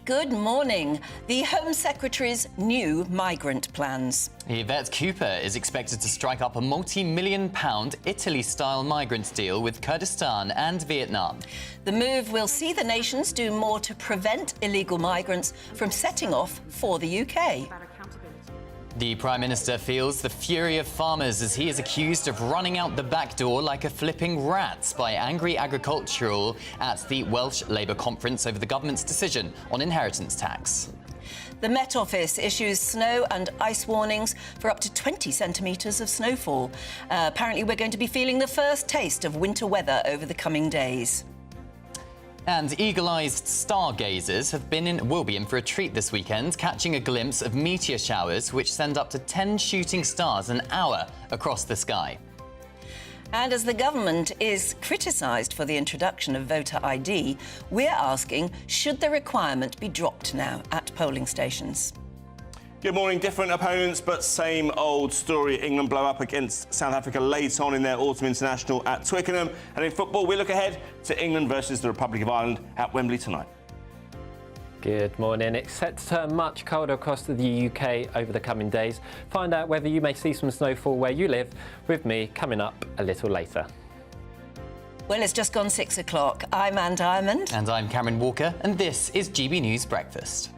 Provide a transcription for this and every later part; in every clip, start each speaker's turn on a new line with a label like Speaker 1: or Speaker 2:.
Speaker 1: Good morning. The Home Secretary's new migrant plans.
Speaker 2: Yvette Cooper is expected to strike up a multi-million-pound Italy-style migrant deal with Kurdistan and Vietnam.
Speaker 1: The move will see the nations do more to prevent illegal migrants from setting off for the UK.
Speaker 2: The Prime Minister feels the fury of farmers as he is accused of running out the back door like a flipping rat by angry agricultural at the Welsh Labour conference over the government's decision on inheritance tax.
Speaker 1: The Met Office issues snow and ice warnings for up to 20 centimetres of snowfall. Apparently we're going to be feeling the first taste of winter weather over the coming days.
Speaker 2: And eagle-eyed stargazers will be in for a treat this weekend, catching a glimpse of meteor showers which send up to 10 shooting stars an hour across the sky.
Speaker 1: And as the government is criticised for the introduction of voter ID, we're asking, should the requirement be dropped now at polling stations?
Speaker 3: Good morning. Different opponents, but same old story. England blow up against South Africa late on in their autumn international at Twickenham. And in football, we look ahead to England versus the Republic of Ireland at Wembley tonight.
Speaker 4: Good morning. It's set to turn much colder across the UK over the coming days. Find out whether you may see some snowfall where you live with me coming up a little later.
Speaker 1: Well, it's just gone 6 o'clock. I'm Anne Diamond.
Speaker 2: And I'm Cameron Walker, and this is GB News Breakfast.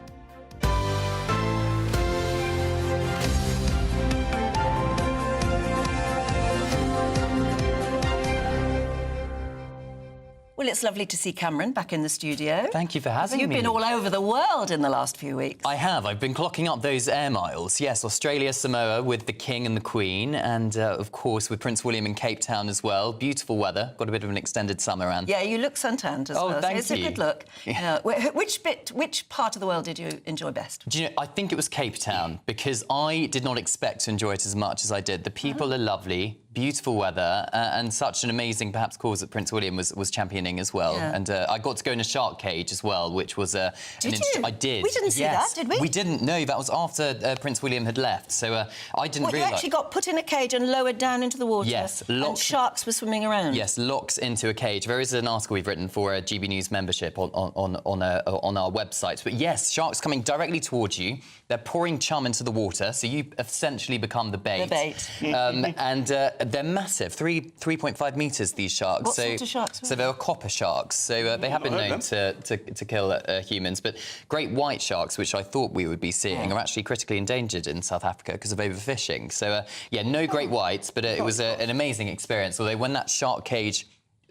Speaker 1: Well, it's lovely to see Cameron back in the studio.
Speaker 2: Thank you for having me.
Speaker 1: You've been all over the world in the last few weeks.
Speaker 2: I have. I've been clocking up those air miles. Yes, Australia, Samoa with the King and the Queen, and of course with Prince William in Cape Town as well. Beautiful weather. Got a bit of an extended summer, Anne.
Speaker 1: Yeah, you look suntanned as well.
Speaker 2: Oh, thank
Speaker 1: It's
Speaker 2: you.
Speaker 1: a good look. Yeah. Which part of the world did you enjoy best?
Speaker 2: Do you know, I think it was Cape Town, because I did not expect to enjoy it as much as I did. The people are lovely. Beautiful weather and such an amazing, perhaps, cause that Prince William was championing as well.
Speaker 1: Yeah.
Speaker 2: And I got to go in a shark cage as well, which was
Speaker 1: Did you?
Speaker 2: I did.
Speaker 1: We didn't see that, did we?
Speaker 2: We didn't. No, that was after Prince William had left. So I didn't realise.
Speaker 1: You actually got put in a cage and lowered down into the water.
Speaker 2: Yes,
Speaker 1: and sharks were swimming around.
Speaker 2: Yes, locked into a cage. There is an article we've written for a GB News membership on our website. But yes, sharks coming directly towards you. They're pouring chum into the water, so you essentially become the bait.
Speaker 1: The bait.
Speaker 2: And they're massive, 3.5 metres, these sharks.
Speaker 1: What sort of sharks were
Speaker 2: So they're copper sharks. So they have been known to kill humans. But great white sharks, which I thought we would be seeing, are actually critically endangered in South Africa because of overfishing. So, yeah, no great whites, but it was an amazing experience. Although when that shark cage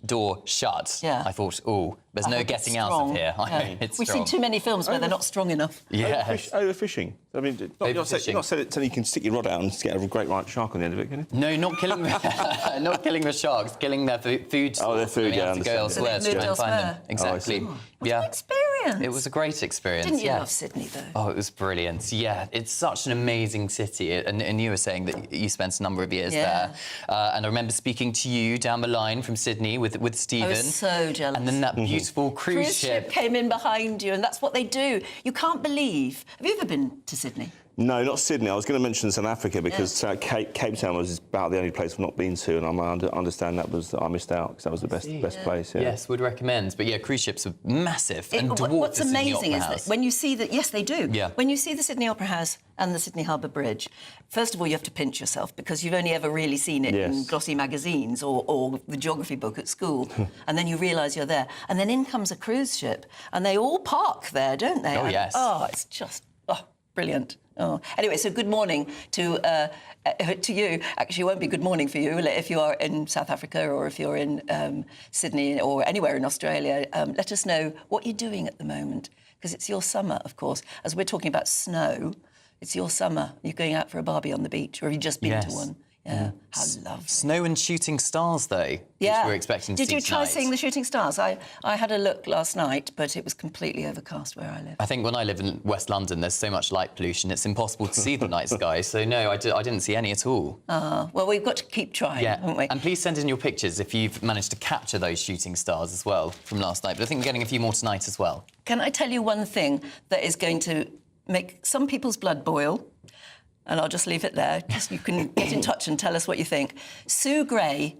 Speaker 2: door shut, I thought, oh, there's no getting out of here.
Speaker 1: We've seen too many films where they're not strong enough.
Speaker 2: Yeah.
Speaker 3: Overfishing. I mean, you're not saying you can stick your rod out and get a great white shark on the end of it, can you?
Speaker 2: No, not killing not killing the sharks, killing their food.
Speaker 3: Oh, their food, yeah.
Speaker 2: To go elsewhere to try and find them. Exactly.
Speaker 1: What an experience.
Speaker 2: It was a great experience.
Speaker 1: Didn't you love Sydney, though?
Speaker 2: Oh, it was brilliant. Yeah, it's such an amazing city. And you were saying that you spent a number of years there. And I remember speaking to you down the line from Sydney with Stephen.
Speaker 1: I was so jealous.
Speaker 2: And then that beautiful cruise ship
Speaker 1: came in behind you, and that's what they do. You can't believe. Have you ever been to Sydney?
Speaker 3: No, not Sydney. I was going to mention South Africa because Cape Town was about the only place I've not been to, and I understand that I missed out because that was the best place. Yeah.
Speaker 2: Yes, would recommend. But yeah, cruise ships are massive and dwarf
Speaker 1: What's amazing is that when you see that, yes, they do.
Speaker 2: Yeah.
Speaker 1: When you see the Sydney Opera House and the Sydney Harbour Bridge, first of all, you have to pinch yourself because you've only ever really seen it in glossy magazines or the geography book at school, and then you realise you're there. And then in comes a cruise ship, and they all park there, don't they?
Speaker 2: Oh, yes.
Speaker 1: Oh, it's just brilliant. Oh, anyway, so good morning to you. Actually, it won't be good morning for you if you are in South Africa or if you're in Sydney or anywhere in Australia. Let us know what you're doing at the moment, because it's your summer, of course. As we're talking about snow, it's your summer. You're going out for a barbie on the beach, or have you just been to one? Yeah, how lovely.
Speaker 2: Snow and shooting stars, though, which we're expecting to see
Speaker 1: Did you try
Speaker 2: tonight.
Speaker 1: seeing the shooting stars? I had a look last night, but it was completely overcast where I live.
Speaker 2: I think when I live in West London, there's so much light pollution, it's impossible to see the night sky. So, no, I didn't see any at all.
Speaker 1: Well, we've got to keep trying, haven't we?
Speaker 2: And please send in your pictures if you've managed to capture those shooting stars as well from last night. But I think we're getting a few more tonight as well.
Speaker 1: Can I tell you one thing that is going to make some people's blood boil? And I'll just leave it there. You can get in touch and tell us what you think. Sue Gray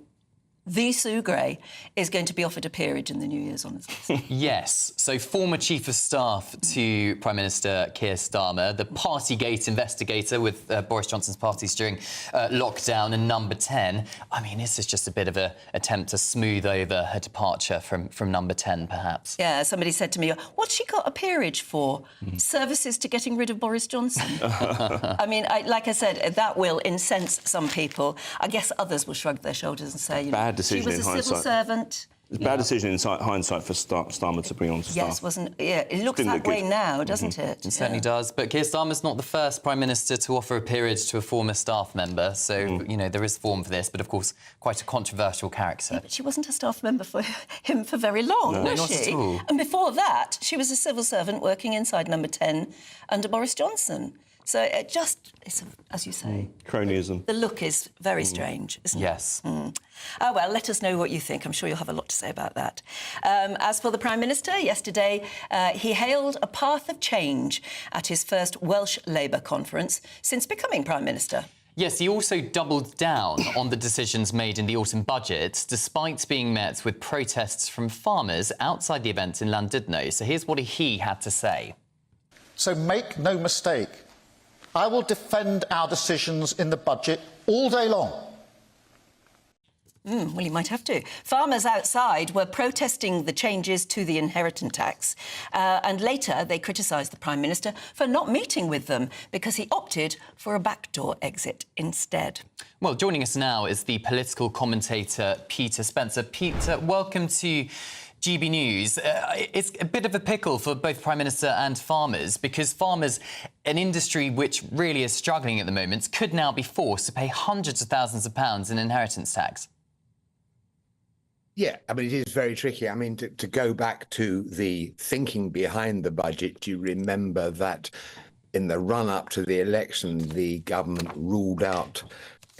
Speaker 1: the Sue Gray, is going to be offered a peerage in the New Year's honours list.
Speaker 2: Yes. So former Chief of Staff to Prime Minister Keir Starmer, the Partygate investigator with Boris Johnson's parties during lockdown, and number 10. I mean, this is just a bit of an attempt to smooth over her departure from number 10, perhaps.
Speaker 1: Yeah, somebody said to me, what's she got a peerage for? Services to getting rid of Boris Johnson? I mean, like I said, that will incense some people. I guess others will shrug their shoulders and say, you know,
Speaker 3: Decision
Speaker 1: she was a civil servant.
Speaker 3: It's a bad decision in hindsight for Starmer to bring on to staff.
Speaker 1: Yes, wasn't... Yeah, it looks that way now, doesn't it?
Speaker 2: It certainly does. But Keir Starmer's not the first Prime Minister to offer a peerage to a former staff member. So, you know, there is form for this, but of course, quite a controversial character.
Speaker 1: Yeah, but she wasn't a staff member for him for very long, was
Speaker 2: not
Speaker 1: she?
Speaker 2: at all.
Speaker 1: And before that, she was a civil servant working inside number 10 under Boris Johnson. So it just, as you say...
Speaker 3: Cronyism.
Speaker 1: The look is very strange, isn't it?
Speaker 2: Yes.
Speaker 1: Oh, well, let us know what you think. I'm sure you'll have a lot to say about that. As for the Prime Minister, yesterday he hailed a path of change at his first Welsh Labour conference since becoming Prime Minister.
Speaker 2: Yes, he also doubled down on the decisions made in the autumn budget, despite being met with protests from farmers outside the event in Llandudno. So here's what he had to say.
Speaker 5: So make no mistake, I will defend our decisions in the budget all day long.
Speaker 1: Well, you might have to. Farmers outside were protesting the changes to the inheritance tax, and later they criticised the Prime Minister for not meeting with them because he opted for a backdoor exit instead.
Speaker 2: Well, joining us now is the political commentator Peter Spencer. Peter, welcome to GB News. It's a bit of a pickle for both Prime Minister and farmers, because farmers, an industry which really is struggling at the moment, could now be forced to pay hundreds of thousands of pounds in inheritance tax.
Speaker 6: Yeah, I mean, it is very tricky. I mean, to go back to the thinking behind the budget, you remember that in the run-up to the election, the government ruled out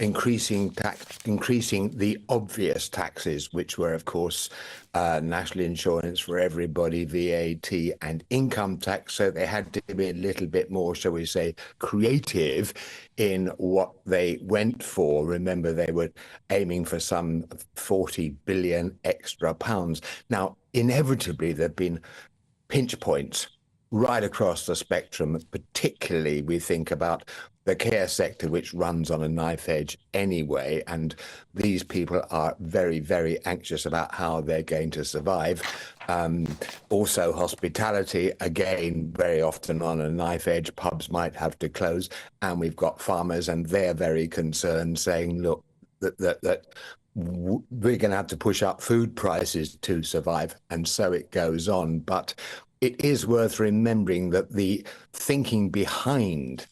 Speaker 6: increasing the obvious taxes, which were, of course, national insurance for everybody, VAT and income tax. So they had to be a little bit more, shall we say, creative in what they went for. Remember, they were aiming for some 40 billion extra pounds. Now, inevitably, there have been pinch points right across the spectrum. Particularly, we think about the care sector, which runs on a knife edge anyway, and these people are very, very anxious about how they're going to survive. Also, hospitality, again, very often on a knife edge. Pubs might have to close, and we've got farmers, and they're very concerned, saying, look, that we're going to have to push up food prices to survive, and so it goes on. But it is worth remembering that the thinking behind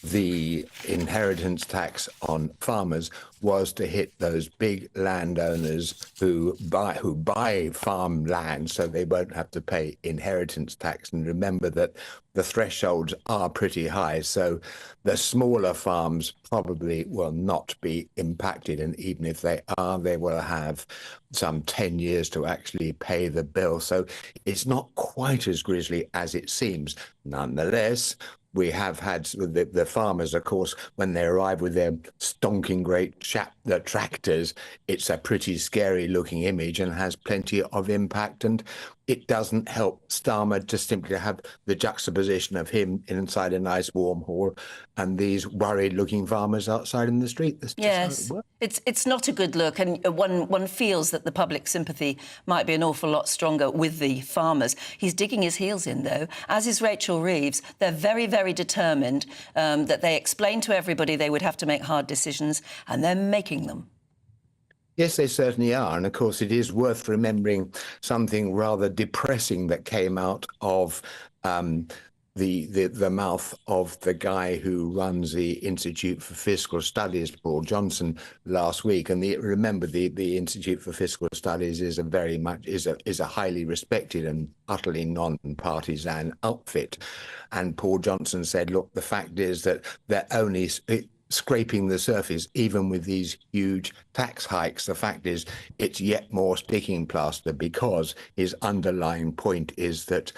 Speaker 6: the inheritance tax on farmers was to hit those big landowners who buy farmland, so they won't have to pay inheritance tax. And remember that the thresholds are pretty high, so the smaller farms probably will not be impacted, and even if they are, they will have some 10 years to actually pay the bill. So it's not quite as grisly as it seems. Nonetheless, we have had the farmers, of course, when they arrive with their stonking great tractors, it's a pretty scary looking image and has plenty of impact. And it doesn't help Starmer to simply have the juxtaposition of him inside a nice warm hall and these worried looking farmers outside in the street. That's
Speaker 1: yes, it's not a good look, and one feels that the public sympathy might be an awful lot stronger with the farmers. He's digging his heels in, though, as is Rachel Reeves. They're very, very determined that they explain to everybody they would have to make hard decisions, and they're making them.
Speaker 6: Yes, they certainly are. And of course, it is worth remembering something rather depressing that came out of the mouth of the guy who runs the Institute for Fiscal Studies, Paul Johnson, last week. And remember, the Institute for Fiscal Studies is a highly respected and utterly non-partisan outfit. And Paul Johnson said, look, the fact is that they're only scraping the surface, even with these huge tax hikes. The fact is, it's yet more sticking plaster, because his underlying point is that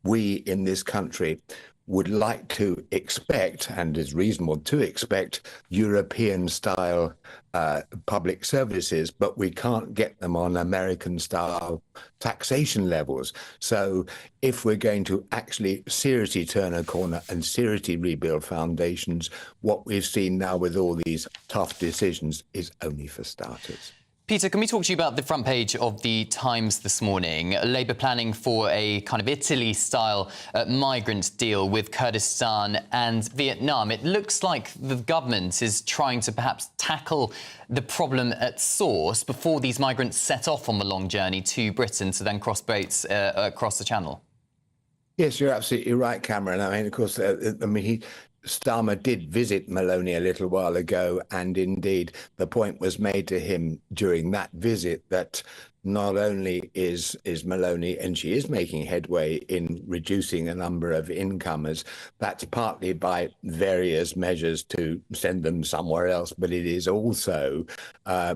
Speaker 6: we in this country would like to expect, and is reasonable to expect, European-style public services, but we can't get them on American-style taxation levels. So if we're going to actually seriously turn a corner and seriously rebuild foundations, what we've seen now with all these tough decisions is only for starters.
Speaker 2: Peter, can we talk to you about the front page of the Times this morning? Labour planning for a kind of Italy-style migrant deal with Kurdistan and Vietnam. It looks like the government is trying to perhaps tackle the problem at source before these migrants set off on the long journey to Britain to then cross boats across the Channel.
Speaker 6: Yes, you're absolutely right, Cameron. I mean, of course, Starmer did visit Maloney a little while ago, and indeed the point was made to him during that visit that not only is Maloney, and she is making headway in reducing a number of incomers, that's partly by various measures to send them somewhere else, but it is also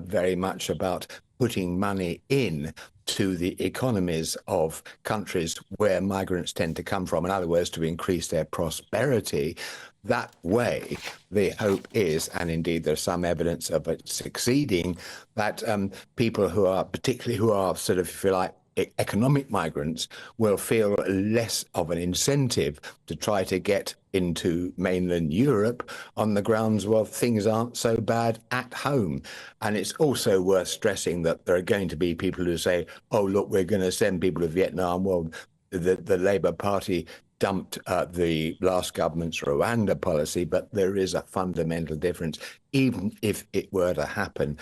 Speaker 6: very much about putting money in to the economies of countries where migrants tend to come from. In other words, to increase their prosperity. That way, the hope is, and indeed there's some evidence of it succeeding, that people who are, particularly who are sort of, if you like, economic migrants, will feel less of an incentive to try to get into mainland Europe on the grounds, well, things aren't so bad at home. And it's also worth stressing that there are going to be people who say, oh, look, we're going to send people to Vietnam. Well, the Labour Party dumped the last government's Rwanda policy, but there is a fundamental difference. Even if it were to happen,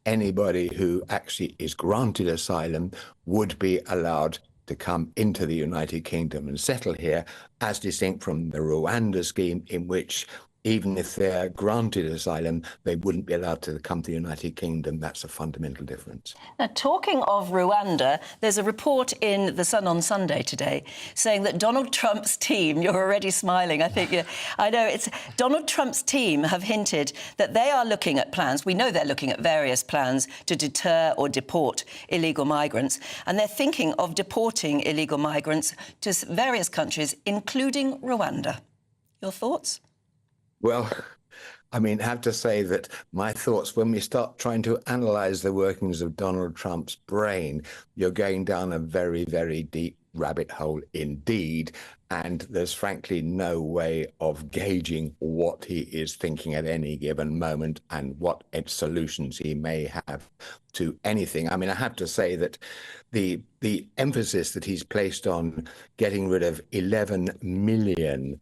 Speaker 6: anybody who actually is granted asylum would be allowed to come into the United Kingdom and settle here, as distinct from the Rwanda scheme, in which even if they're granted asylum, they wouldn't be allowed to come to the United Kingdom. That's a fundamental difference.
Speaker 1: Now, talking of Rwanda, there's a report in The Sun on Sunday today saying that Donald Trump's team, you're already smiling, I think, I know, it's Donald Trump's team have hinted that they are looking at plans, we know they're looking at various plans to deter or deport illegal migrants, and they're thinking of deporting illegal migrants to various countries, including Rwanda. Your thoughts?
Speaker 6: Well, I mean, I have to say that my thoughts, when we start trying to analyse the workings of Donald Trump's brain, you're going down a very, very deep rabbit hole indeed. And there's frankly no way of gauging what he is thinking at any given moment and what solutions he may have to anything. I mean, I have to say that the emphasis that he's placed on getting rid of 11 million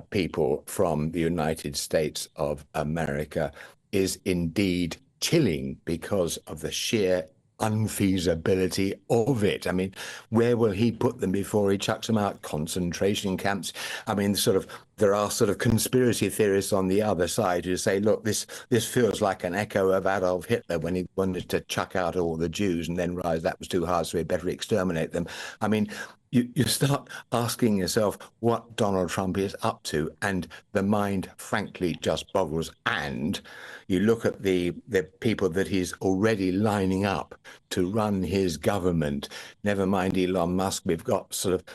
Speaker 6: people from the United States of America is indeed chilling because of the sheer unfeasibility of it. I mean, where will he put them before he chucks them out? Concentration camps. I mean, there are sort of conspiracy theorists on the other side who say, look, this feels like an echo of Adolf Hitler when he wanted to chuck out all the Jews and then realized that was too hard, so we better exterminate them. I mean, you start asking yourself what Donald Trump is up to, and the mind, frankly, just boggles. And you look at the people that he's already lining up to run his government. Never mind Elon Musk, we've got sort of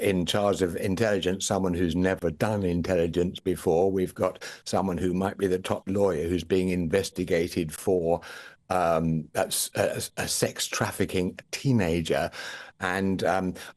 Speaker 6: in charge of intelligence, someone who's never done intelligence before. We've got someone who might be the top lawyer who's being investigated for a sex trafficking teenager. And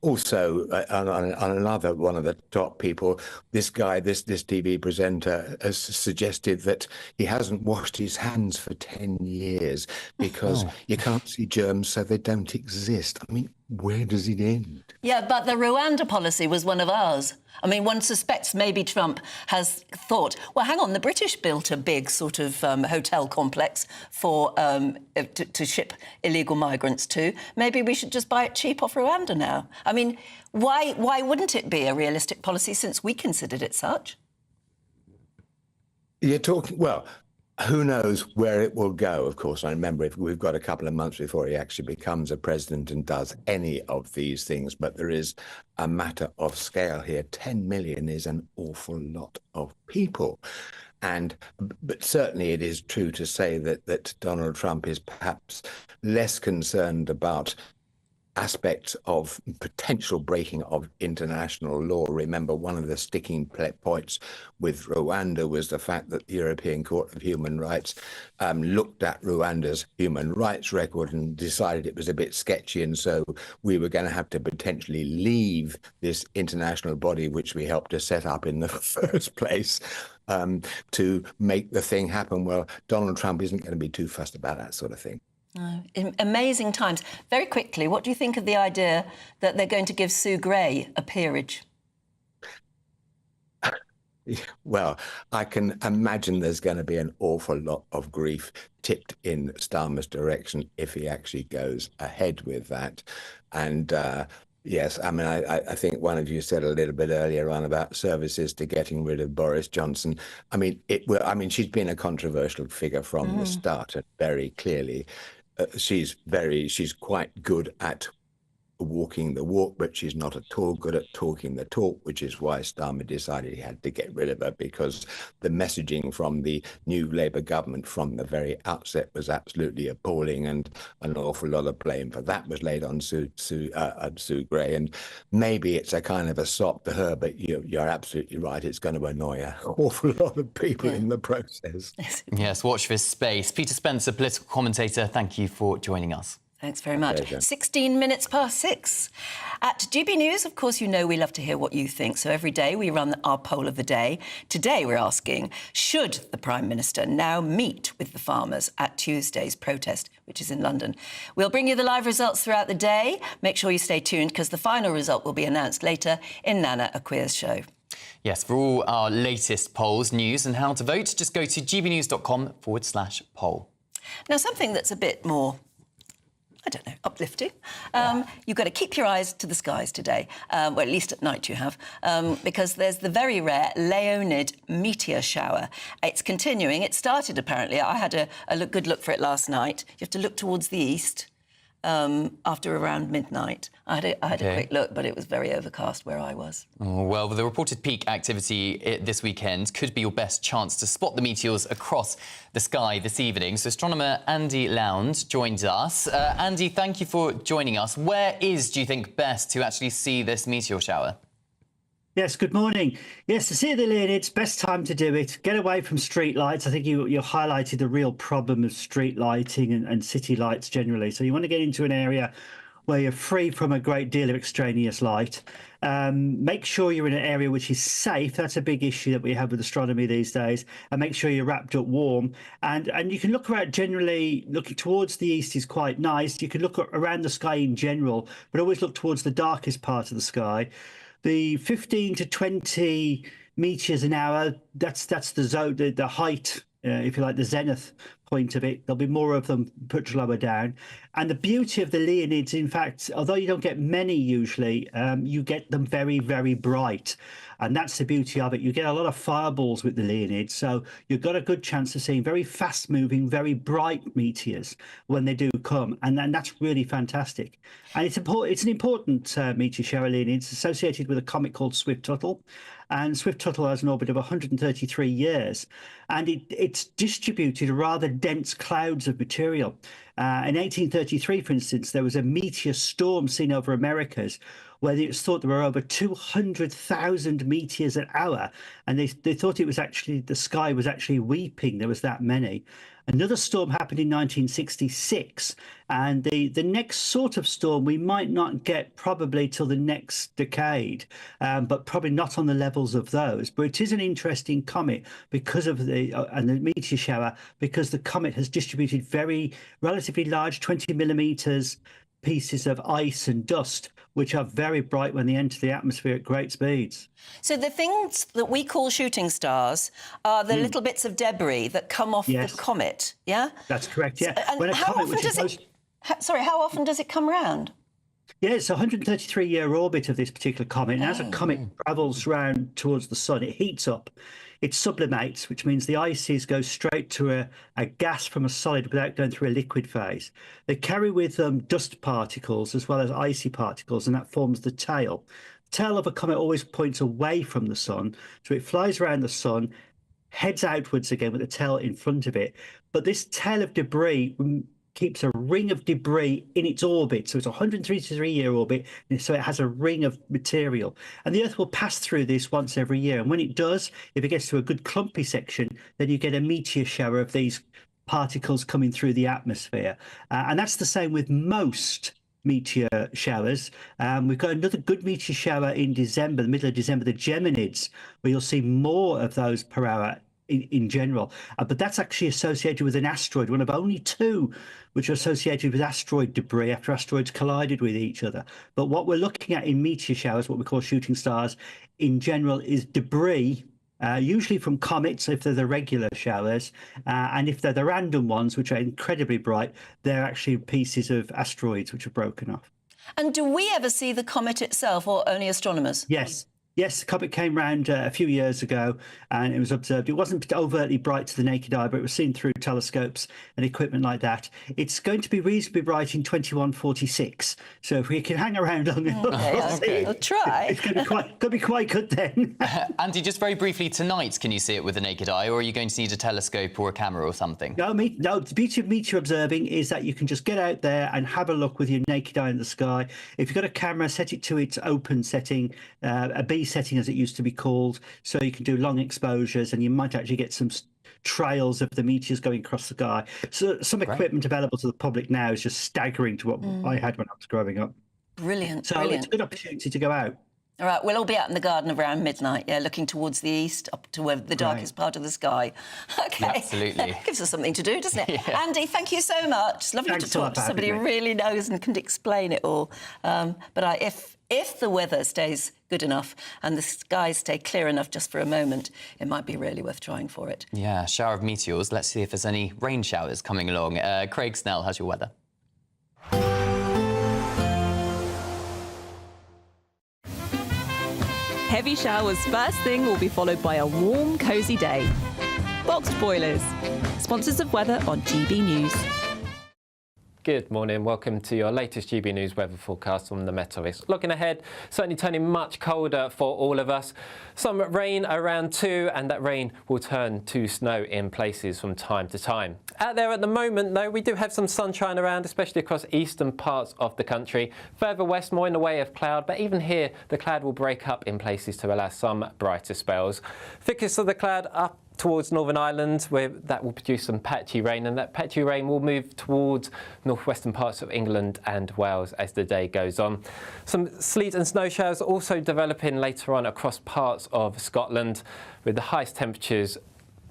Speaker 6: also on another one of the top people, this guy, this TV presenter, has suggested that he hasn't washed his hands for 10 years because you can't see germs, so they don't exist. I mean, where does it end?
Speaker 1: Yeah, but the Rwanda policy was one of ours. I mean, one suspects maybe Trump has thought, well, hang on, the British built a big sort of hotel complex for to ship illegal migrants to. Maybe we should just buy it cheap off Rwanda now. I mean, why wouldn't it be a realistic policy since we considered it such?
Speaker 6: You're talking, well, who knows where it will go, of course. I remember we've got a couple of months before he actually becomes a president and does any of these things. But there is a matter of scale here. 10 million is an awful lot of people. But certainly it is true to say that Donald Trump is perhaps less concerned about aspects of potential breaking of international law. Remember, one of the sticking points with Rwanda was the fact that the European Court of Human Rights looked at Rwanda's human rights record and decided it was a bit sketchy, and so we were going to have to potentially leave this international body, which we helped to set up in the first place, to make the thing happen. Well, Donald Trump isn't going to be too fussed about that sort of thing.
Speaker 1: No. Amazing times. Very quickly, what do you think of the idea that they're going to give Sue Gray a peerage?
Speaker 6: Well, I can imagine there's going to be an awful lot of grief tipped in Starmer's direction if he actually goes ahead with that. And yes, I mean, I think one of you said a little bit earlier on about services to getting rid of Boris Johnson. I mean, she's been a controversial figure from the start, and very clearly, she's quite good at walking the walk, but she's not at all good at talking the talk, which is why Starmer decided he had to get rid of her, because the messaging from the new Labour government from the very outset was absolutely appalling, and an awful lot of blame for that was laid on Sue Gray. And maybe it's a kind of a sop to her, but you're absolutely right, it's going to annoy an awful lot of people in the process.
Speaker 2: Yes, watch this space. Peter Spencer, political commentator, thank you for joining us.
Speaker 1: Thanks very much. 16 minutes past 6. At GB News, of course, you know we love to hear what you think. So every day we run our poll of the day. Today we're asking, should the Prime Minister now meet with the farmers at Tuesday's protest, which is in London? We'll bring you the live results throughout the day. Make sure you stay tuned, because the final result will be announced later in Nana Akwia's show.
Speaker 2: Yes, for all our latest polls, news and how to vote, just go to gbnews.com/poll.
Speaker 1: Now, something that's a bit more, I don't know, uplifting. You've got to keep your eyes to the skies today, well, at least at night you have, because there's the very rare Leonid meteor shower. It's continuing. It started, apparently. I had a good look for it last night. You have to look towards the east after around midnight. I had a quick look, but it was very overcast where I was.
Speaker 2: Oh, well, the reported peak activity this weekend could be your best chance to spot the meteors across the sky this evening. So astronomer Andy Lound joins us. Andy, thank you for joining us. Where do you think, best to actually see this meteor shower?
Speaker 7: Yes, good morning. Yes, to see the Leonids, best time to do it. Get away from street lights. I think you highlighted the real problem of street lighting and city lights generally. So you want to get into an area where you're free from a great deal of extraneous light. Make sure you're in an area which is safe. That's a big issue that we have with astronomy these days. And make sure you're wrapped up warm. And you can look around, generally looking towards the east is quite nice. You can look around the sky in general, but always look towards the darkest part of the sky. The 15 to 20 meteors an hour, that's the zone, the height, if you like, the zenith point of it. There'll be more of them put lower down. And the beauty of the Leonids, in fact, although you don't get many usually, you get them very, very bright. And that's the beauty of it. You get a lot of fireballs with the Leonids, so you've got a good chance of seeing very fast-moving, very bright meteors when they do come, and that's really fantastic. And it's an important meteor shower, Leonids, associated with a comet called Swift-Tuttle. And Swift-Tuttle has an orbit of 133 years, and it's distributed rather dense clouds of material. In 1833, for instance, there was a meteor storm seen over Americas, where it's thought there were over 200,000 meteors an hour, and they thought it was actually, the sky was actually weeping. There was that many. Another storm happened in 1966, and the next sort of storm we might not get probably till the next decade, but probably not on the levels of those. But it is an interesting comet because of the meteor shower, because the comet has distributed very relatively large 20 millimeters pieces of ice and dust, which are very bright when they enter the atmosphere at great speeds.
Speaker 1: So the things that we call shooting stars are the little bits of debris that come off the comet, yeah?
Speaker 7: That's correct, yeah.
Speaker 1: So, and how often does it come round?
Speaker 7: Yeah, it's a 133-year orbit of this particular comet, and as a comet travels round towards the sun, it heats up. It sublimates, which means the ices go straight to a gas from a solid without going through a liquid phase. They carry with them dust particles as well as icy particles, and that forms the tail. The tail of a comet always points away from the sun, so it flies around the sun, heads outwards again with the tail in front of it. But this tail of debris keeps a ring of debris in its orbit. So it's a 133-year orbit, and so it has a ring of material. And the Earth will pass through this once every year. And when it does, if it gets to a good clumpy section, then you get a meteor shower of these particles coming through the atmosphere. And that's the same with most meteor showers. We've got another good meteor shower in December, the middle of December, the Geminids, where you'll see more of those per hour in general. But that's actually associated with an asteroid, one of only two which are associated with asteroid debris after asteroids collided with each other. But what we're looking at in meteor showers, what we call shooting stars in general, is debris, usually from comets if they're the regular showers, and if they're the random ones, which are incredibly bright, they're actually pieces of asteroids which are broken off.
Speaker 1: And do we ever see the comet itself, or only astronomers?
Speaker 7: Yes. Yes, the comet came round a few years ago and it was observed. It wasn't overtly bright to the naked eye, but it was seen through telescopes and equipment like that. It's going to be reasonably bright in 2146. So if we can hang around long enough,
Speaker 1: I'll try.
Speaker 7: It's going to be quite good then.
Speaker 2: Andy, just very briefly, tonight, can you see it with the naked eye, or are you going to need a telescope or a camera or something?
Speaker 7: No, the beauty of meteor observing is that you can just get out there and have a look with your naked eye in the sky. If you've got a camera, set it to its open setting, a B setting as it used to be called, so you can do long exposures and you might actually get some trails of the meteors going across the sky. So some equipment available to the public now is just staggering to what I had when I was growing up.
Speaker 1: Brilliant.
Speaker 7: So it's a good opportunity to go out.
Speaker 1: All right, we'll all be out in the garden around midnight, looking towards the east, up to where the darkest part of the sky. OK.
Speaker 2: Absolutely.
Speaker 1: Gives us something to do, doesn't it? Yeah. Andy, thank you so much. It's lovely to talk to somebody who really knows and can explain it all. But if the weather stays good enough and the skies stay clear enough just for a moment, it might be really worth trying for it.
Speaker 2: Yeah, shower of meteors. Let's see if there's any rain showers coming along. Craig Snell, how's your weather?
Speaker 8: Heavy showers first thing will be followed by a warm, cosy day. Boxed boilers, sponsors of weather on GB News.
Speaker 4: Good morning, welcome to your latest GB News weather forecast from the Met Office. Looking ahead, certainly turning much colder for all of us. Some rain around too, and that rain will turn to snow in places from time to time. Out there at the moment, though, we do have some sunshine around, especially across eastern parts of the country. Further west, more in the way of cloud, but even here, the cloud will break up in places to allow some brighter spells. Thickest of the cloud up towards Northern Ireland, where that will produce some patchy rain, and that patchy rain will move towards northwestern parts of England and Wales as the day goes on. Some sleet and snow showers also developing later on across parts of Scotland, with the highest temperatures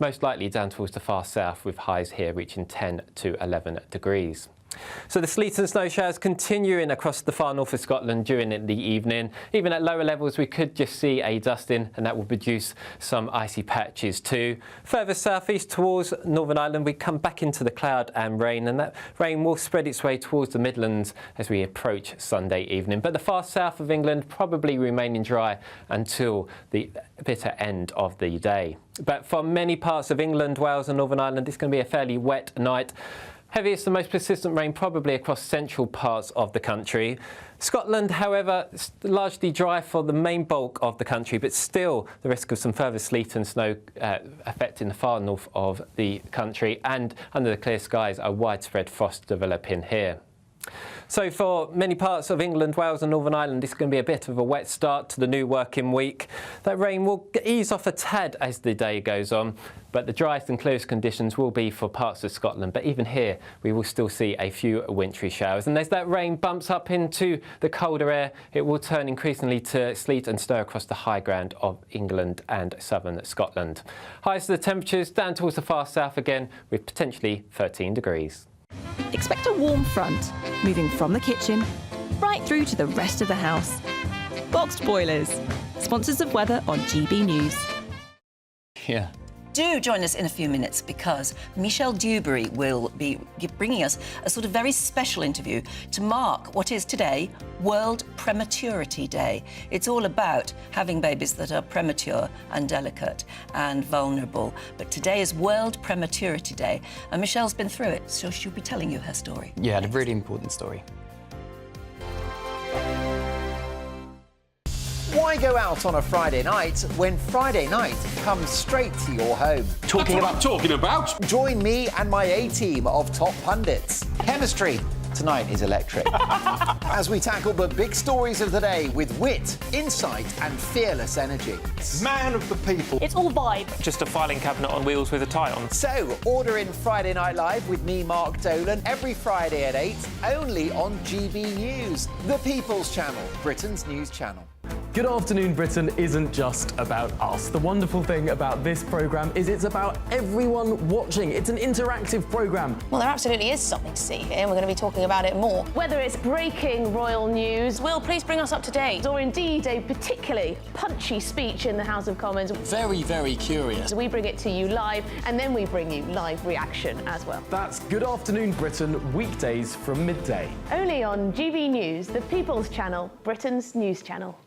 Speaker 4: most likely down towards the far south, with highs here reaching 10 to 11 degrees. So the sleet and snow showers continuing across the far north of Scotland during the evening. Even at lower levels, we could just see a dusting, and that will produce some icy patches too. Further southeast towards Northern Ireland, we come back into the cloud and rain, and that rain will spread its way towards the Midlands as we approach Sunday evening. But the far south of England probably remaining dry until the bitter end of the day. But for many parts of England, Wales and Northern Ireland, it's going to be a fairly wet night. Heaviest and most persistent rain probably across central parts of the country. Scotland, however, largely dry for the main bulk of the country, but still the risk of some further sleet and snow affecting the far north of the country, and under the clear skies, a widespread frost developing here. So for many parts of England, Wales and Northern Ireland, it's going to be a bit of a wet start to the new working week. That rain will ease off a tad as the day goes on, but the driest and clearest conditions will be for parts of Scotland. But even here, we will still see a few wintry showers. And as that rain bumps up into the colder air, it will turn increasingly to sleet and snow across the high ground of England and southern Scotland. Highest of the temperatures down towards the far south again, with potentially 13 degrees.
Speaker 8: Expect a warm front, moving from the kitchen right through to the rest of the house. Boxed boilers, sponsors of weather on GB News.
Speaker 2: Yeah.
Speaker 1: Do join us in a few minutes, because Michelle Dewberry will be bringing us a sort of very special interview to mark what is today World Prematurity Day. It's all about having babies that are premature and delicate and vulnerable. But today is World Prematurity Day, and Michelle's been through it, so she'll be telling you her story.
Speaker 2: Yeah, a really important story.
Speaker 9: Why go out on a Friday night when Friday night comes straight to your home?
Speaker 10: Talking about?
Speaker 9: Join me and my A-team of top pundits. Chemistry tonight is electric. As we tackle the big stories of the day with wit, insight and fearless energy.
Speaker 10: Man of the people.
Speaker 11: It's all vibe.
Speaker 12: Just a filing cabinet on wheels with a tie on.
Speaker 9: So, order in Friday Night Live with me, Mark Dolan, every Friday at 8, only on GB News, the People's Channel, Britain's news channel.
Speaker 13: Good Afternoon Britain isn't just about us. The wonderful thing about this programme is it's about everyone watching. It's an interactive programme.
Speaker 11: Well, there absolutely is something to see here, and we're going to be talking about it more. Whether it's breaking royal news, Will, please bring us up to date, or indeed a particularly punchy speech in the House of Commons.
Speaker 10: Very, very curious.
Speaker 11: We bring it to you live, and then we bring you live reaction as well.
Speaker 13: That's Good Afternoon Britain, weekdays from midday.
Speaker 11: Only on GB News, the People's Channel, Britain's news channel.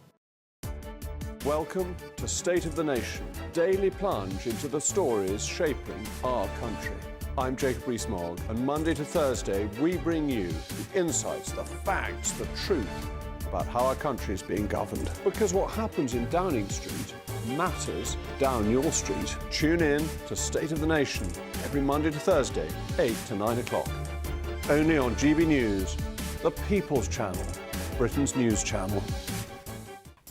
Speaker 14: Welcome to State of the Nation, daily plunge into the stories shaping our country. I'm Jacob Rees-Mogg, and Monday to Thursday we bring you the insights, the facts, the truth about how our country is being governed. Because what happens in Downing Street matters down your street. Tune in to State of the Nation every Monday to Thursday, 8 to 9 o'clock. Only on GB News, the People's Channel, Britain's news channel.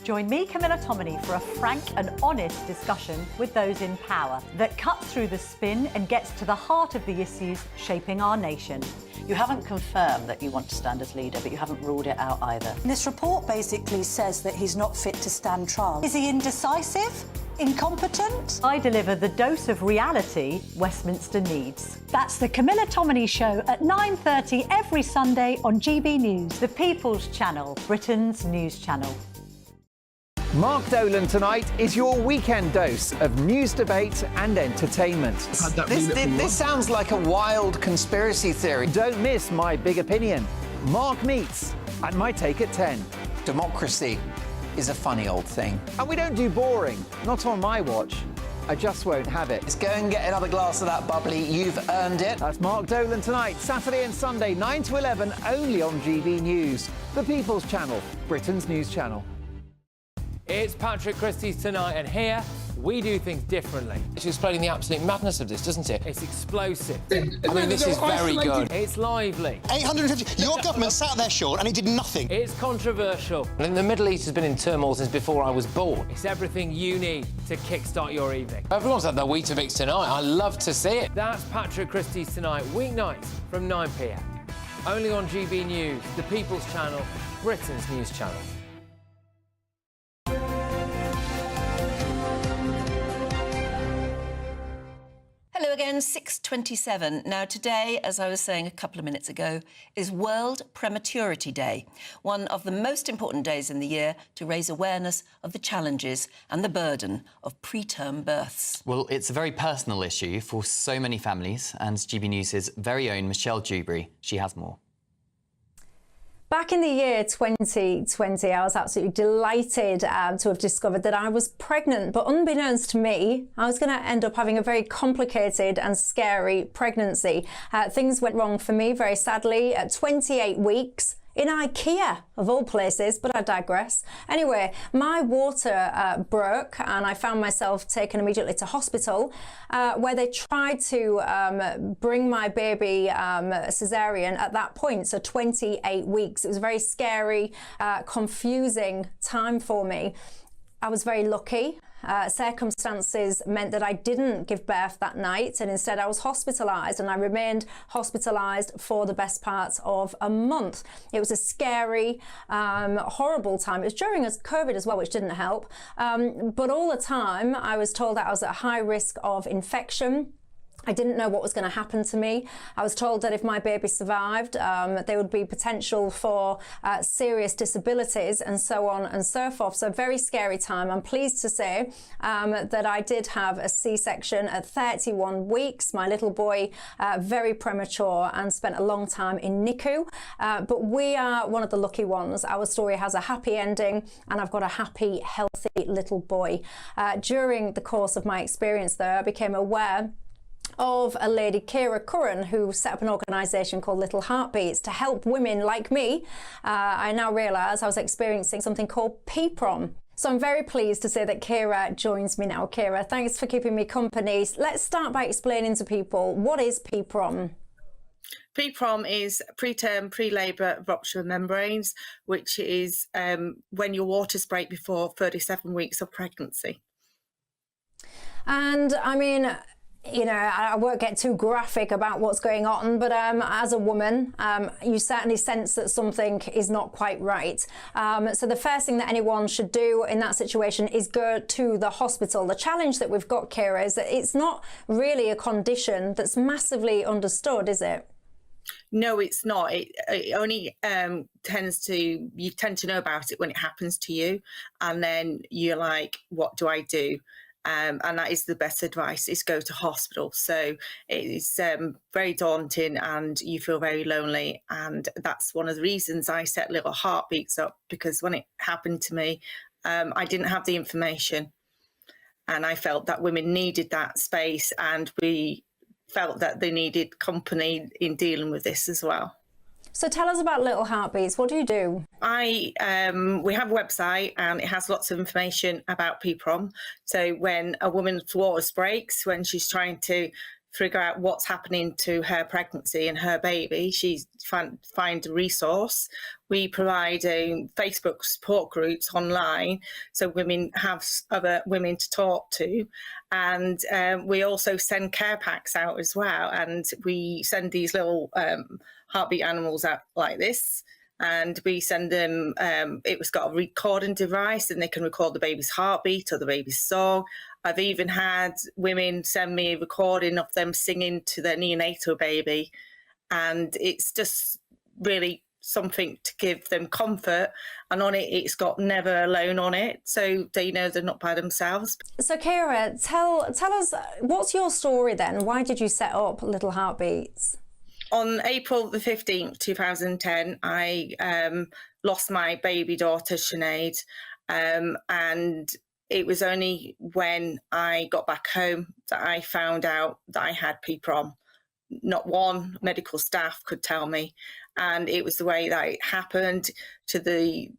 Speaker 15: Join me, Camila Tominey, for a frank and honest discussion with those in power that cuts through the spin and gets to the heart of the issues shaping our nation.
Speaker 16: You haven't confirmed that you want to stand as leader, but you haven't ruled it out either.
Speaker 17: This report basically says that he's not fit to stand trial. Is he indecisive? Incompetent?
Speaker 15: I deliver the dose of reality Westminster needs.
Speaker 17: That's the Camila Tominey Show at 9:30 every Sunday on GB News.
Speaker 15: The People's Channel, Britain's news channel.
Speaker 9: Mark Dolan tonight is your weekend dose of news, debate and entertainment. This sounds like a wild conspiracy theory. Don't miss my big opinion. Mark meets at my take at 10. Democracy is a funny old thing. And we don't do boring, not on my watch. I just won't have it. Let's go and get another glass of that bubbly. You've earned it. That's Mark Dolan tonight, Saturday and Sunday, 9 to 11, only on GB News, the People's Channel, Britain's news channel.
Speaker 4: It's Patrick Christie's Tonight, and here we do things differently.
Speaker 12: It's explaining the absolute madness of this, doesn't it?
Speaker 4: It's explosive.
Speaker 12: I mean, this is very good.
Speaker 4: It's lively.
Speaker 10: 850. Your government sat there, Sean, and it did nothing.
Speaker 4: It's controversial.
Speaker 12: And the Middle East has been in turmoil since before I was born.
Speaker 4: It's everything you need to kickstart your evening.
Speaker 12: Everyone's had their Weetabix tonight. I love to see it.
Speaker 4: That's Patrick Christie's Tonight, weeknights from 9 p.m. Only on GB News, the People's Channel, Britain's news channel.
Speaker 1: Hello again, 6:27. Now today, as I was saying a couple of minutes ago, is World Prematurity Day, one of the most important days in the year to raise awareness of the challenges and the burden of preterm births.
Speaker 2: Well, it's a very personal issue for so many families, and GB News' very own Michelle Dewberry, she has more.
Speaker 18: Back in the year 2020, I was absolutely delighted to have discovered that I was pregnant, but unbeknownst to me, I was going to end up having a very complicated and scary pregnancy. Things went wrong for me, very sadly, at 28 weeks. In IKEA, of all places, but I digress. Anyway, my water broke and I found myself taken immediately to hospital where they tried to bring my baby cesarean at that point, so 28 weeks. It was a very scary, confusing time for me. I was very lucky. Circumstances meant that I didn't give birth that night, and instead I was hospitalised, and I remained hospitalised for the best part of a month. It was a scary, horrible time. It was during COVID as well, which didn't help. But all the time I was told that I was at high risk of infection. I didn't know what was going to happen to me. I was told that if my baby survived, there would be potential for serious disabilities and so on and so forth. So very scary time. I'm pleased to say that I did have a C-section at 31 weeks. My little boy, very premature, and spent a long time in NICU. But we are one of the lucky ones. Our story has a happy ending, and I've got a happy, healthy little boy. During the course of my experience there, I became aware of a lady, Kira Curran, who set up an organisation called Little Heartbeats to help women like me. I now realise I was experiencing something called PPROM. So I'm very pleased to say that Kira joins me now. Kira, thanks for keeping me company. Let's start by explaining to people, what is PPROM?
Speaker 19: PPROM is preterm, pre-labour rupture of membranes, which is when your waters break before 37 weeks of pregnancy.
Speaker 18: And I mean, you know, I won't get too graphic about what's going on, but as a woman, you certainly sense that something is not quite right. So the first thing that anyone should do in that situation is go to the hospital. The challenge that we've got, Kira, is that it's not really a condition that's massively understood, is it?
Speaker 19: No, it's not. It only you tend to know about it when it happens to you, and then you're like, what do I do? And that is the best advice, is go to hospital. So it's very daunting and you feel very lonely. And that's one of the reasons I set Little Heartbeats up, because when it happened to me, I didn't have the information. And I felt that women needed that space, and we felt that they needed company in dealing with this as well.
Speaker 18: So tell us about Little Heartbeats. What do you do?
Speaker 19: We have a website, and it has lots of information about PPROM. So when a woman's waters breaks, when she's trying to figure out what's happening to her pregnancy and her baby, she find a resource. We provide Facebook support groups online, so women have other women to talk to. And we also send care packs out as well. And we send these little heartbeat animals out like this. And we send them, it's got a recording device, and they can record the baby's heartbeat or the baby's song. I've even had women send me a recording of them singing to their neonatal baby. And it's just really something to give them comfort. And on it, it's got Never Alone on it, so they know they're not by themselves.
Speaker 18: So Kira, tell us, what's your story then? Why did you set up Little Heartbeats?
Speaker 19: On April the 15th, 2010, I lost my baby daughter, Sinead, and it was only when I got back home that I found out that I had PPROM. Not one medical staff could tell me, and it was the way that it happened. To the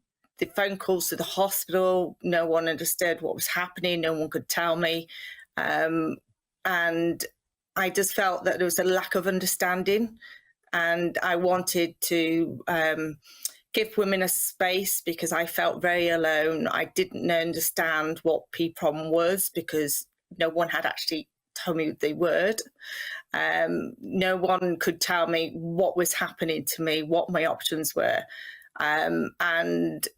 Speaker 19: phone calls to the hospital, no one understood what was happening, no one could tell me, and I just felt that there was a lack of understanding, and I wanted to give women a space, because I felt very alone. I didn't understand what PPROM was, because no one had actually told me the word. No one could tell me what was happening to me, what my options were. And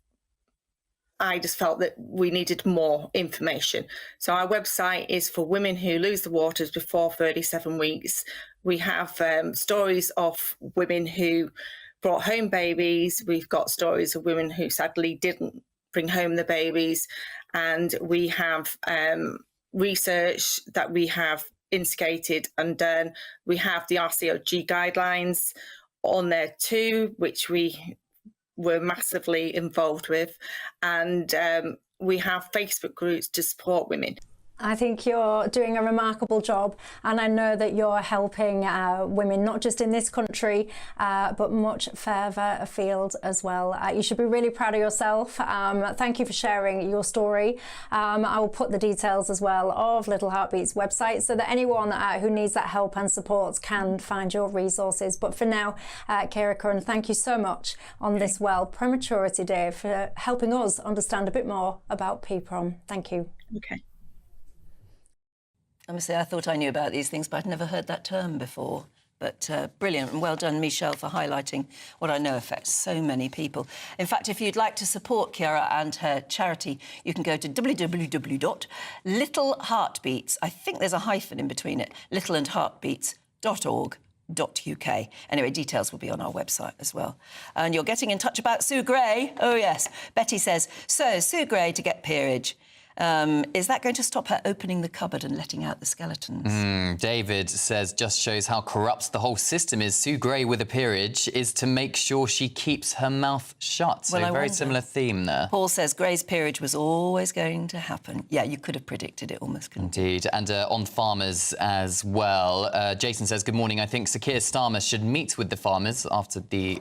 Speaker 19: I just felt that we needed more information. So our website is for women who lose the waters before 37 weeks. We have stories of women who brought home babies. We've got stories of women who sadly didn't bring home the babies. And we have research that we have instigated and done. We have the RCOG guidelines on there too, which we were massively involved with, and we have Facebook groups to support women.
Speaker 18: I think you're doing a remarkable job, and I know that you're helping women not just in this country but much further afield as well. You should be really proud of yourself. Thank you for sharing your story. I will put the details as well of Little Heartbeats website, so that anyone who needs that help and support can find your resources. But for now, Kira Curran, thank you so much on this Prematurity Day for helping us understand a bit more about PPROM. Thank you.
Speaker 19: Okay.
Speaker 1: I must say, I thought I knew about these things, but I'd never heard that term before. But brilliant, and well done, Michelle, for highlighting what I know affects so many people. In fact, if you'd like to support Kira and her charity, you can go to www.littleheartbeats, I think there's a hyphen in between it, littleandheartbeats.org.uk. Anyway, details will be on our website as well. And you're getting in touch about Sue Gray. Oh, yes. Betty says, so Sue Gray to get peerage. Is that going to stop her opening the cupboard and letting out the skeletons?
Speaker 2: David says, just shows how corrupt the whole system is. Sue Gray with a peerage is to make sure she keeps her mouth shut. So
Speaker 1: Well,
Speaker 2: very similar theme there.
Speaker 1: Paul says Gray's peerage was always going to happen. Yeah, you could have predicted it almost, couldn't you?
Speaker 2: Indeed. And on farmers as well. Jason says, good morning. I think Sir Keir Starmer should meet with the farmers after the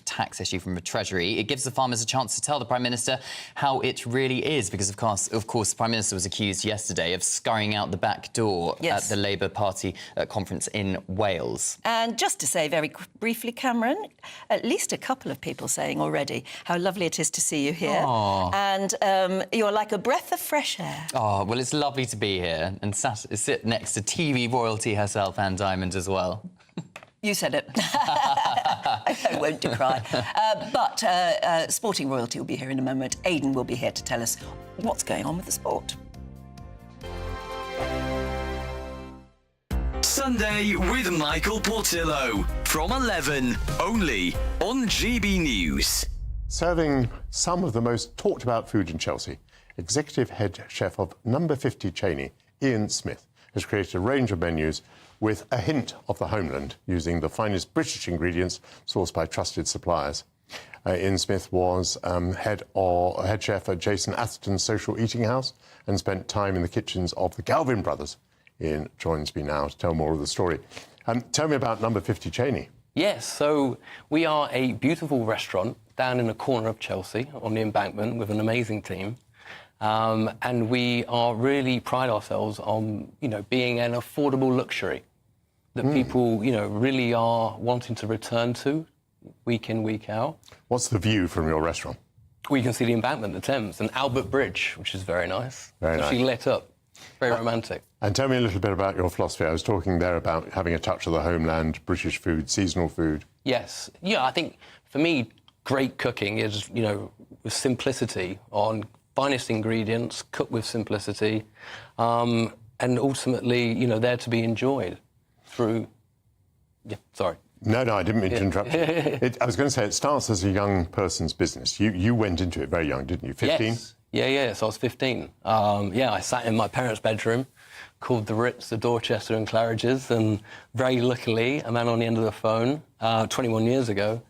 Speaker 2: tax issue from the Treasury. It gives the farmers a chance to tell the Prime Minister how it really is, because, of course, the Prime Minister was accused yesterday of scurrying out the back door at the Labour Party conference in Wales.
Speaker 1: And just to say very briefly, Cameron, at least a couple of people saying already how lovely it is to see you here.
Speaker 2: Aww.
Speaker 1: And you're like a breath of fresh air.
Speaker 2: Oh, well, it's lovely to be here and sit next to TV royalty herself, Anne Diamond, as well.
Speaker 1: You said it. I won't decry. But sporting royalty will be here in a moment. Aidan will be here to tell us what's going on with the sport.
Speaker 20: Sunday with Michael Portillo from 11, only on GB News.
Speaker 21: Serving some of the most talked about food in Chelsea, executive head chef of Number 50 Cheney, Ian Smith, has created a range of menus with a hint of the homeland, using the finest British ingredients sourced by trusted suppliers. Ian Smith was head chef at Jason Atherton's Social Eating House and spent time in the kitchens of the Galvin brothers. Ian joins me now to tell more of the story. Tell me about Number 50 Cheney.
Speaker 22: Yes, so we are a beautiful restaurant down in the corner of Chelsea on the Embankment with an amazing team. And we really pride ourselves on, being an affordable luxury that people, really are wanting to return to week in, week out.
Speaker 21: What's the view from your restaurant?
Speaker 22: We can see the Embankment, the Thames, and Albert Bridge, which is very nice.
Speaker 21: Very nice.
Speaker 22: Actually lit up. Very romantic.
Speaker 21: And tell me a little bit about your philosophy. I was talking there about having a touch of the homeland, British food, seasonal food.
Speaker 22: Yes. Yeah, I think, for me, great cooking is, with simplicity on finest ingredients, cooked with simplicity, and ultimately, there to be enjoyed through... Yeah, sorry.
Speaker 21: No, I didn't mean to interrupt you. I was going to say, it starts as a young person's business. You went into it very young, didn't you? 15?
Speaker 22: Yes. Yeah, so I was 15. I sat in my parents' bedroom, called the Ritz, the Dorchester and Claridge's, and very luckily, a man on the end of the phone, 21 years ago,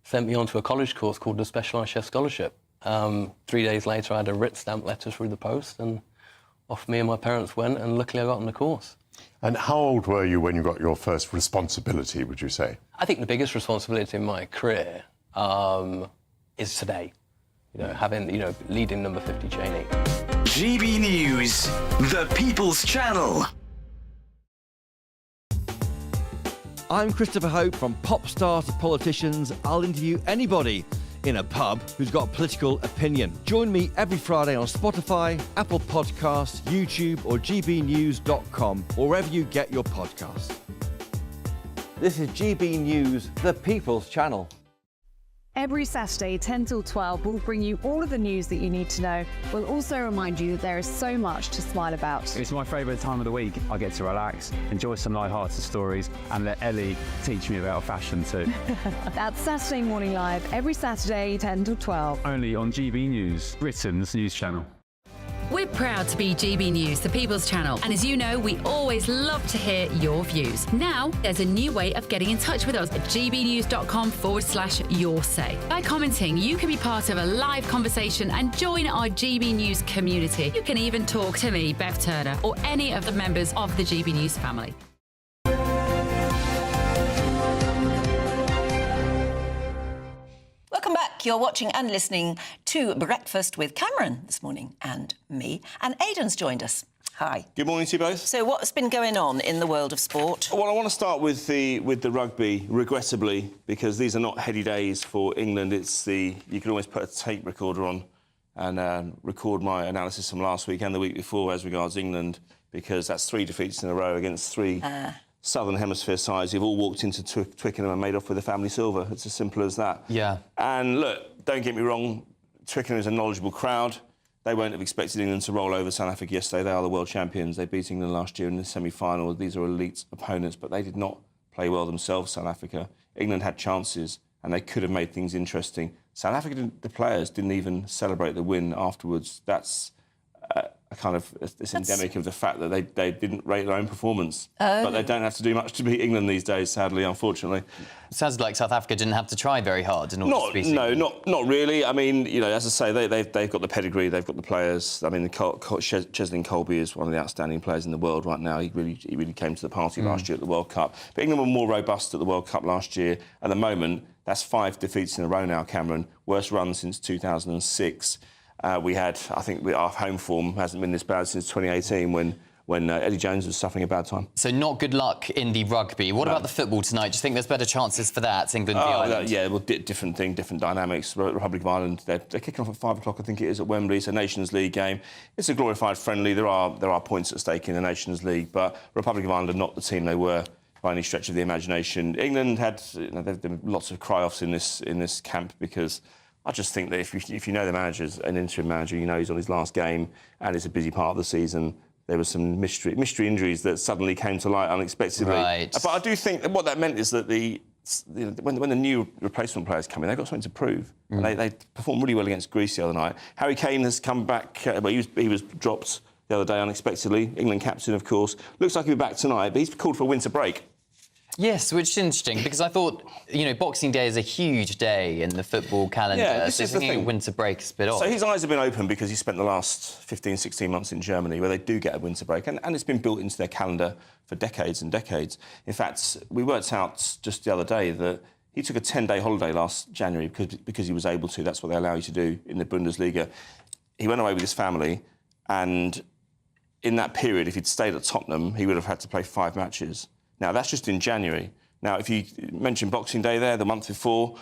Speaker 22: sent me on to a college course called the Specialised Chef Scholarship. 3 days later, I had a Ritz stamp letter through the post, and off me and my parents went, and luckily I got on the course.
Speaker 21: And how old were you when you got your first responsibility, would you say?
Speaker 22: I think the biggest responsibility in my career is today. Leading Number 50 Cheney.
Speaker 20: GB News, the People's Channel.
Speaker 23: I'm Christopher Hope. From pop stars to politicians, I'll interview anybody in a pub who's got a political opinion. Join me every Friday on Spotify, Apple Podcasts, YouTube or gbnews.com, or wherever you get your podcasts. This is GB News, the People's Channel.
Speaker 24: Every Saturday, 10 till 12, we'll bring you all of the news that you need to know. We'll also remind you that there is so much to smile about.
Speaker 25: It's my favourite time of the week. I get to relax, enjoy some light-hearted stories, and let Ellie teach me about fashion too.
Speaker 24: That's Saturday Morning Live, every Saturday, 10 till 12.
Speaker 25: Only on GB News, Britain's news channel.
Speaker 26: We're proud to be GB News, the People's Channel. And as you know, we always love to hear your views. Now, there's a new way of getting in touch with us at gbnews.com/your say. By commenting, you can be part of a live conversation and join our GB News community. You can even talk to me, Bev Turner, or any of the members of the GB News family.
Speaker 1: Welcome back. You're watching and listening to Breakfast with Cameron this morning, and me. And Aidan's joined us. Hi.
Speaker 3: Good morning to you both.
Speaker 1: So what's been going on in the world of sport?
Speaker 3: Well, I want to start with the rugby, regrettably, because these are not heady days for England. You can almost put a tape recorder on and record my analysis from last week and the week before as regards England, because that's 3 defeats in a row against 3 Southern Hemisphere sides who've all walked into Twickenham and made off with a family silver. It's as simple as that.
Speaker 2: Yeah.
Speaker 3: And look, don't get me wrong, Twickenham is a knowledgeable crowd. They won't have expected England to roll over South Africa yesterday. They are the world champions. They beat England last year in the semi-final. These are elite opponents, but they did not play well themselves, South Africa. England had chances, and they could have made things interesting. South Africa, the players, didn't even celebrate the win afterwards. That's this endemic of the fact that they didn't rate their own performance. But they don't have to do much to beat England these days, sadly, unfortunately.
Speaker 2: It sounds like South Africa didn't have to try very hard in order to beat England.
Speaker 3: Not really. I mean, as I say, they've got the pedigree, they've got the players. I mean, Cheslin Colby is one of the outstanding players in the world right now. He really came to the party last year at the World Cup. But England were more robust at the World Cup last year. At the moment, that's 5 defeats in a row now, Cameron. Worst run since 2006. I think our home form hasn't been this bad since 2018 when Eddie Jones was suffering a bad time.
Speaker 2: So not good luck in the rugby. What about the football tonight? Do you think there's better chances for that, England v Ireland?
Speaker 3: Yeah, well, different thing, different dynamics. Republic of Ireland, they're kicking off at 5 o'clock, I think it is, at Wembley. It's a Nations League game. It's a glorified friendly. There are points at stake in the Nations League, but Republic of Ireland are not the team they were by any stretch of the imagination. England had there've been lots of cry-offs in this camp because I just think that if you know the manager's an interim manager, you know he's on his last game and it's a busy part of the season. There were some mystery injuries that suddenly came to light unexpectedly.
Speaker 2: Right.
Speaker 3: But I do think that what that meant is that when the new replacement players come in, they've got something to prove. And they performed really well against Greece the other night. Harry Kane has come back. He was dropped the other day unexpectedly. England captain, of course. Looks like he'll be back tonight, but he's called for a winter break.
Speaker 2: Yes, which is interesting, because I thought, Boxing Day is a huge day in the football calendar.
Speaker 3: Yeah, this is the thing.
Speaker 2: Winter break is a bit odd.
Speaker 3: So his eyes have been open because he spent the last 15, 16 months in Germany, where they do get a winter break, and it's been built into their calendar for decades and decades. In fact, we worked out just the other day that he took a 10-day holiday last January because he was able to. That's what they allow you to do in the Bundesliga. He went away with his family, and in that period, if he'd stayed at Tottenham, he would have had to play 5 matches. Now, that's just in January. Now, if you mentioned Boxing Day there, the month before,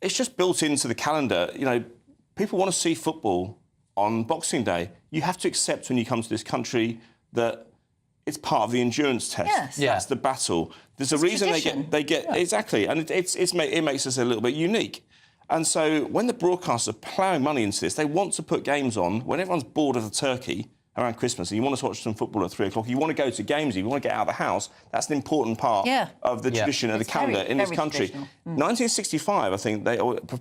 Speaker 3: it's just built into the calendar. People want to see football on Boxing Day. You have to accept when you come to this country that it's part of the endurance test.
Speaker 1: Yes.
Speaker 2: Yeah.
Speaker 3: That's the battle. There's a reason they get exactly, and it makes us a little bit unique. And so when the broadcasters are ploughing money into this, they want to put games on when everyone's bored of the turkey around Christmas and you want to watch some football at 3 o'clock, you want to go to games, you want to get out of the house. That's an important part of the tradition of the calendar in this country. 1965, I think,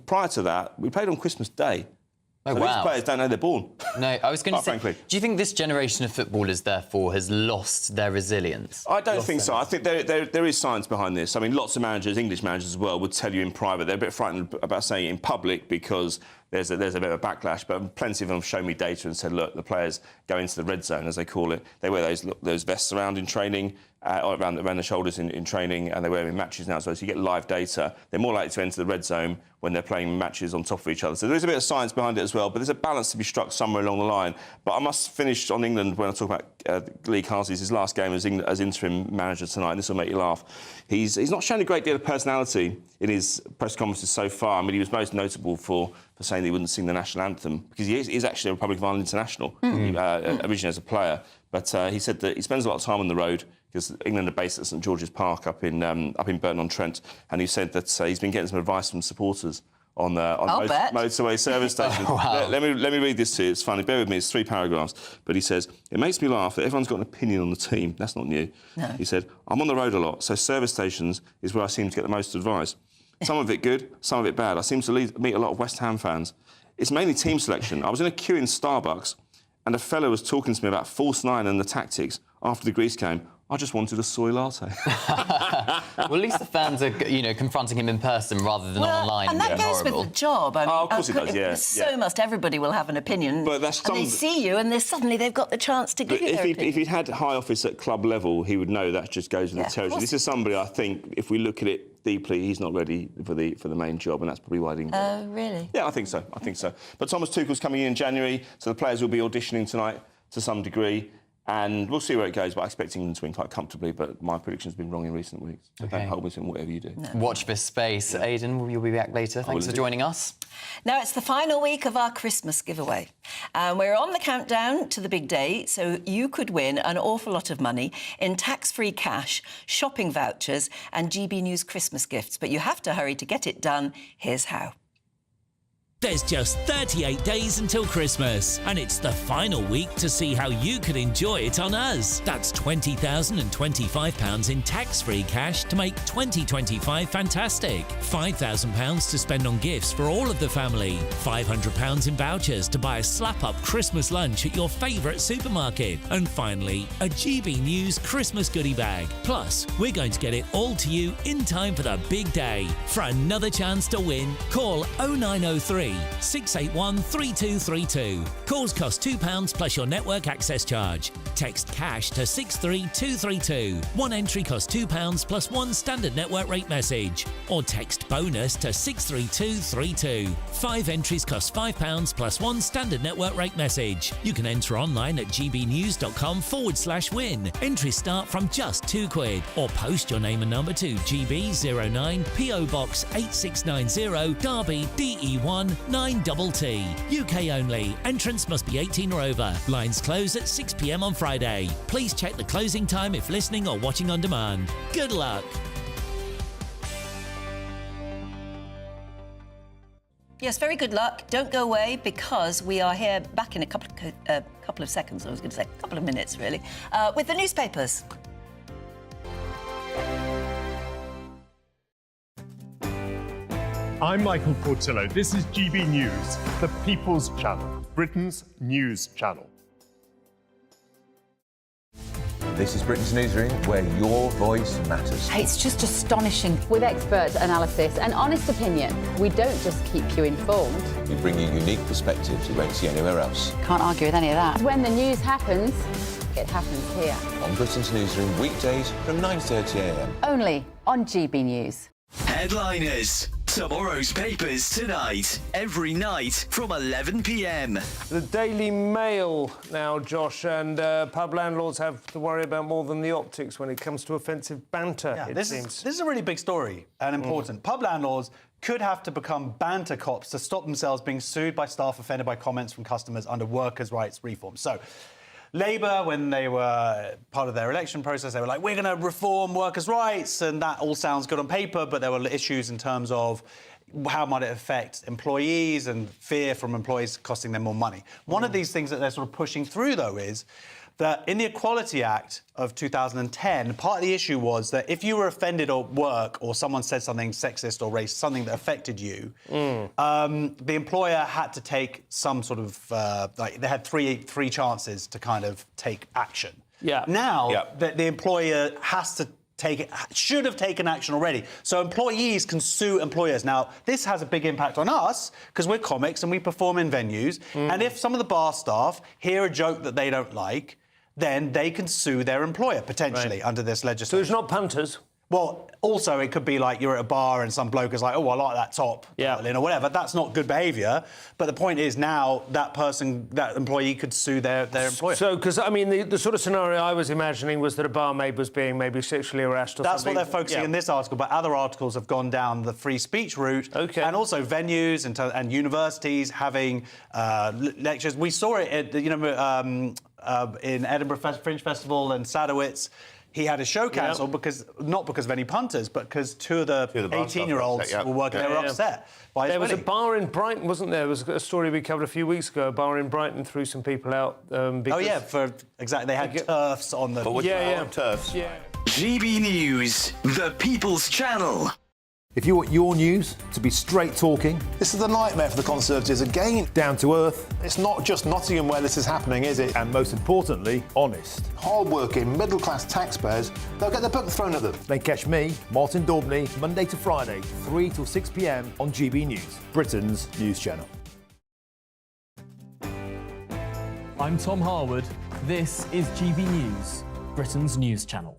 Speaker 3: prior to that, we played on Christmas Day.
Speaker 2: Oh,
Speaker 3: so
Speaker 2: wow.
Speaker 3: these players don't know they're born.
Speaker 2: No, I was going to say,
Speaker 3: frankly.
Speaker 2: Do you think this generation of footballers, therefore, has lost their resilience?
Speaker 3: I don't think so. I think there is science behind this. I mean, lots of managers, English managers as well, would tell you in private. They're a bit frightened about saying it in public because there's a bit of a backlash, but plenty of them have shown me data and said, look, the players go into the red zone, as they call it. They wear those vests around in training, or around the shoulders in training, and they wear them in matches now as well. So you get live data. They're more likely to enter the red zone when they're playing matches on top of each other. So there is a bit of science behind it as well, but there's a balance to be struck somewhere along the line. But I must finish on England when I talk about Lee Carsley's his last game as interim manager tonight, and this will make you laugh. He's not shown a great deal of personality in his press conferences so far. I mean, he was most notable for saying that he wouldn't sing the national anthem, because he is actually a Republic of Ireland international, originally as a player. But he said that he spends a lot of time on the road, because England are based at St George's Park up in Burton-on-Trent, and he said that he's been getting some advice from supporters on motorway service stations.
Speaker 2: Wow.
Speaker 3: Let me read this to you. It's funny. Bear with me. It's 3 paragraphs. But he says, it makes me laugh that everyone's got an opinion on the team. That's not new.
Speaker 1: No.
Speaker 3: He said, I'm on the road a lot, so service stations is where I seem to get the most advice. Some of it good, some of it bad. I seem to meet a lot of West Ham fans. It's mainly team selection. I was in a queue in Starbucks, and a fellow was talking to me about false nine and the tactics after the Greece game. I just wanted a soy latte.
Speaker 2: Well, at least the fans are, confronting him in person rather than online.
Speaker 1: And that goes with the job. I mean,
Speaker 3: of course it does, yeah.
Speaker 1: So must everybody will have an opinion.
Speaker 3: But
Speaker 1: and they see you, and suddenly they've got the chance to give you their opinion.
Speaker 3: If he'd had high office at club level, he would know that just goes with the territory. This is somebody, I think, if we look at it deeply, he's not ready for the main job, and that's probably why he didn't.
Speaker 1: Oh, really?
Speaker 3: Yeah, I think so. But Thomas Tuchel's coming in January, so the players will be auditioning tonight to some degree. And we'll see where it goes, but I expect England to win quite comfortably. But my prediction's been wrong in recent weeks. So don't hold me to whatever you do.
Speaker 1: No.
Speaker 2: Watch this space. Aidan, you'll be back later. Thanks for joining us.
Speaker 1: Now, it's the final week of our Christmas giveaway. We're on the countdown to the big day, so you could win an awful lot of money in tax-free cash, shopping vouchers and GB News Christmas gifts. But you have to hurry to get it done. Here's how.
Speaker 5: There's just 38 days until Christmas, and it's the final week to see how you can enjoy it on us. That's £20,025 in tax-free cash to make 2025 fantastic. £5,000 to spend on gifts for all of the family. £500 in vouchers to buy a slap-up Christmas lunch at your favourite supermarket. And finally, a GB News Christmas goodie bag. Plus, we're going to get it all to you in time for the big day. For another chance to win, call 0903 681 3232. Calls cost £2 plus your network access charge. Text cash to 63232. One entry costs £2 plus one standard network rate message. Or text bonus to 63232. 5 entries cost £5 plus one standard network rate message. You can enter online at gbnews.com/win. Entries start from just £2 or post your name and number to GB09 PO Box 8690 Derby DE1 9TT. UK only. Entrance must be 18 or over. Lines close at 6 p.m. on Friday. Please check the closing time if listening or watching on demand. Good luck.
Speaker 1: Yes, very good luck. Don't go away because we are here back in a couple of seconds, I was going to say, a couple of minutes really, with the newspapers.
Speaker 21: I'm Michael Portillo. This is GB News, the People's Channel, Britain's news channel.
Speaker 6: This is Britain's Newsroom, where your voice matters.
Speaker 7: It's just astonishing. With expert analysis and honest opinion, we don't just keep you informed.
Speaker 6: We bring you unique perspectives you won't see anywhere else.
Speaker 7: Can't argue with any of that. When the news happens, it happens here.
Speaker 6: On Britain's Newsroom, weekdays from 9:30 a.m.
Speaker 7: Only on GB News.
Speaker 20: Headliners. Tomorrow's papers tonight, every night from 11 p.m.
Speaker 8: The Daily Mail now, Josh, and pub landlords have to worry about more than the optics when it comes to offensive banter,
Speaker 11: Yeah,
Speaker 8: it
Speaker 11: this
Speaker 8: seems.
Speaker 11: is a really big story and important. Pub landlords could have to become banter cops to stop themselves being sued by staff offended by comments from customers under workers' rights reform. So, Labour, when they were part of their election process, they were like, we're going to reform workers' rights, and that all sounds good on paper, but there were issues in terms of how might it affect employees and fear from employees costing them more money. One of these things that they're sort of pushing through, though, is that in the Equality Act of 2010, part of the issue was that if you were offended at work or someone said something sexist or racist, something that affected you, the employer had to take some sort of, they had three chances to kind of take action.
Speaker 8: Yeah.
Speaker 11: Now, the employer should have taken action already. So employees can sue employers. Now, this has a big impact on us because we're comics and we perform in venues. And if some of the bar staff hear a joke that they don't like, then they can sue their employer, potentially, under this legislation.
Speaker 8: So it's not punters?
Speaker 11: Well, also, it could be like you're at a bar and some bloke is like, oh, I like that top, or whatever. That's not good behaviour. But the point is now that employee could sue their employer.
Speaker 8: So, because, I mean, the sort of scenario I was imagining was that a barmaid was being maybe sexually harassed or
Speaker 11: That's
Speaker 8: something.
Speaker 11: what they're focusing in this article, but other articles have gone down the free speech route. Okay. And also venues and universities having lectures. We saw it at, in Edinburgh Fringe Festival and Sadowitz. He had a show cancelled not because of any punters, but because two of the 18-year-olds were working. They were upset by his
Speaker 8: There was a
Speaker 11: wedding.
Speaker 8: bar in Brighton, wasn't there? There was a story we covered a few weeks ago. A bar in Brighton threw some people out because...
Speaker 11: exactly. They had turfs on the...
Speaker 8: turfs. Yeah.
Speaker 20: GB News, the People's Channel.
Speaker 13: If you want your news to be straight talking... This is a nightmare for the Conservatives again. Down to earth. It's not just Nottingham where this is happening, is it? And most importantly, honest. Hard-working, middle-class taxpayers, they'll get their book thrown at them. Then catch me, Martin Daubney, Monday to Friday, 3 till 6 p.m. on GB News, Britain's news channel.
Speaker 27: I'm Tom Harwood. This is GB News, Britain's news channel.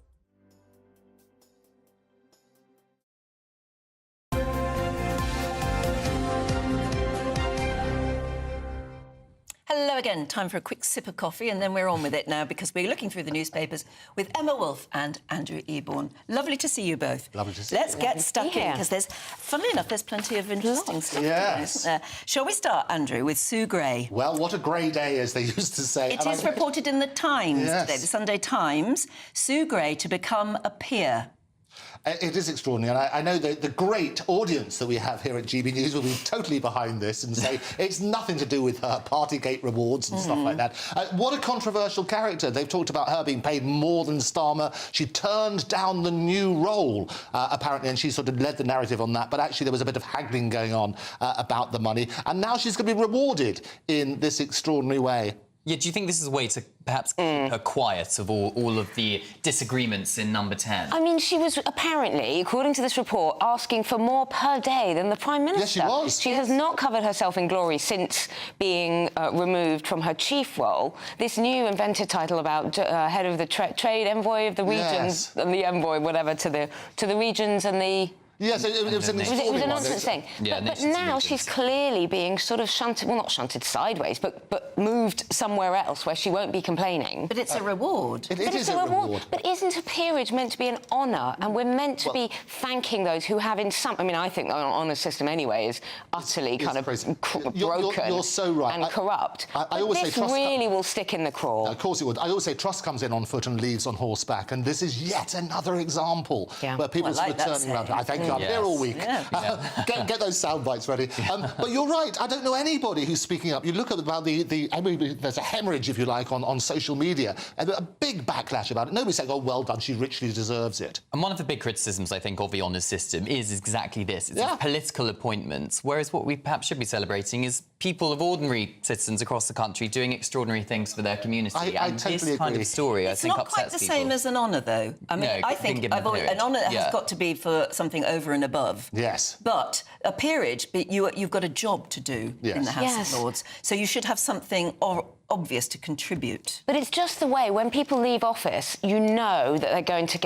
Speaker 1: Hello again. Time for a quick sip of coffee, and then we're on with it now because we're looking through the newspapers with Emma Wolfe and Andrew Eborn. Lovely to see you both.
Speaker 28: Lovely to see
Speaker 1: Let's
Speaker 28: you.
Speaker 1: get stuck in because funnily enough, there's plenty of interesting stuff.
Speaker 28: Yes.
Speaker 1: Shall we start, Andrew, with Sue Gray?
Speaker 28: Well, what a grey day, as they used to say.
Speaker 1: It is reported in the Times today, the Sunday Times. Sue Gray to become a peer.
Speaker 28: It is extraordinary, and I know that the great audience that we have here at GB News will be totally behind this and say it's nothing to do with her Partygate rewards and stuff like that. What a controversial character. They've talked about her being paid more than Starmer. She turned down the new role, apparently, and she sort of led the narrative on that, but actually there was a bit of haggling going on about the money, and now she's going to be rewarded in this extraordinary way.
Speaker 2: Yeah, do you think this is a way to perhaps keep her quiet of all of the disagreements in number 10?
Speaker 4: I mean, she was apparently, according to this report, asking for more per day than the Prime Minister.
Speaker 28: Yes, she was.
Speaker 4: She has not covered herself in glory since being removed from her chief role. This new invented title about head of the trade envoy of the regions, and the envoy, whatever, to the regions and the...
Speaker 28: Yes, it was an
Speaker 4: nonsense thing.
Speaker 2: Yeah,
Speaker 4: but now she's clearly being sort of shunted, well, not shunted sideways, but moved somewhere else where she won't be complaining.
Speaker 1: But it's a reward.
Speaker 28: It is a reward.
Speaker 4: But isn't a peerage meant to be an honour? And we're meant to be thanking those who have in some... I mean, I think the honour system anyway is utterly broken
Speaker 28: you're so right.
Speaker 4: and corrupt.
Speaker 28: I always say
Speaker 4: this
Speaker 28: trust
Speaker 4: really will stick in the craw.
Speaker 28: Of course it would. I always say trust comes in on foot and leaves on horseback, and this is yet another example where people are sort of turning around. I thank you. I'm here all week. Get those sound bites ready. But you're right. I don't know anybody who's speaking up. You look at about I mean, there's a hemorrhage, if you like, on social media, and a big backlash about it. Nobody's saying, "Oh, well done, she richly deserves it."
Speaker 2: And one of the big criticisms, I think, of the honours system is exactly this. It's political appointments, whereas what we perhaps should be celebrating is people of ordinary citizens across the country doing extraordinary things for their community.
Speaker 28: I totally
Speaker 2: this kind
Speaker 28: agree.
Speaker 2: of story, I think,
Speaker 1: upsets people. It's not quite the same as an honour, though. I mean, I think an honour has got to be for something over and above.
Speaker 28: Yes.
Speaker 1: But a peerage, you've got a job to do in the House of Lords, so you should have something obvious to contribute.
Speaker 4: But it's just the way, when people leave office, you know that they're going to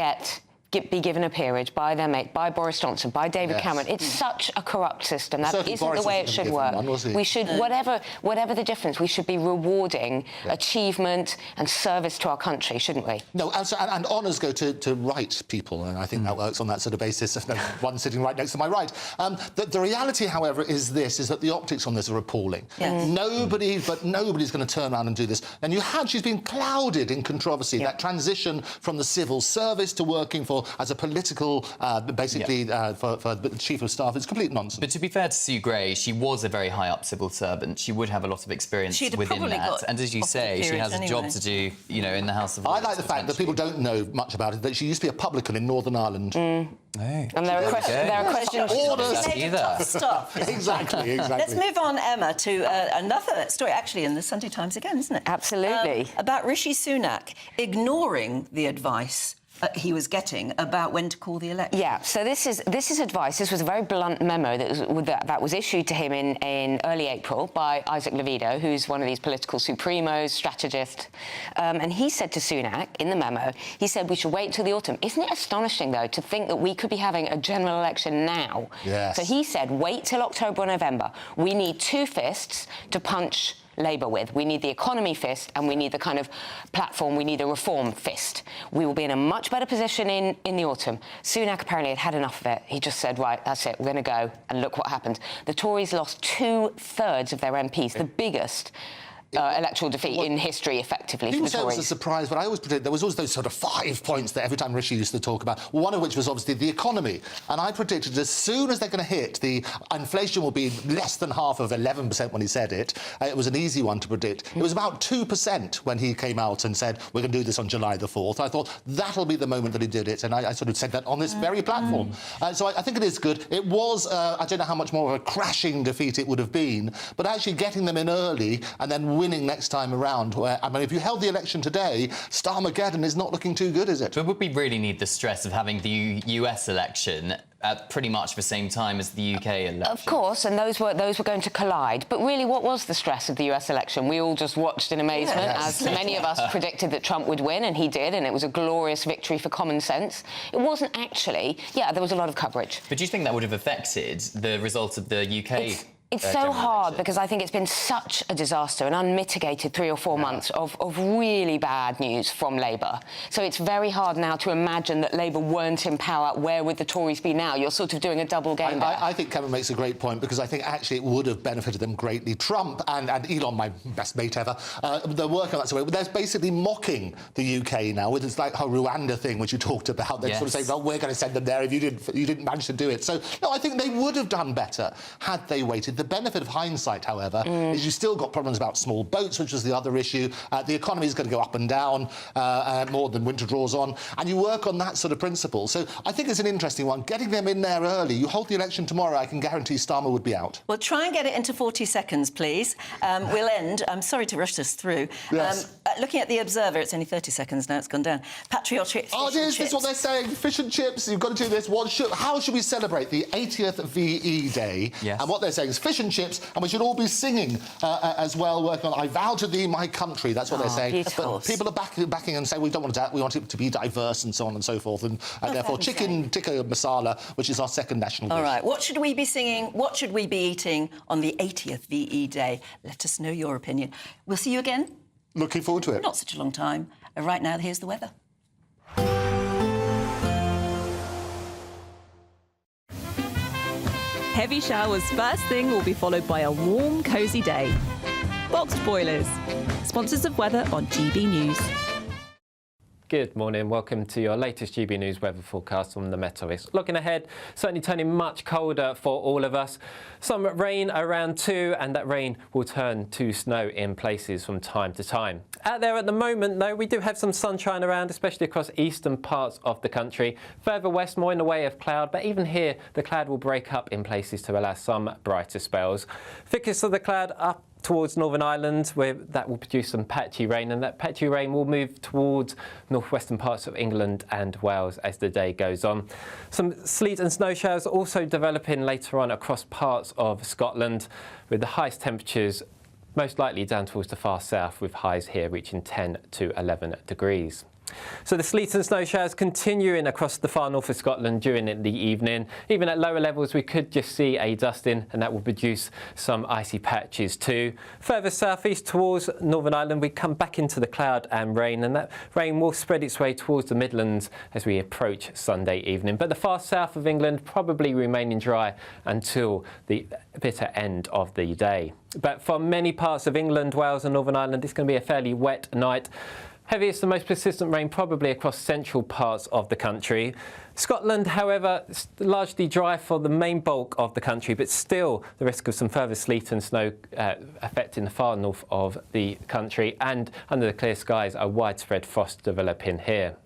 Speaker 4: be given a peerage by their mate, by Boris Johnson, by David Cameron. It's such a corrupt system. That isn't the way it should work. We should, whatever the difference, we should be rewarding achievement and service to our country, shouldn't we?
Speaker 28: No, and honours go to right people, and I think that works on that sort of basis. If no one sitting right next to my right. The reality, however, is that the optics on this are appalling.
Speaker 1: Yes.
Speaker 28: Nobody's going to turn around and do this. And she's been clouded in controversy. That transition from the civil service to working as a political, for the Chief of Staff, it's complete nonsense.
Speaker 2: But to be fair to Sue Gray, she was a very high-up civil servant. She would have a lot of experience within that. And as you say, she has a job to do, in the House of Lords.
Speaker 28: I like the fact that people don't know much about it, that she used to be a publican in Northern Ireland.
Speaker 4: And there are questions...
Speaker 1: Tough stuff.
Speaker 28: Exactly.
Speaker 1: Let's move on, Emma, to another story, actually, in the Sunday Times again, isn't it?
Speaker 4: Absolutely.
Speaker 1: About Rishi Sunak ignoring the advice he was getting about when to call the election.
Speaker 4: Yeah, so this is advice. This was a very blunt memo that was issued to him in early April by Isaac Levido, who's one of these political supremos, strategist. And he said to Sunak in the memo, he said we should wait till the autumn. Isn't it astonishing, though, to think that we could be having a general election now?
Speaker 28: Yes.
Speaker 4: So he said wait till October or November. We need two fists to punch Labour with. We need the economy fist and we need the kind of platform, we need a reform fist. We will be in a much better position in the autumn. Sunak apparently had enough of it. He just said, right, that's it, we're going to go, and look what happened. The Tories lost 2/3 of their MPs, the biggest electoral defeat in history, effectively, for the Tories.
Speaker 28: People say it was a surprise, but I always predicted there was always those sort of 5 points that every time Rishi used to talk about, one of which was obviously the economy. And I predicted as soon as they're going to hit, the inflation will be less than half of 11% when he said it. It was an easy one to predict. It was about 2% when he came out and said, we're going to do this on July the 4th. I thought that'll be the moment that he did it, and I sort of said that on this very platform. So I think it is good. It was, I don't know how much more of a crashing defeat it would have been, but actually getting them in early and then winning next time around. I mean, if you held the election today, Starmageddon is not looking too good, is it?
Speaker 2: But would we really need the stress of having the US election at pretty much the same time as the UK election?
Speaker 4: Of course, and those were going to collide. But really, what was the stress of the US election? We all just watched in amazement as many of us predicted that Trump would win, and he did, and it was a glorious victory for common sense. It wasn't actually... Yeah, there was a lot of coverage.
Speaker 2: But do you think that would have affected the result of the UK
Speaker 4: It's so hard because I think it's been such a disaster, an unmitigated 3 or 4 months of really bad news from Labour. So it's very hard now to imagine that Labour weren't in power. Where would the Tories be now? You're sort of doing a double game there.
Speaker 28: I think Kevin makes a great point, because I think actually it would have benefited them greatly. Trump and Elon, my best mate ever, they're working on that. So they're basically mocking the UK now with this like whole Rwanda thing, which you talked about. They're sort of saying, well, we're going to send them there if you didn't manage to do it. So no, I think they would have done better had they waited. The benefit of hindsight, however, is you still got problems about small boats, which was the other issue. The economy is going to go up and down more than winter draws on, and you work on that sort of principle. So I think it's an interesting one. Getting them in there early. You hold the election tomorrow, I can guarantee Starmer would be out.
Speaker 1: Well, try and get it into 40 seconds, please. We'll end. I'm sorry to rush this through.
Speaker 28: Yes.
Speaker 1: Looking at the Observer, it's only 30 seconds now. It's gone down. Patriotic.
Speaker 28: Oh, this is what they're saying. Fish and chips. You've got to do this. How should we celebrate the 80th VE Day?
Speaker 2: Yes.
Speaker 28: And what they're saying is fish and chips, and we should all be singing as well, working on I vow to thee, my country. That's what they're saying.
Speaker 1: Beautiful.
Speaker 28: But people are backing and saying we don't want that. We want it to be diverse and so on and so forth. And therefore, chicken tikka masala, which is our second national dish.
Speaker 1: All right. What should we be singing? What should we be eating on the 80th VE Day? Let us know your opinion. We'll see you again.
Speaker 28: Looking forward to it.
Speaker 1: Not such a long time. Right now, here's the weather.
Speaker 9: Heavy showers first thing will be followed by a warm, cosy day. Boxed Boilers, sponsors of weather on GB News.
Speaker 10: Good morning, welcome to your latest GB News weather forecast from the Met Office. Looking ahead, certainly turning much colder for all of us. Some rain around too, and that rain will turn to snow in places from time to time. Out there at the moment, though, we do have some sunshine around, especially across eastern parts of the country. Further west, more in the way of cloud, but even here, the cloud will break up in places to allow some brighter spells. Thickest of the cloud up towards Northern Ireland, where that will produce some patchy rain, and that patchy rain will move towards northwestern parts of England and Wales as the day goes on. Some sleet and snow showers also developing later on across parts of Scotland, with the highest temperatures most likely down towards the far south, with highs here reaching 10 to 11 degrees. So the sleet and snow showers continuing across the far north of Scotland during the evening. Even at lower levels, we could just see a dusting, and that will produce some icy patches too. Further southeast towards Northern Ireland, we come back into the cloud and rain, and that rain will spread its way towards the Midlands as we approach Sunday evening. But the far south of England probably remaining dry until the bitter end of the day. But for many parts of England, Wales and Northern Ireland, it's going to be a fairly wet night. Heaviest and most persistent rain probably across central parts of the country. Scotland, however, largely dry for the main bulk of the country, but still the risk of some further sleet and snow affecting the far north of the country, and under the clear skies, a widespread frost developing here.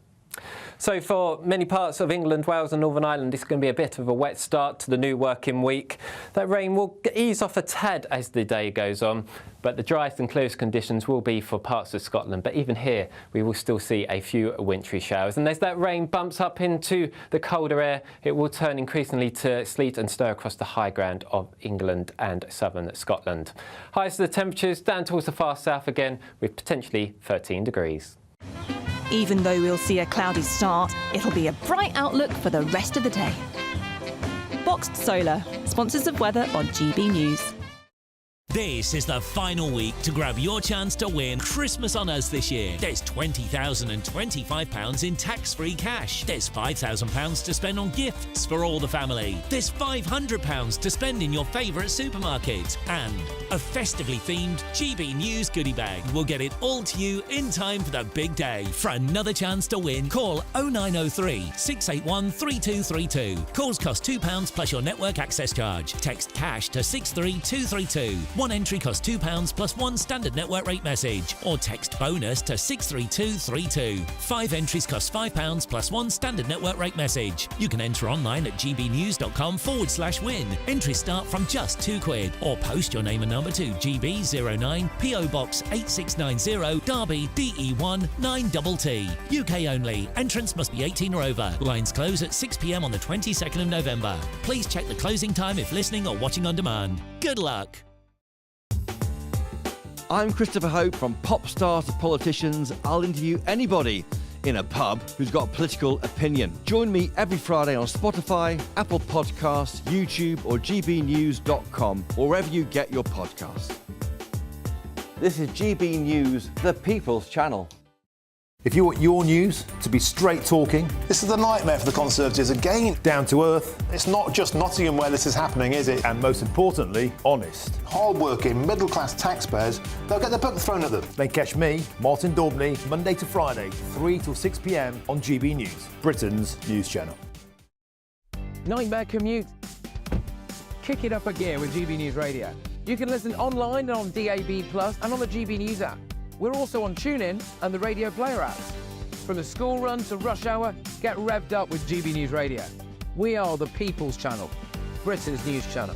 Speaker 10: So for many parts of England, Wales and Northern Ireland, it's going to be a bit of a wet start to the new working week. That rain will ease off a tad as the day goes on, but the driest and clearest conditions will be for parts of Scotland. But even here, we will still see a few wintry showers. And as that rain bumps up into the colder air, it will turn increasingly to sleet and snow across the high ground of England and southern Scotland. Highest of the temperatures down towards the far south again, with potentially 13 degrees.
Speaker 9: Even though we'll see a cloudy start, it'll be a bright outlook for the rest of the day. Boxed Solar, sponsors of weather on GB News.
Speaker 5: This is the final week to grab your chance to win Christmas on Us this year. There's £20,025 in tax-free cash. There's £5,000 to spend on gifts for all the family. There's £500 to spend in your favourite supermarket. And a festively themed GB News goodie bag. We'll get it all to you in time for the big day. For another chance to win, call 0903 681 3232. Calls cost £2 plus your network access charge. Text cash to 63232. One entry costs £2 plus one standard network rate message, or text bonus to 63232. 5 entries cost £5 plus one standard network rate message. You can enter online at gbnews.com/win. Entries start from just £2, or post your name and number to GB09 PO Box 8690 Derby DE1 9TT. UK only. Entrance must be 18 or over. Lines close at 6 p.m. on the 22nd of November. Please check the closing time if listening or watching on demand. Good luck.
Speaker 23: I'm Christopher Hope. From pop stars to politicians, I'll interview anybody in a pub who's got a political opinion. Join me every Friday on Spotify, Apple Podcasts, YouTube or gbnews.com, or wherever you get your podcasts. This is GB News, the People's Channel.
Speaker 13: If you want your news to be straight talking, this is a nightmare for the Conservatives again. Down to earth. It's not just Nottingham where this is happening, is it? And most importantly, honest. Hard-working, middle-class taxpayers, they'll get their book thrown at them. They catch me, Martin Daubney, Monday to Friday, 3 till 6 p.m. on GB News, Britain's news channel.
Speaker 12: Nightmare commute. Kick it up a gear with GB News Radio. You can listen online and on DAB+ and on the GB News app. We're also on TuneIn and the Radio Player apps. From the school run to rush hour, get revved up with GB News Radio. We are the People's Channel, Britain's news channel.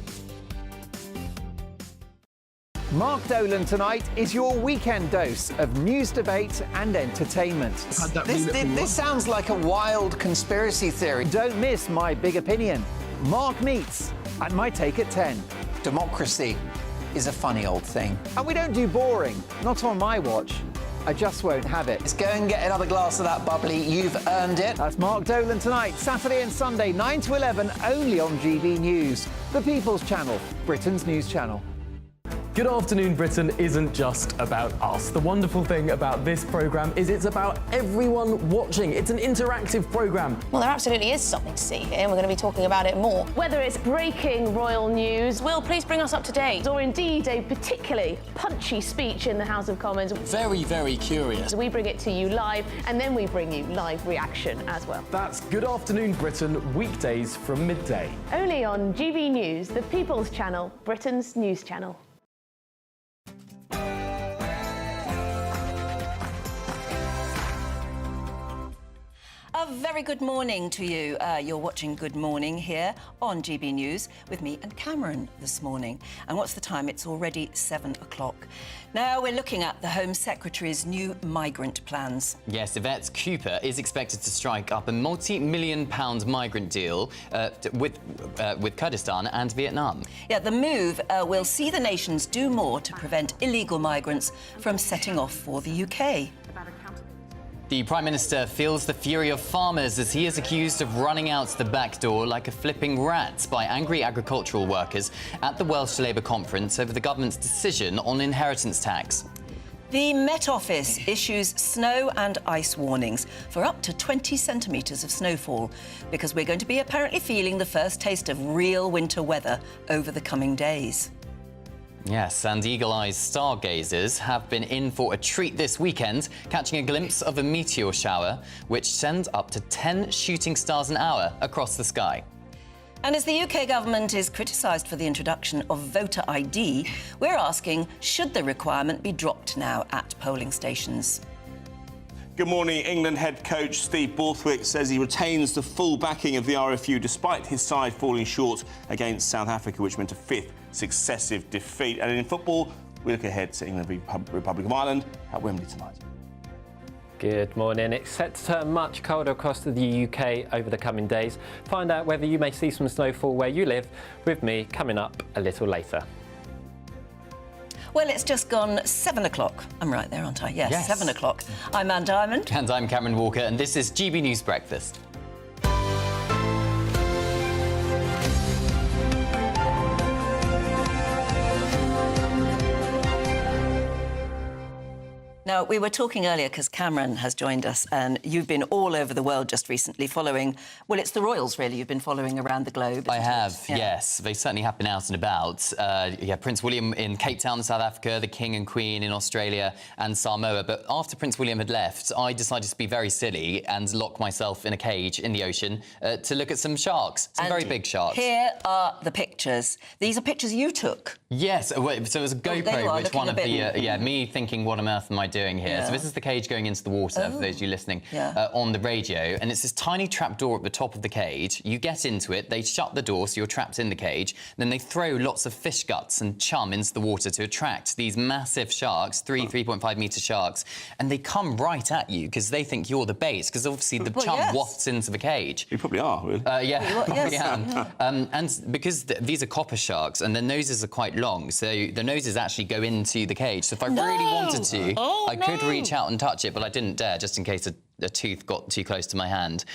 Speaker 14: Mark Dolan tonight is your weekend dose of news, debate and entertainment. This sounds like a wild conspiracy theory. Don't miss My Big Opinion. Mark Meets at My Take at 10. Democracy is a funny old thing. And we don't do boring, not on my watch. I just won't have it. Let's go and get another glass of that bubbly. You've earned it. That's Mark Dolan tonight, Saturday and Sunday, 9 to 11, only on GB News, the People's Channel, Britain's news channel.
Speaker 27: Good Afternoon Britain isn't just about us. The wonderful thing about this programme is it's about everyone watching. It's an interactive programme.
Speaker 15: Well, there absolutely is something to see here, and we're going to be talking about it more. Whether it's breaking royal news, Will, please bring us up to date, or indeed a particularly punchy speech in the House of Commons.
Speaker 16: Very, very curious.
Speaker 15: We bring it to you live, and then we bring you live reaction as well.
Speaker 27: That's Good Afternoon Britain, weekdays from midday.
Speaker 15: Only on GB News, the People's Channel, Britain's news channel.
Speaker 1: A very good morning to you. You're watching Good Morning here on GB News with me and Cameron this morning. And what's the time? It's already 7 o'clock. Now we're looking at the Home Secretary's new migrant plans.
Speaker 2: Yes, Yvette Cooper is expected to strike up a multi-million-pound migrant deal with Kurdistan and Vietnam.
Speaker 1: Yeah, the move will see the nations do more to prevent illegal migrants from setting off for the UK.
Speaker 2: The Prime Minister feels the fury of farmers as he is accused of running out the back door like a flipping rat by angry agricultural workers at the Welsh Labour conference over the government's decision on inheritance tax.
Speaker 1: The Met Office issues snow and ice warnings for up to 20 centimetres of snowfall because we're going to be apparently feeling the first taste of real winter weather over the coming days.
Speaker 2: Yes, and eagle-eyed stargazers have been in for a treat this weekend, catching a glimpse of a meteor shower, which sends up to 10 shooting stars an hour across the sky.
Speaker 1: And as the UK government is criticised for the introduction of voter ID, we're asking, should the requirement be dropped now at polling stations?
Speaker 3: Good morning. England head coach Steve Borthwick says he retains the full backing of the RFU despite his side falling short against South Africa, which meant a fifth successive defeat. And in football, we look ahead to England v Republic of Ireland at Wembley tonight.
Speaker 10: Good morning. It's set to turn much colder across the UK over the coming days. Find out whether you may see some snowfall where you live with me coming up a little later.
Speaker 1: Well, it's just gone 7 o'clock. I'm right there, aren't I? Yes. 7 o'clock. I'm Anne Diamond.
Speaker 2: And I'm Cameron Walker, and this is GB News Breakfast.
Speaker 1: Now, we were talking earlier because Cameron has joined us and you've been all over the world just recently following, well, it's the royals, really, you've been following around the globe.
Speaker 2: I have, yes. They certainly have been out and about. Prince William in Cape Town, South Africa, the King and Queen in Australia and Samoa. But after Prince William had left, I decided to be very silly and lock myself in a cage in the ocean to look at some sharks, some very big sharks.
Speaker 1: Here are the pictures. These are pictures you took.
Speaker 2: Yes, so it was a GoPro, which one of the, me thinking, what on earth am I doing here? Yeah. So this is the cage going into the water, for those of you listening, on the radio. And it's this tiny trap door at the top of the cage. You get into it, they shut the door, so you're trapped in the cage. Then they throw lots of fish guts and chum into the water to attract these massive sharks, 3.5 metre sharks. And they come right at you because they think you're the bait, because obviously the chum wafts into the cage.
Speaker 3: You probably are, really.
Speaker 2: Probably am. And because these are copper sharks and their noses are quite long, so the noses actually go into the cage. So if I really wanted to, I could reach out and touch it, but I didn't dare, just in case a a tooth got too close to my hand.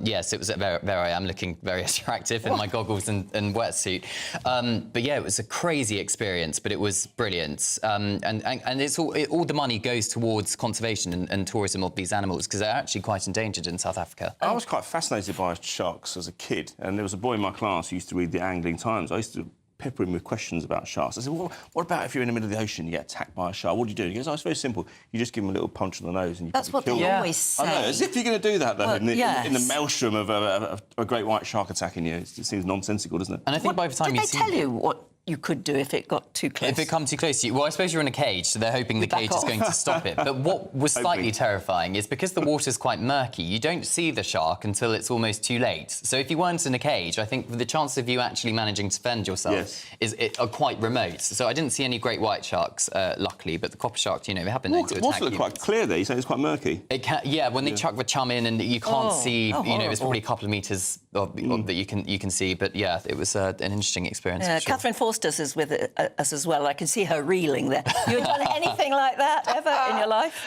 Speaker 2: Yes, it was there I am looking very attractive in my goggles and wetsuit. But yeah, it was a crazy experience, but it was brilliant. And it's all the money goes towards conservation and tourism of these animals because they're actually quite endangered in South Africa.
Speaker 3: I was quite fascinated by sharks as a kid, and there was a boy in my class who used to read the Angling Times. I used to pepper him with questions about sharks. I said, well, what about if you're in the middle of the ocean, you get attacked by a shark? What do you do? He goes, oh, it's very simple. You just give him a little punch on the nose and you
Speaker 1: That's what they always say.
Speaker 3: I know, as if you're going to do that, though,
Speaker 1: Well,
Speaker 3: in the maelstrom of a great white shark attacking you. It seems nonsensical, doesn't it?
Speaker 2: And I think by the time
Speaker 1: Did they tell you what you could do if it got too close?
Speaker 2: If it comes too close to you, well, I suppose you're in a cage, so they're hoping the cage is going to stop it. But what was slightly terrifying is because the water's quite murky, you don't see the shark until it's almost too late. So if you weren't in a cage, I think the chance of you actually managing to defend yourself are quite remote. So I didn't see any great white sharks, luckily, but the copper sharks, they have been known to attack
Speaker 3: Water looked quite clear there. You say it's quite murky.
Speaker 2: It can, when they chuck the chum in and you can't see, it's probably a couple of metres that you can see. But yeah, it was an interesting experience. For sure.
Speaker 1: Catherine Forster's is with us as well. I can see her reeling there. You done anything like that ever in your life?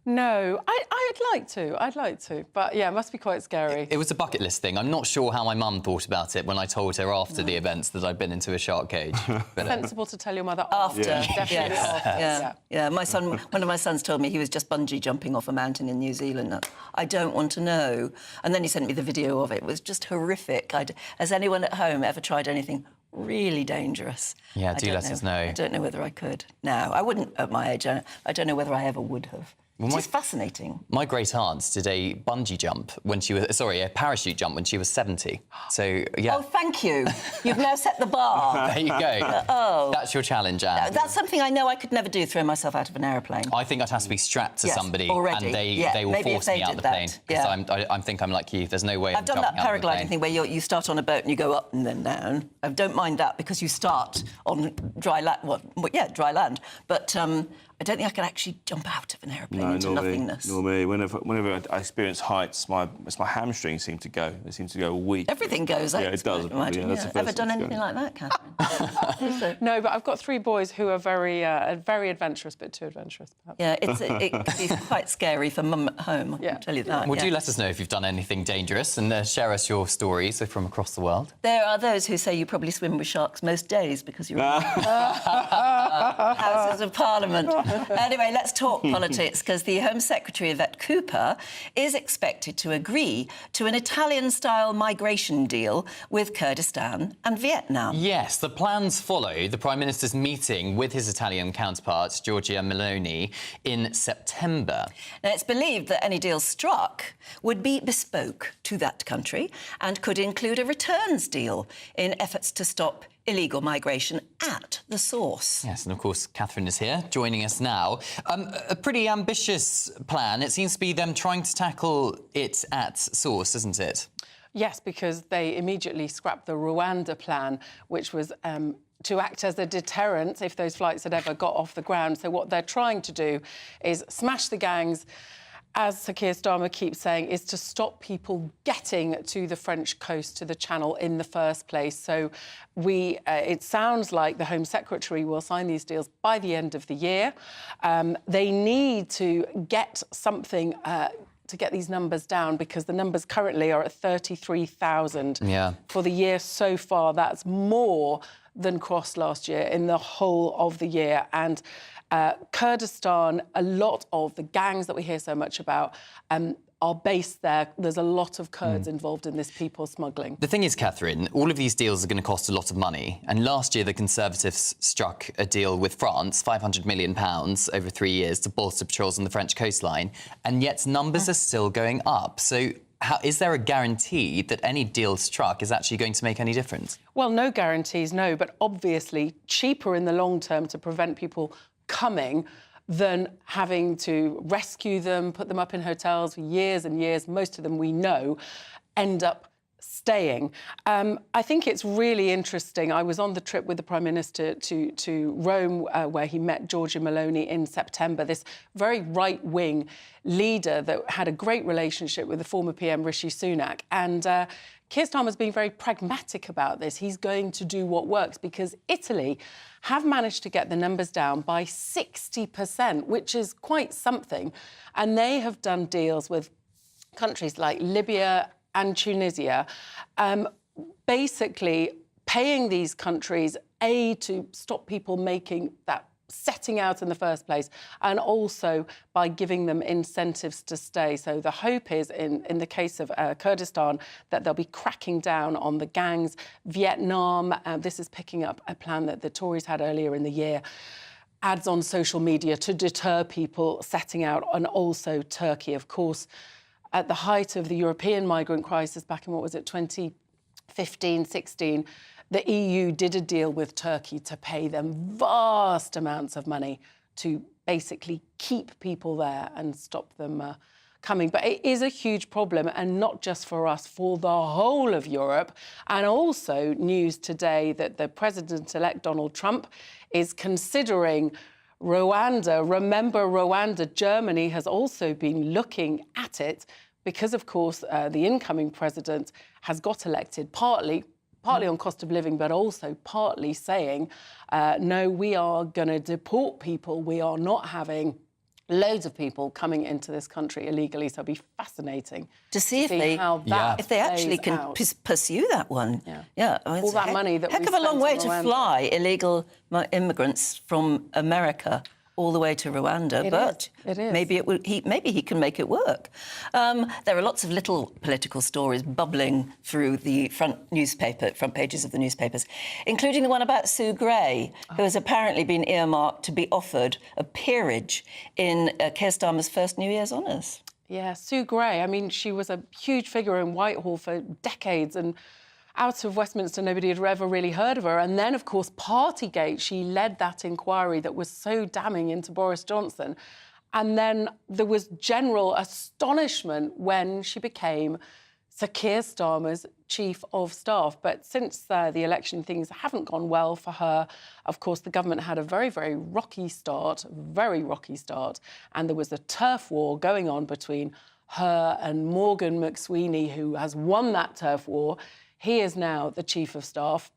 Speaker 16: No, I'd like to, but yeah, it must be quite scary.
Speaker 2: It was a bucket list thing. I'm not sure how my mum thought about it when I told her after the events that I'd been into a shark cage. But,
Speaker 16: sensible to tell your mother
Speaker 1: after.
Speaker 16: Definitely after.
Speaker 1: Yeah. One of my sons told me he was just bungee jumping off a mountain in New Zealand. I don't want to know. And then he sent me the video of it. It was just horrific. Has anyone at home ever tried anything really dangerous?
Speaker 2: Yeah, do let us know.
Speaker 1: I don't know whether I could. No, I wouldn't at my age. I don't know whether I ever would have. It's fascinating.
Speaker 2: My great aunt did a bungee jump a parachute jump when she was 70. So, yeah.
Speaker 1: Oh, thank you. You've now set the bar.
Speaker 2: There you go. That's your challenge, Anne.
Speaker 1: That's something I know I could never do, throw myself out of an aeroplane.
Speaker 2: I think I'd have to be strapped to somebody
Speaker 1: already.
Speaker 2: and they will force me out the plane. Because I think I'm like you. There's no way
Speaker 1: I've done that paragliding thing where you start on a boat and you go up and then down. I don't mind that because you start on dry land. Dry land. But I don't think I could actually jump out of an aeroplane into nothingness.
Speaker 3: Nor me. Whenever I experience heights, my hamstrings seem to go. They seem to go weak.
Speaker 1: Everything goes.
Speaker 3: Yeah, it does.
Speaker 1: Ever done anything like that, Catherine?
Speaker 16: No, but I've got 3 boys who are very adventurous, but too adventurous, perhaps.
Speaker 1: Yeah, it can be quite scary for mum at home, I can tell you that.
Speaker 2: Well, do let us know if you've done anything dangerous and share us your stories from across the world.
Speaker 1: There are those who say you probably swim with sharks most days because you're in Houses of Parliament. Anyway, let's talk politics, because the Home Secretary, Yvette Cooper, is expected to agree to an Italian-style migration deal with Kurdistan and Vietnam.
Speaker 2: Yes, the plans follow the Prime Minister's meeting with his Italian counterpart, Giorgia Meloni, in September.
Speaker 1: Now, it's believed that any deal struck would be bespoke to that country and could include a returns deal in efforts to stop illegal migration at the source.
Speaker 2: Yes, and of course, Catherine is here, joining us now. A pretty ambitious plan. It seems to be them trying to tackle it at source, isn't it?
Speaker 16: Yes, because they immediately scrapped the Rwanda plan, which was to act as a deterrent if those flights had ever got off the ground. So what they're trying to do is smash the gangs, as Sir Keir Starmer keeps saying, is to stop people getting to the French coast, to the Channel in the first place. So it sounds like the Home Secretary will sign these deals by the end of the year. They need to get something to get these numbers down, because the numbers currently are at 33,000.
Speaker 2: Yeah.
Speaker 16: For the year so far, that's more than crossed last year in the whole of the year. And Kurdistan, a lot of the gangs that we hear so much about are based there. There's a lot of Kurds involved in this people smuggling.
Speaker 2: The thing is, Catherine, all of these deals are going to cost a lot of money. And last year, the Conservatives struck a deal with France, £500 million over 3 years to bolster patrols on the French coastline. And yet numbers are still going up. So is there a guarantee that any deal struck is actually going to make any difference?
Speaker 16: Well, no guarantees, no. But obviously cheaper in the long term to prevent people coming than having to rescue them, put them up in hotels for years and years. Most of them, we know, end up staying. I think it's really interesting. I was on the trip with the Prime Minister to Rome, where he met Giorgia Meloni in September, this very right-wing leader that had a great relationship with the former PM Rishi Sunak. And Keir Starmer's being very pragmatic about this. He's going to do what works, because Italy have managed to get the numbers down by 60%, which is quite something. And they have done deals with countries like Libya and Tunisia, basically paying these countries aid to stop people making that setting out in the first place, and also by giving them incentives to stay. So the hope is, in the case of Kurdistan, that they'll be cracking down on the gangs. Vietnam, this is picking up a plan that the Tories had earlier in the year, ads on social media to deter people setting out, and also Turkey, of course. At the height of the European migrant crisis back in, 2015, 16, the EU did a deal with Turkey to pay them vast amounts of money to basically keep people there and stop them coming. But it is a huge problem, and not just for us, for the whole of Europe. And also news today that the President-elect Donald Trump is considering Rwanda. Remember Rwanda, Germany has also been looking at it because, of course, the incoming president has got elected partly on cost of living, but also partly saying, no, we are going to deport people. We are not having loads of people coming into this country illegally. So it'll be fascinating
Speaker 1: to see if they actually can pursue that one. Yeah, I mean,
Speaker 16: all that money that
Speaker 1: heck of a long way to fly illegal immigrants from America all the way to Rwanda, but maybe he can make it work. There are lots of little political stories bubbling through the front pages of the newspapers, including the one about Sue Gray, who has apparently been earmarked to be offered a peerage in Keir Starmer's first New Year's honours.
Speaker 16: Yeah, Sue Gray. I mean, she was a huge figure in Whitehall for decades, and out of Westminster, nobody had ever really heard of her. And then, of course, Partygate, she led that inquiry that was so damning into Boris Johnson. And then there was general astonishment when she became Sir Keir Starmer's Chief of Staff. But since the election, things haven't gone well for her. Of course, the government had a very, very rocky start. And there was a turf war going on between her and Morgan McSweeney, who has won that turf war. He is now the Chief of Staff,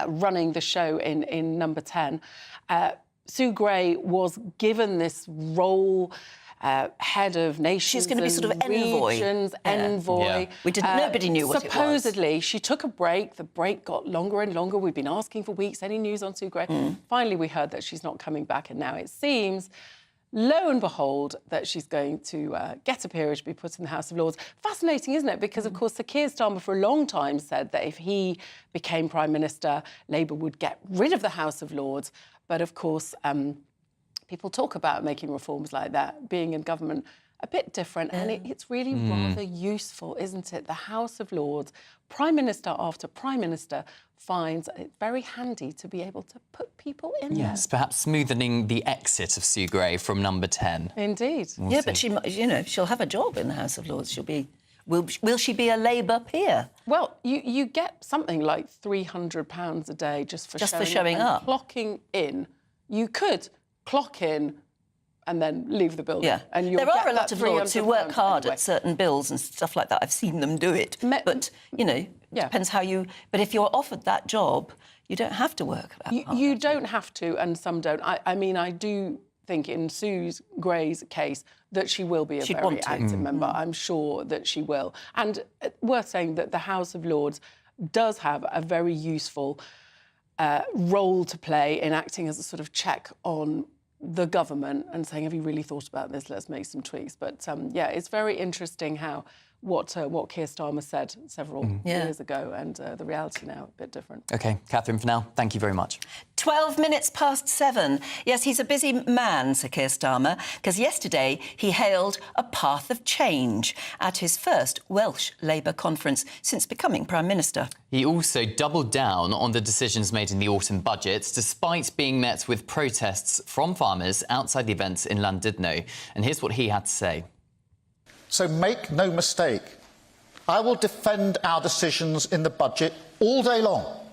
Speaker 16: running the show in Number 10. Sue Gray was given this role, head of nations.
Speaker 1: She's going to be sort of
Speaker 16: regions, envoy.
Speaker 1: Nobody knew what it was.
Speaker 16: Supposedly, she took a break. The break got longer and longer. We've been asking for weeks. Any news on Sue Gray? Finally, we heard that she's not coming back, and now it seems, lo and behold, that she's going to get a peerage, be put in the House of Lords. Fascinating, isn't it? Because, of course, Sir Keir Starmer for a long time said that if he became Prime Minister, Labour would get rid of the House of Lords. But, of course, people talk about making reforms like that, being in government, a bit different. And it's really rather useful, isn't it? The House of Lords, Prime Minister after Prime Minister, finds it very handy to be able to put people in there.
Speaker 2: Yes, perhaps smoothing the exit of Sue Gray from Number 10.
Speaker 16: Indeed.
Speaker 1: But she'll have a job in the House of Lords. She'll be. Will she be a Labour peer?
Speaker 16: Well, you get something like £300 a day just for
Speaker 1: showing up.
Speaker 16: Clocking in. You could clock in and then leave the building.
Speaker 1: Yeah,
Speaker 16: and
Speaker 1: there are a lot of Lords who work hard at certain bills and stuff like that. I've seen them do it. But, depends how you... But if you're offered that job, you don't have to work that hard.
Speaker 16: You don't have to, and some don't. I mean, I do think in Sue Gray's case that she will be a very active member. I'm sure that she will. And worth saying that the House of Lords does have a very useful role to play in acting as a sort of check on the government and saying, have you really thought about this? Let's make some tweaks. But, it's very interesting how what Keir Starmer said several years ago, and the reality now a bit different.
Speaker 2: OK, Catherine, for now, thank you very much.
Speaker 1: 12 minutes past 7. Yes, he's a busy man, Sir Keir Starmer, because yesterday he hailed a path of change at his first Welsh Labour conference since becoming Prime Minister.
Speaker 2: He also doubled down on the decisions made in the autumn budget, despite being met with protests from farmers outside the events in Llandudno. And here's what he had to say.
Speaker 17: So make no mistake, I will defend our decisions in the budget all day long.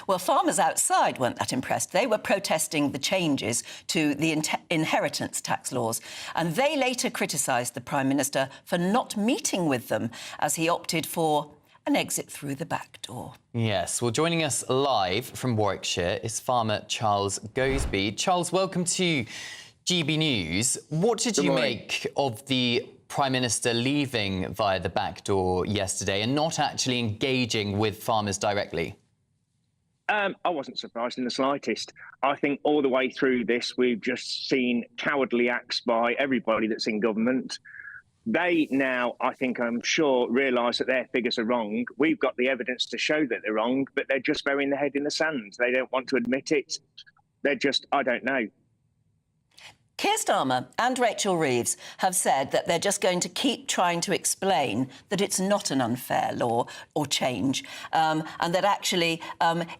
Speaker 1: Well, farmers outside weren't that impressed. They were protesting the changes to the inheritance tax laws, and they later criticised the Prime Minister for not meeting with them as he opted for an exit through the back door.
Speaker 2: Yes, well, joining us live from Warwickshire is farmer Charles Goseby. Charles, welcome to GB News. What did you make of the Prime Minister leaving via the back door yesterday and not actually engaging with farmers directly?
Speaker 6: I wasn't surprised in the slightest. I think all the way through this, we've just seen cowardly acts by everybody that's in government. They now, I'm sure, realise that their figures are wrong. We've got the evidence to show that they're wrong, but they're just burying their head in the sand. They don't want to admit it. They're just, I don't know.
Speaker 1: Keir Starmer and Rachel Reeves have said that they're just going to keep trying to explain that it's not an unfair law or change, and that actually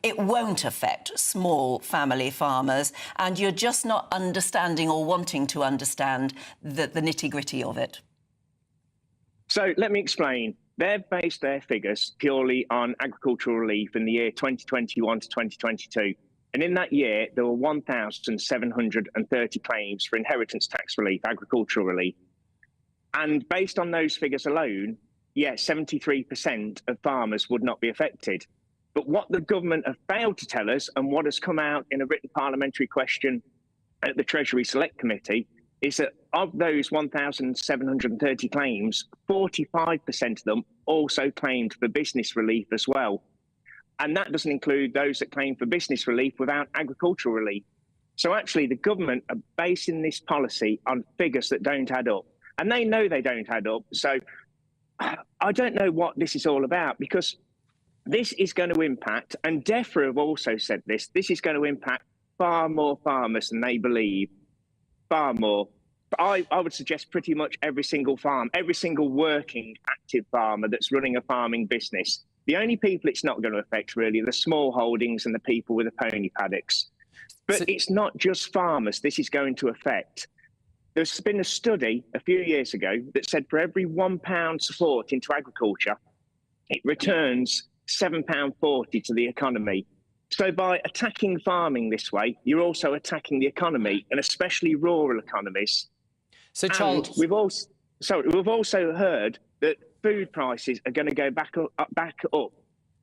Speaker 1: it won't affect small family farmers, and you're just not understanding or wanting to understand the nitty-gritty of it.
Speaker 6: So let me explain. They've based their figures purely on agricultural relief in the year 2021 to 2022. And in that year, there were 1,730 claims for inheritance tax relief, agricultural relief. And based on those figures alone, 73% of farmers would not be affected. But what the government have failed to tell us, and what has come out in a written parliamentary question at the Treasury Select Committee, is that of those 1,730 claims, 45% of them also claimed for business relief as well. And that doesn't include those that claim for business relief without agricultural relief. So actually, the government are basing this policy on figures that don't add up. And they know they don't add up. So I don't know what this is all about, because this is going to impact, and DEFRA have also said this is going to impact far more farmers than they believe. Far more. I would suggest pretty much every single farm, every single working active farmer that's running a farming business. The only people it's not going to affect really are the small holdings and the people with the pony paddocks. But it's not just farmers this is going to affect. There's been a study a few years ago that said for every £1 support into agriculture, it returns £7.40 to the economy. So by attacking farming this way, you're also attacking the economy, and especially rural economies.
Speaker 2: So, Charles,
Speaker 6: we've also heard that food prices are going to go back up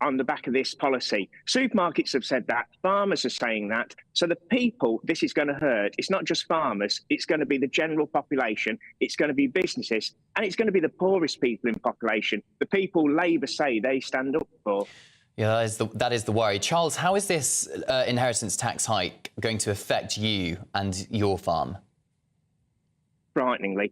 Speaker 6: on the back of this policy. Supermarkets have said that. Farmers are saying that. So the people this is going to hurt, it's not just farmers. It's going to be the general population. It's going to be businesses. And it's going to be the poorest people in population, the people Labour say they stand up for.
Speaker 2: Yeah, that is the worry. Charles, how is this inheritance tax hike going to affect you and your farm?
Speaker 6: Frighteningly.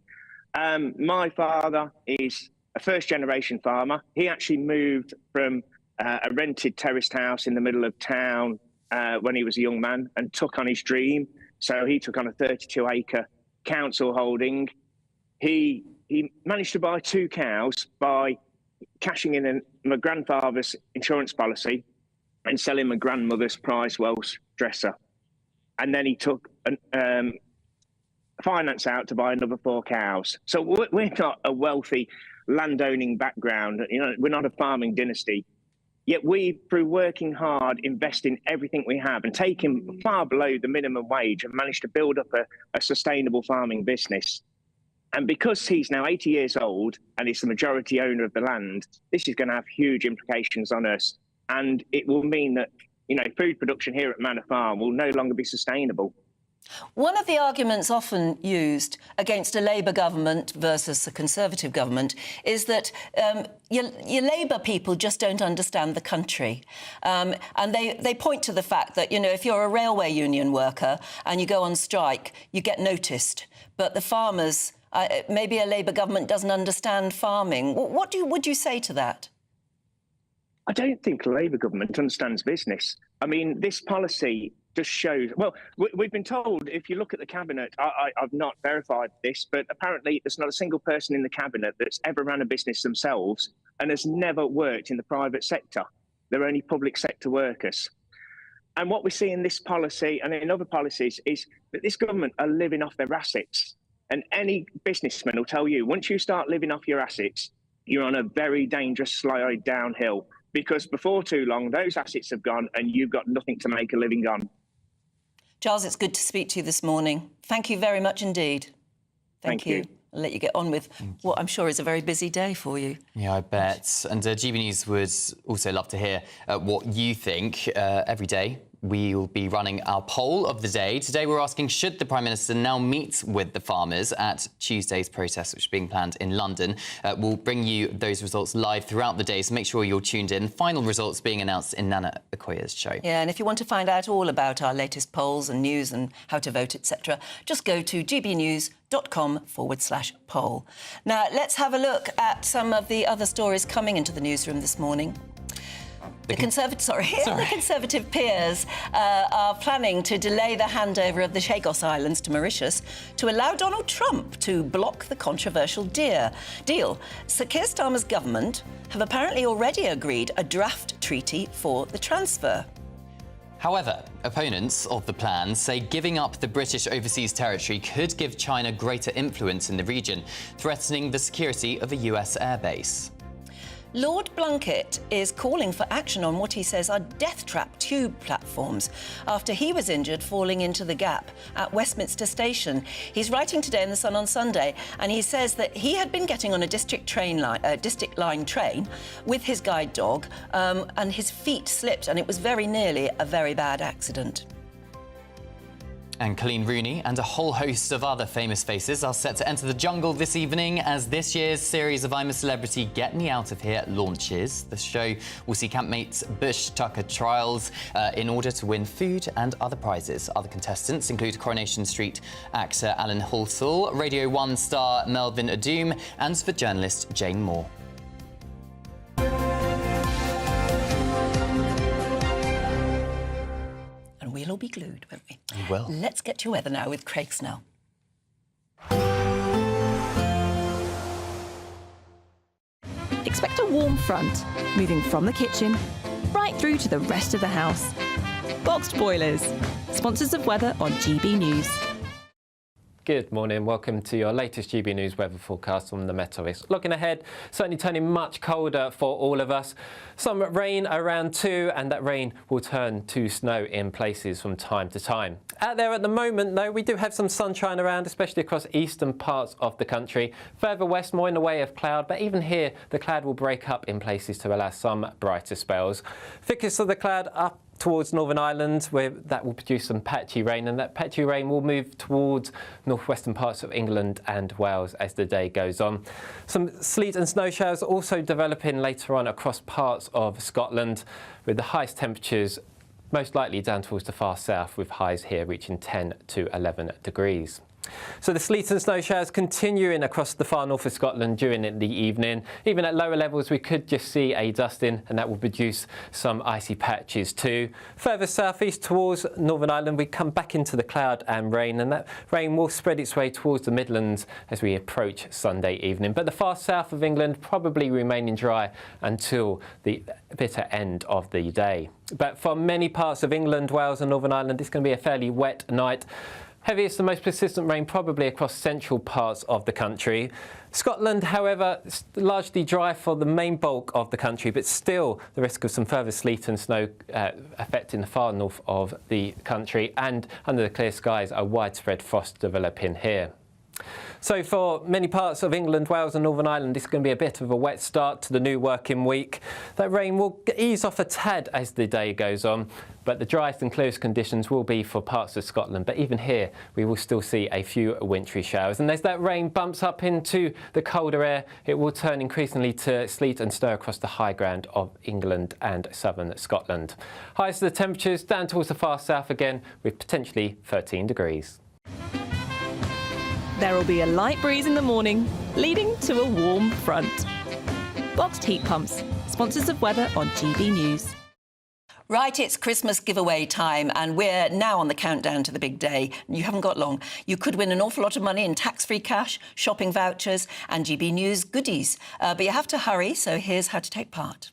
Speaker 6: My father is a first-generation farmer. He actually moved from a rented terraced house in the middle of town when he was a young man and took on his dream. So he took on a 32-acre council holding. He managed to buy 2 cows by cashing in my grandfather's insurance policy and selling my grandmother's prize Welsh dresser. And then he took finance out to buy another 4 cows. So we're not a wealthy landowning background. We're not a farming dynasty. Yet we, through working hard, investing everything we have and taking far below the minimum wage, have managed to build up a sustainable farming business. And because he's now 80 years old and is the majority owner of the land, this is going to have huge implications on us. And it will mean that, food production here at Manor Farm will no longer be sustainable.
Speaker 1: One of the arguments often used against a Labour government versus a Conservative government is that your Labour people just don't understand the country. And they point to the fact that, if you're a railway union worker and you go on strike, you get noticed. But the farmers, maybe a Labour government doesn't understand farming. What would you say to that?
Speaker 6: I don't think the Labour government understands business. I mean, this policy just shows... Well, we've been told, if you look at the Cabinet, I've not verified this, but apparently there's not a single person in the Cabinet that's ever run a business themselves and has never worked in the private sector. They're only public sector workers. And what we see in this policy and in other policies is that this government are living off their assets. And any businessman will tell you, once you start living off your assets, you're on a very dangerous slide downhill, because before too long, those assets have gone and you've got nothing to make a living on.
Speaker 1: Charles, it's good to speak to you this morning. Thank you very much indeed. Thank you. I'll let you get on with what I'm sure is a very busy day for you.
Speaker 2: Yeah, I bet. And GB News would also love to hear what you think. Every day we'll be running our poll of the day. Today we're asking, should the Prime Minister now meet with the farmers at Tuesday's protest, which is being planned in London? We'll bring you those results live throughout the day, so make sure you're tuned in. Final results being announced in Nana Okoye's show.
Speaker 1: Yeah, and if you want to find out all about our latest polls and news and how to vote, etc., just go to gbnews.com/poll. Now, let's have a look at some of the other stories coming into the newsroom this morning. The Conservative peers are planning to delay the handover of the Chagos Islands to Mauritius to allow Donald Trump to block the controversial deal. Sir Keir Starmer's government have apparently already agreed a draft treaty for the transfer.
Speaker 2: However, opponents of the plan say giving up the British overseas territory could give China greater influence in the region, threatening the security of a US airbase.
Speaker 1: Lord Blunkett is calling for action on what he says are death trap tube platforms after he was injured falling into the gap at Westminster Station. He's writing today in The Sun on Sunday, and he says that he had been getting on a district line train with his guide dog, and his feet slipped, and it was very nearly a very bad accident.
Speaker 2: And Colleen Rooney and a whole host of other famous faces are set to enter the jungle this evening as this year's series of I'm a Celebrity, Get Me Out of Here launches. The show will see campmates Bush Tucker trials in order to win food and other prizes. Other contestants include Coronation Street actor Alan Halsall, Radio 1 star Melvin Adoom, and the journalist Jane Moore.
Speaker 1: We'll all be glued, won't we?
Speaker 2: We will.
Speaker 1: Let's get to your weather now with Craig Snell.
Speaker 9: Expect a warm front, moving from the kitchen right through to the rest of the house. Boxed Boilers, sponsors of weather on GB News.
Speaker 10: Good morning, welcome to your latest GB News weather forecast from the Meteor. Looking ahead, certainly turning much colder for all of us. Some rain around too, and that rain will turn to snow in places from time to time. Out there at the moment, though, we do have some sunshine around, especially across eastern parts of the country. Further west, more in the way of cloud, but even here, the cloud will break up in places to allow some brighter spells. Thickest of the cloud up towards Northern Ireland, where that will produce some patchy rain, and that patchy rain will move towards northwestern parts of England and Wales as the day goes on. Some sleet and snow showers also developing later on across parts of Scotland, with the highest temperatures most likely down towards the far south, with highs here reaching 10 to 11 degrees. So the sleet and snow showers continuing across the far north of Scotland during the evening. Even at lower levels, we could just see a dusting, and that will produce some icy patches too. Further southeast towards Northern Ireland, we come back into the cloud and rain, and that rain will spread its way towards the Midlands as we approach Sunday evening. But the far south of England probably remaining dry until the bitter end of the day. But for many parts of England, Wales and Northern Ireland, it's going to be a fairly wet night. Heaviest and most persistent rain probably across central parts of the country. Scotland, however, largely dry for the main bulk of the country, but still the risk of some further sleet and snow affecting the far north of the country, and under the clear skies, a widespread frost developing here. So for many parts of England, Wales and Northern Ireland, it's going to be a bit of a wet start to the new working week. That rain will ease off a tad as the day goes on, but the driest and clearest conditions will be for parts of Scotland. But even here, we will still see a few wintry showers. And as that rain bumps up into the colder air, it will turn increasingly to sleet and snow across the high ground of England and southern Scotland. Highest of the temperatures down towards the far south again, with potentially 13 degrees.
Speaker 9: There will be a light breeze in the morning, leading to a warm front. Boxed heat pumps, sponsors of weather on GB News.
Speaker 1: Right, it's Christmas giveaway time, and we're now on the countdown to the big day. You haven't got long. You could win an awful lot of money in tax-free cash, shopping vouchers and GB News goodies. But you have to hurry, so here's how to take part.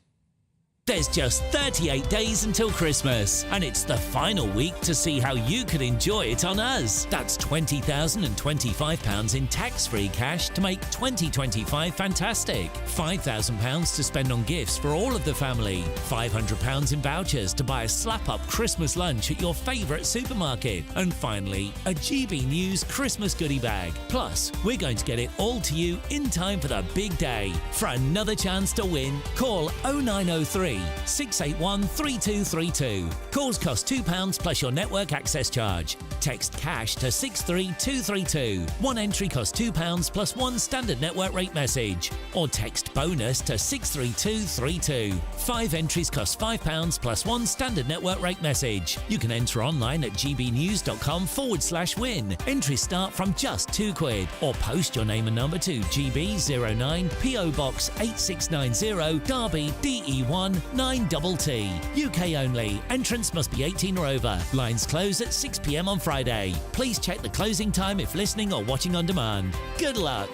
Speaker 5: There's just 38 days until Christmas, and it's the final week to see how you could enjoy it on us. That's £20,025 in tax-free cash to make 2025 fantastic. £5,000 to spend on gifts for all of the family. £500 in vouchers to buy a slap-up Christmas lunch at your favourite supermarket. And finally, a GB News Christmas goodie bag. Plus, we're going to get it all to you in time for the big day. For another chance to win, call 0903 GB 681 3232. Calls cost £2 plus your network access charge. Text cash to 63232. One entry costs £2 plus one standard network rate message. Or text bonus to 63232. 5 entries cost £5 plus one standard network rate message. You can enter online at gbnews.com/win. Entries start from just £2 or post your name and number to GB09 PO Box 8690 Derby DE1 9TT. UK only. Entrance must be 18 or over. Lines close at 6 p.m. on Friday. Please check the closing time if listening or watching on demand. Good luck.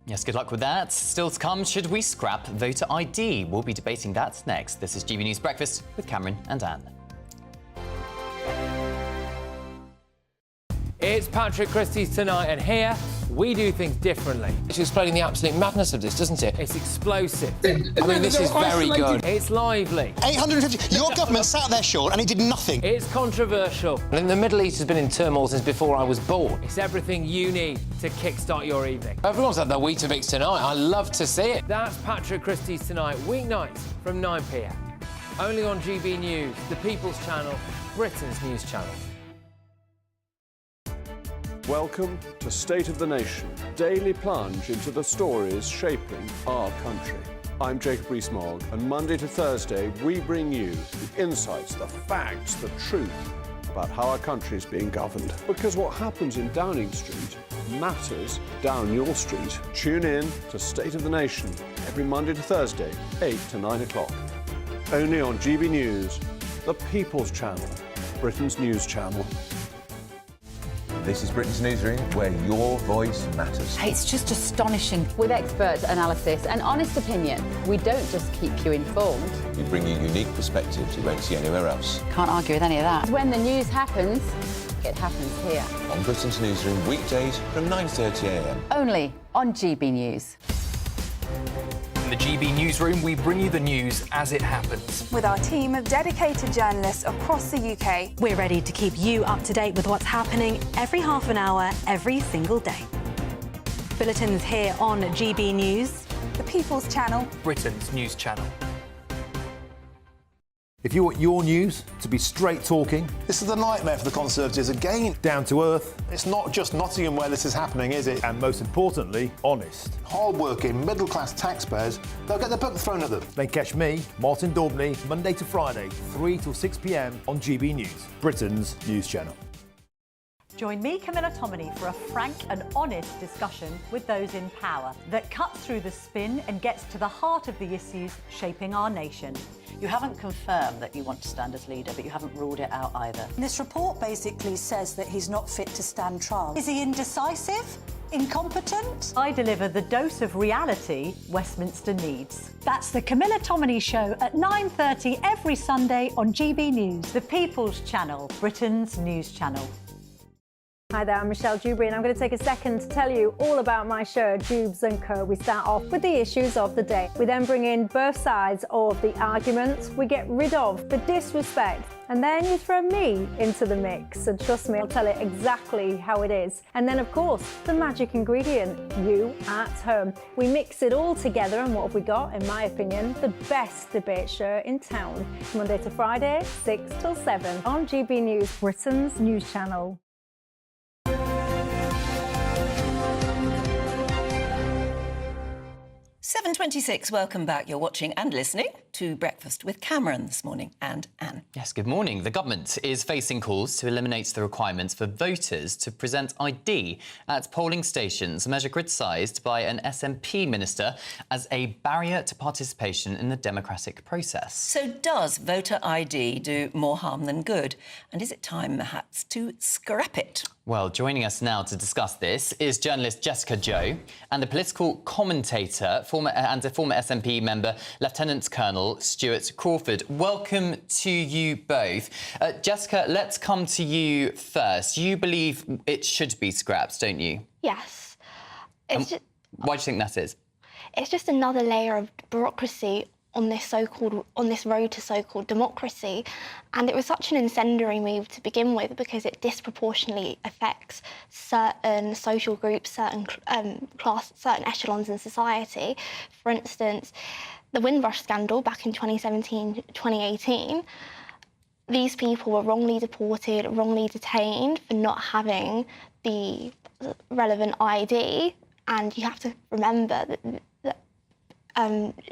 Speaker 2: Yes, good luck with that. Still to come, should we scrap voter ID? We'll be debating that next. This is GB News Breakfast with Cameron and Anne.
Speaker 12: It's Patrick Christie's tonight, and here we do things differently.
Speaker 7: It's explaining the absolute madness of this, doesn't it?
Speaker 12: It's explosive.
Speaker 7: I mean, this is very good.
Speaker 12: It's lively.
Speaker 7: 850. Your government sat there, Sean, and it did nothing.
Speaker 12: It's controversial.
Speaker 7: And the Middle East has been in turmoil since before I was born.
Speaker 12: It's everything you need to kickstart your evening.
Speaker 7: Everyone's had their Weetabix tonight. I love to see it.
Speaker 12: That's Patrick Christie's tonight, weeknights from 9 p.m. Only on GB News, the People's Channel, Britain's news channel.
Speaker 18: Welcome to State of the Nation, daily plunge into the stories shaping our country. I'm Jacob Rees-Mogg, and Monday to Thursday we bring you the insights, the facts, the truth about how our country is being governed. Because what happens in Downing Street matters down your street. Tune in to State of the Nation every Monday to Thursday, 8 to 9 o'clock. Only on GB News, the People's Channel, Britain's news channel.
Speaker 19: This is Britain's Newsroom, where your voice matters.
Speaker 21: It's just astonishing. With expert analysis and honest opinion, we don't just keep you informed.
Speaker 19: We bring you unique perspectives you won't see anywhere else.
Speaker 21: Can't argue with any of that. When the news happens, it happens here.
Speaker 19: On Britain's Newsroom, weekdays from 9:30 a.m.
Speaker 21: Only on GB News.
Speaker 22: In the GB Newsroom, we bring you the news as it happens.
Speaker 24: With our team of dedicated journalists across the UK,
Speaker 25: we're ready to keep you up to date with what's happening every half an hour, every single day. Bulletins here on GB News,
Speaker 24: the People's Channel,
Speaker 22: Britain's news channel.
Speaker 13: If you want your news to be straight talking, this is the nightmare for the Conservatives again. Down to earth. It's not just Nottingham where this is happening, is it? And most importantly, honest. Hard-working, middle-class taxpayers, they'll get their book thrown at them. Then catch me, Martin Daubney, Monday to Friday, 3 till 6 p.m. on GB News, Britain's news channel.
Speaker 26: Join me, Camila Tominey, for a frank and honest discussion with those in power that cuts through the spin and gets to the heart of the issues shaping our nation.
Speaker 1: You haven't confirmed that you want to stand as leader, but you haven't ruled it out either.
Speaker 26: This report basically says that he's not fit to stand trial. Is he indecisive? Incompetent? I deliver the dose of reality Westminster needs. That's the Camila Tominey Show at 9:30 every Sunday on GB News, the People's Channel, Britain's news channel.
Speaker 29: Hi there, I'm Michelle Dewberry, and I'm going to take a second to tell you all about my show, Dubes & Co. We start off with the issues of the day. We then bring in both sides of the arguments. We get rid of the disrespect. And then you throw me into the mix. And trust me, I'll tell it exactly how it is. And then, of course, the magic ingredient, you at home. We mix it all together, and what have we got? In my opinion, the best debate show in town. Monday to Friday, 6 till 7 on GB News, Britain's news channel.
Speaker 1: 7:26, welcome back. You're watching and listening to Breakfast with Cameron this morning and Anne.
Speaker 2: Yes, good morning. The government is facing calls to eliminate the requirements for voters to present ID at polling stations, a measure criticised by an SNP minister as a barrier to participation in the democratic process.
Speaker 1: So does voter ID do more harm than good? And is it time, perhaps, to scrap it?
Speaker 2: Well, joining us now to discuss this is journalist Jessica Joe and the political commentator and a former SNP member, Lieutenant Colonel Stuart Crawford. Welcome to you both. Jessica, let's come to you first. You believe it should be scrapped, don't you?
Speaker 30: Yes.
Speaker 2: Why do you think that is?
Speaker 30: It's just another layer of bureaucracy
Speaker 4: on this road to so-called democracy. And it was such an incendiary move to begin with because it disproportionately affects certain social groups, certain certain echelons in society. For instance, the Windrush scandal back in 2017-2018, these people were wrongly deported, wrongly detained for not having the relevant ID. And you have to remember that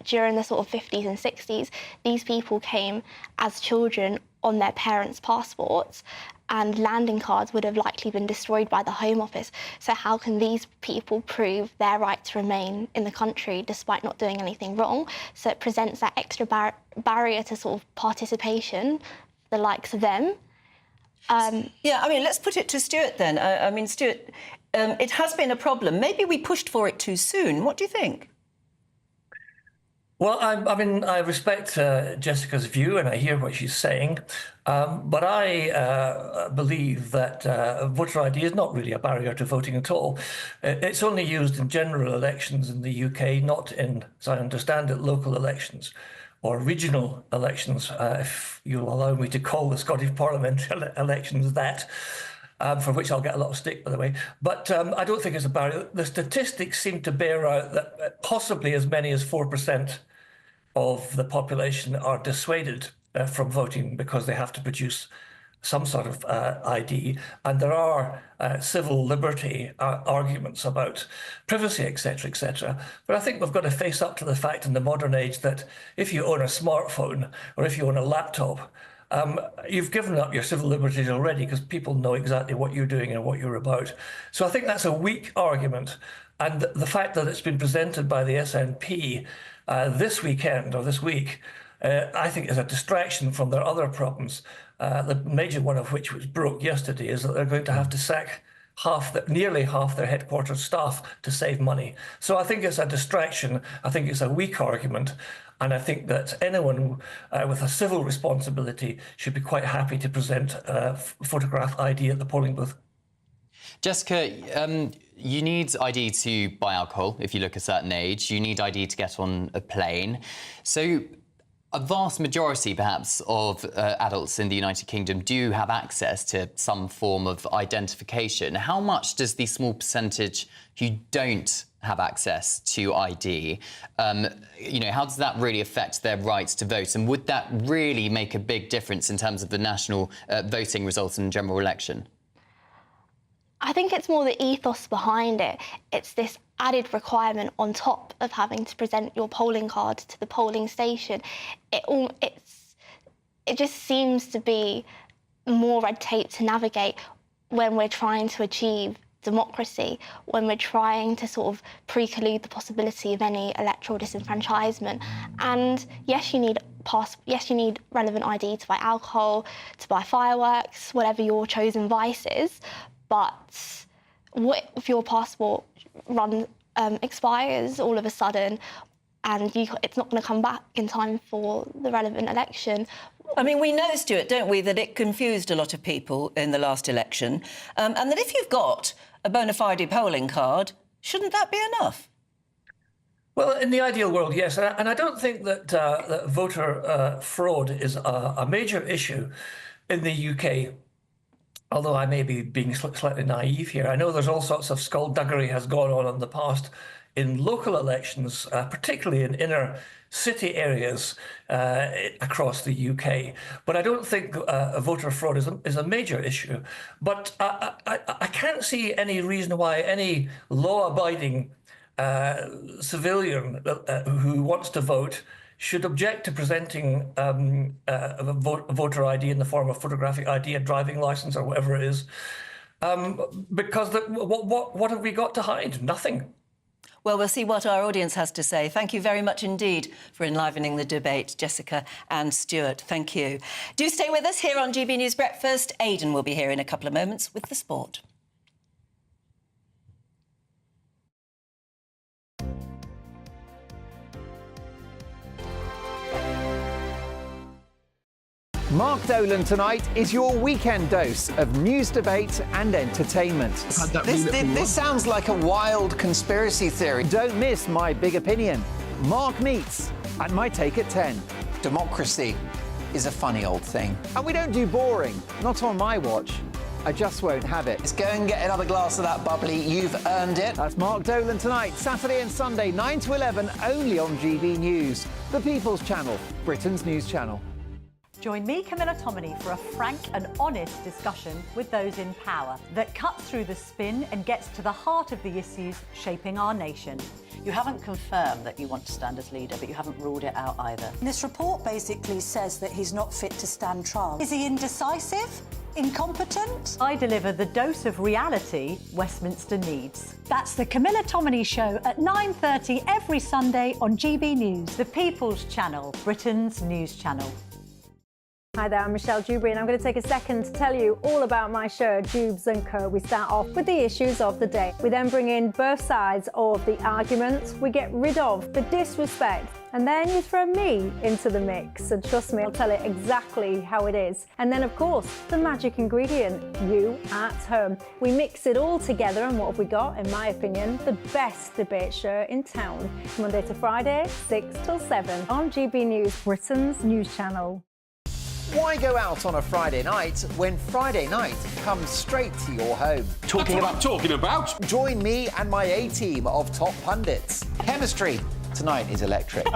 Speaker 4: during the sort of 50s and 60s, these people came as children on their parents' passports, and landing cards would have likely been destroyed by the Home Office. So how can these people prove their right to remain in the country despite not doing anything wrong? So it presents that extra barrier to sort of participation for the likes of them.
Speaker 1: Yeah, I mean, let's put it to Stuart then. I mean, Stuart, it has been a problem. Maybe we pushed for it too soon. What do you think?
Speaker 8: Well, I mean, I respect Jessica's view and I hear what she's saying, but I believe that voter ID is not really a barrier to voting at all. It's only used in general elections in the UK, not in, as I understand it, local elections or regional elections, if you'll allow me to call the Scottish Parliament elections that. For which I'll get a lot of stick, by the way. But I don't think it's a barrier. The statistics seem to bear out that possibly as many as 4% of the population are dissuaded from voting because they have to produce some sort of ID. And there are civil liberty arguments about privacy, etc., etc. But I think we've got to face up to the fact in the modern age that if you own a smartphone or if you own a laptop, you've given up your civil liberties already because people know exactly what you're doing and what you're about. So I think that's a weak argument. And the fact that it's been presented by the SNP this weekend or this week, I think is a distraction from their other problems. The major one of which broke yesterday is that they're going to have to sack nearly half their headquarters staff to save money. So I think it's a distraction. I think it's a weak argument. And I think that anyone with a civil responsibility should be quite happy to present photograph ID at the polling booth.
Speaker 2: Jessica, you need ID to buy alcohol if you look a certain age. You need ID to get on a plane. So a vast majority, perhaps, of adults in the United Kingdom do have access to some form of identification. How much does the small percentage who don't have access to ID, how does that really affect their rights to vote? And would that really make a big difference in terms of the national voting results in the general election?
Speaker 4: I think it's more the ethos behind it. It's this added requirement on top of having to present your polling card to the polling station. It just seems to be more red tape to navigate when we're trying to achieve democracy, when we're trying to sort of preclude the possibility of any electoral disenfranchisement. And yes, you need relevant ID to buy alcohol, to buy fireworks, whatever your chosen vice is. But what if your passport expires all of a sudden and it's not going to come back in time for the relevant election?
Speaker 1: I mean, we know, Stuart, don't we, that it confused a lot of people in the last election, and that if you've got a bona fide polling card, shouldn't that be enough?
Speaker 8: Well, in the ideal world, yes. And I don't think that voter fraud is a major issue in the UK, although I may be being slightly naive here. I know there's all sorts of skullduggery has gone on in the past in local elections, particularly in inner city areas across the UK. But I don't think voter fraud is a major issue. But I can't see any reason why any law-abiding civilian who wants to vote should object to presenting a voter ID in the form of photographic ID, a driving licence or whatever it is, because what have we got to hide? Nothing.
Speaker 1: Well, we'll see what our audience has to say. Thank you very much indeed for enlivening the debate, Jessica and Stuart. Thank you. Do stay with us here on GB News Breakfast. Aidan will be here in a couple of moments with the sport.
Speaker 11: Mark Dolan tonight is your weekend dose of news, debate and entertainment.
Speaker 7: This sounds like a wild conspiracy theory.
Speaker 11: Don't miss My Big Opinion. Mark Meets, and my take at 10.
Speaker 3: Democracy is a funny old thing.
Speaker 11: And we don't do boring, not on my watch. I just won't have it.
Speaker 3: Let's go and get another glass of that bubbly. You've earned it.
Speaker 11: That's Mark Dolan tonight, Saturday and Sunday, 9 to 11, only on GB News, the People's Channel, Britain's news channel.
Speaker 26: Join me, Camila Tominey, for a frank and honest discussion with those in power that cuts through the spin and gets to the heart of the issues shaping our nation.
Speaker 14: You haven't confirmed that you want to stand as leader, but you haven't ruled it out either.
Speaker 26: This report basically says that he's not fit to stand trial. Is he indecisive? Incompetent? I deliver the dose of reality Westminster needs. That's the Camila Tominey Show at 9:30 every Sunday on GB News, the People's Channel, Britain's news channel.
Speaker 29: Hi there, I'm Michelle Dewberry, and I'm going to take a second to tell you all about my show, Jubes & Co. We start off with the issues of the day. We then bring in both sides of the arguments. We get rid of the disrespect, and then you throw me into the mix. And trust me, I'll tell it exactly how it is. And then, of course, the magic ingredient, you at home. We mix it all together, and what have we got? In my opinion, the best debate show in town. Monday to Friday, 6 till 7 on GB News, Britain's news channel.
Speaker 11: Why go out on a Friday night when Friday night comes straight to your home?
Speaker 15: Talking about?
Speaker 11: Join me and my A-team of top pundits.
Speaker 3: Chemistry tonight is electric.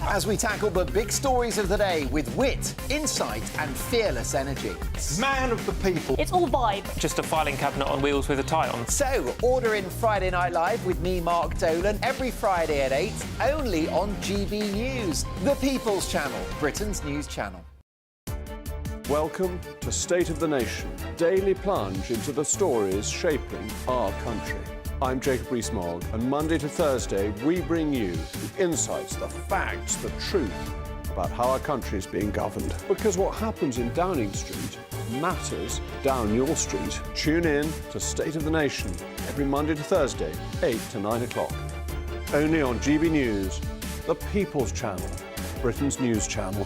Speaker 11: As we tackle the big stories of the day with wit, insight and fearless energy.
Speaker 15: Man of the people.
Speaker 29: It's all vibe.
Speaker 10: Just a filing cabinet on wheels with a tie on.
Speaker 11: So, order in Friday Night Live with me, Mark Dolan, every Friday at 8, only on GB News, the People's Channel, Britain's news channel.
Speaker 18: Welcome to State of the Nation, daily plunge into the stories shaping our country. I'm Jacob Rees-Mogg, and Monday to Thursday we bring you the insights, the facts, the truth about how our country is being governed. Because what happens in Downing Street matters down your street. Tune in to State of the Nation every Monday to Thursday, 8 to 9 o'clock. Only on GB News, the People's Channel, Britain's news channel.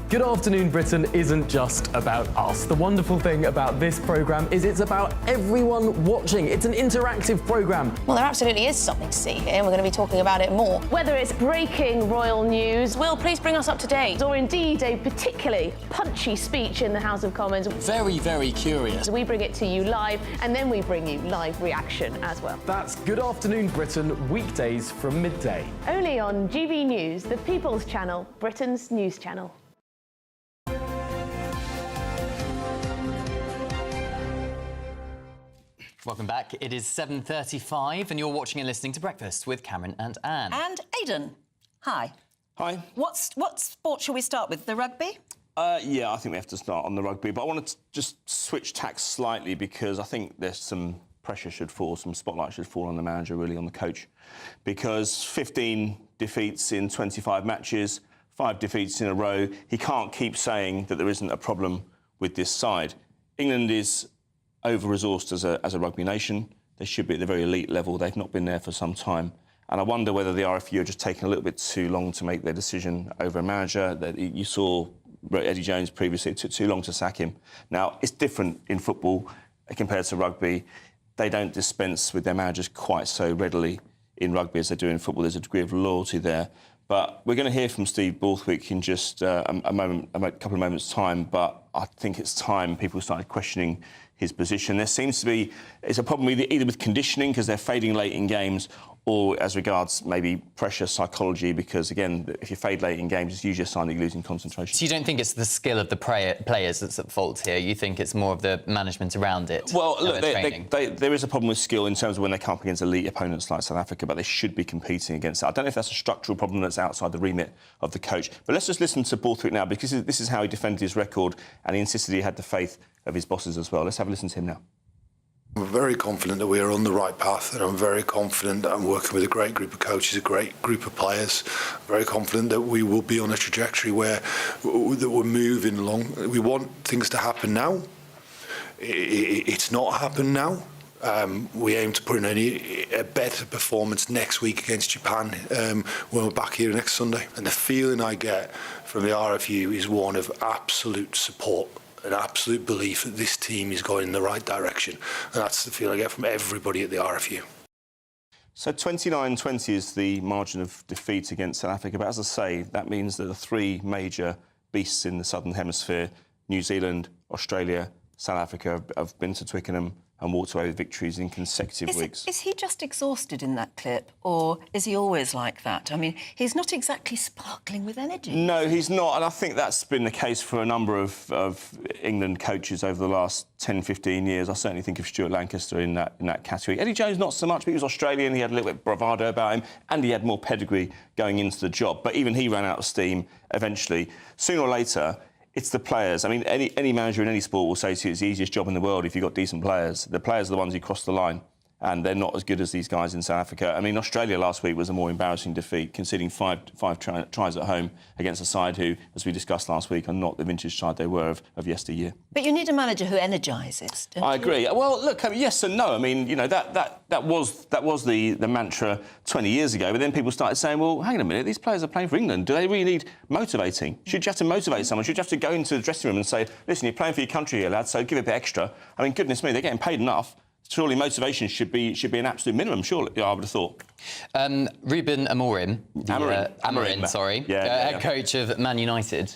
Speaker 16: Good Afternoon Britain isn't just about us. The wonderful thing about this programme is it's about everyone watching. It's an interactive programme.
Speaker 17: Well, there absolutely is something to see here, and we're going to be talking about it more.
Speaker 20: Whether it's breaking royal news,
Speaker 17: Will, please bring us up to date.
Speaker 20: or indeed a particularly punchy speech in the House of Commons,
Speaker 15: Very, very curious.
Speaker 20: we bring it to you live, and then we bring you live reaction as well.
Speaker 16: That's Good Afternoon Britain, weekdays from midday.
Speaker 20: Only on GB News, the People's Channel, Britain's news channel.
Speaker 2: Welcome back. It is 7:35 and you're watching and listening to Breakfast with Cameron and Anne.
Speaker 1: And Aidan. Hi.
Speaker 15: Hi.
Speaker 1: What sport shall we start with? The rugby?
Speaker 15: Yeah, I think we have to start on the rugby, but I wanted to just switch tacks slightly because I think there's some pressure should fall, some spotlight should fall on the manager, really on the coach, because 15 defeats in 25 matches, 5 defeats in a row. He can't keep saying that there isn't a problem with this side. England is over-resourced as a rugby nation. They should be at the very elite level. They've not been there for some time. And I wonder whether the RFU are just taking a little bit too long to make their decision over a manager. That you saw Eddie Jones previously, it took too long to sack him. Now, it's different in football compared to rugby. They don't dispense with their managers quite so readily in rugby as they do in football. There's a degree of loyalty there. But we're going to hear from Steve Borthwick in just a couple of moments' time. But I think it's time people started questioning his position. There seems to be it's a problem either with conditioning because they're fading late in games, or as regards maybe pressure psychology, because again, if you fade late in games, it's usually a sign that you're losing concentration.
Speaker 2: So you don't think it's the skill of the players that's at fault here? You think it's more of the management around it?
Speaker 15: Well, look,
Speaker 2: training?
Speaker 15: there is a problem with skill in terms of when they come up against elite opponents like South Africa, but they should be competing against that. I don't know if that's a structural problem that's outside the remit of the coach. But let's just listen to Borthwick now, because this is how he defended his record, and he insisted he had the faith of his bosses as well. Let's have a listen to him now.
Speaker 23: I'm very confident that we are on the right path, and I'm very confident that I'm working with a great group of coaches, a great group of players. I'm very confident that we will be on a trajectory where that we're moving along. We want things to happen now. It's not happened now. We aim to put in a better performance next week against Japan when we're back here next Sunday. And the feeling I get from the RFU is one of absolute support, an absolute belief that this team is going in the right direction. And that's the feeling I get from everybody at the RFU.
Speaker 15: So 29-20 is the margin of defeat against South Africa. But as I say, that means that the three major beasts in the Southern Hemisphere, New Zealand, Australia, South Africa, have been to Twickenham and walked away with victories in consecutive weeks.
Speaker 1: Is he just exhausted in that clip, or is he always like that? I mean, he's not exactly sparkling with energy.
Speaker 15: No, he's not, and I think that's been the case for a number of England coaches over the last 10, 15 years. I certainly think of Stuart Lancaster in that category. Eddie Jones, not so much, but he was Australian, he had a little bit of bravado about him, and he had more pedigree going into the job. But even he ran out of steam eventually. Sooner or later, it's the players. I mean, any manager in any sport will say to you it's the easiest job in the world if you've got decent players. The players are the ones who cross the line, and they're not as good as these guys in South Africa. I mean, Australia last week was a more embarrassing defeat, conceding five tries at home against a side who, as we discussed last week, are not the vintage side they were of yesteryear.
Speaker 1: But you need a manager who energises, don't you?
Speaker 15: I agree. Well, look, yes and no. I mean, you know, that was the mantra 20 years ago, but then people started saying, well, hang on a minute, these players are playing for England. Do they really need motivating? Should you have to motivate someone? Should you have to go into the dressing room and say, listen, you're playing for your country here, lads, so give it a bit extra? I mean, goodness me, they're getting paid enough. Surely motivation should be an absolute minimum, surely, I would have thought.
Speaker 2: Ruben Amorim, head coach of Man United,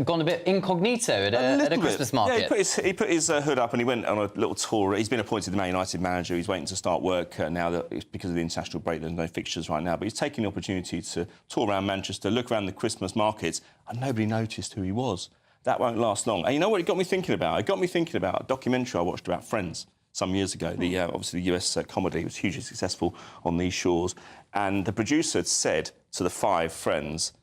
Speaker 2: gone a bit incognito at a Christmas market.
Speaker 15: Yeah, he put his hood up and he went on a little tour. He's been appointed the Man United manager. He's waiting to start work now that it's because of the international break. There's no fixtures right now, but he's taking the opportunity to tour around Manchester, look around the Christmas markets, and nobody noticed who he was. That won't last long. And you know what it got me thinking about? It got me thinking about a documentary I watched about Friends some years ago. Obviously the US comedy was hugely successful on these shores, and the producer had said to the five friends,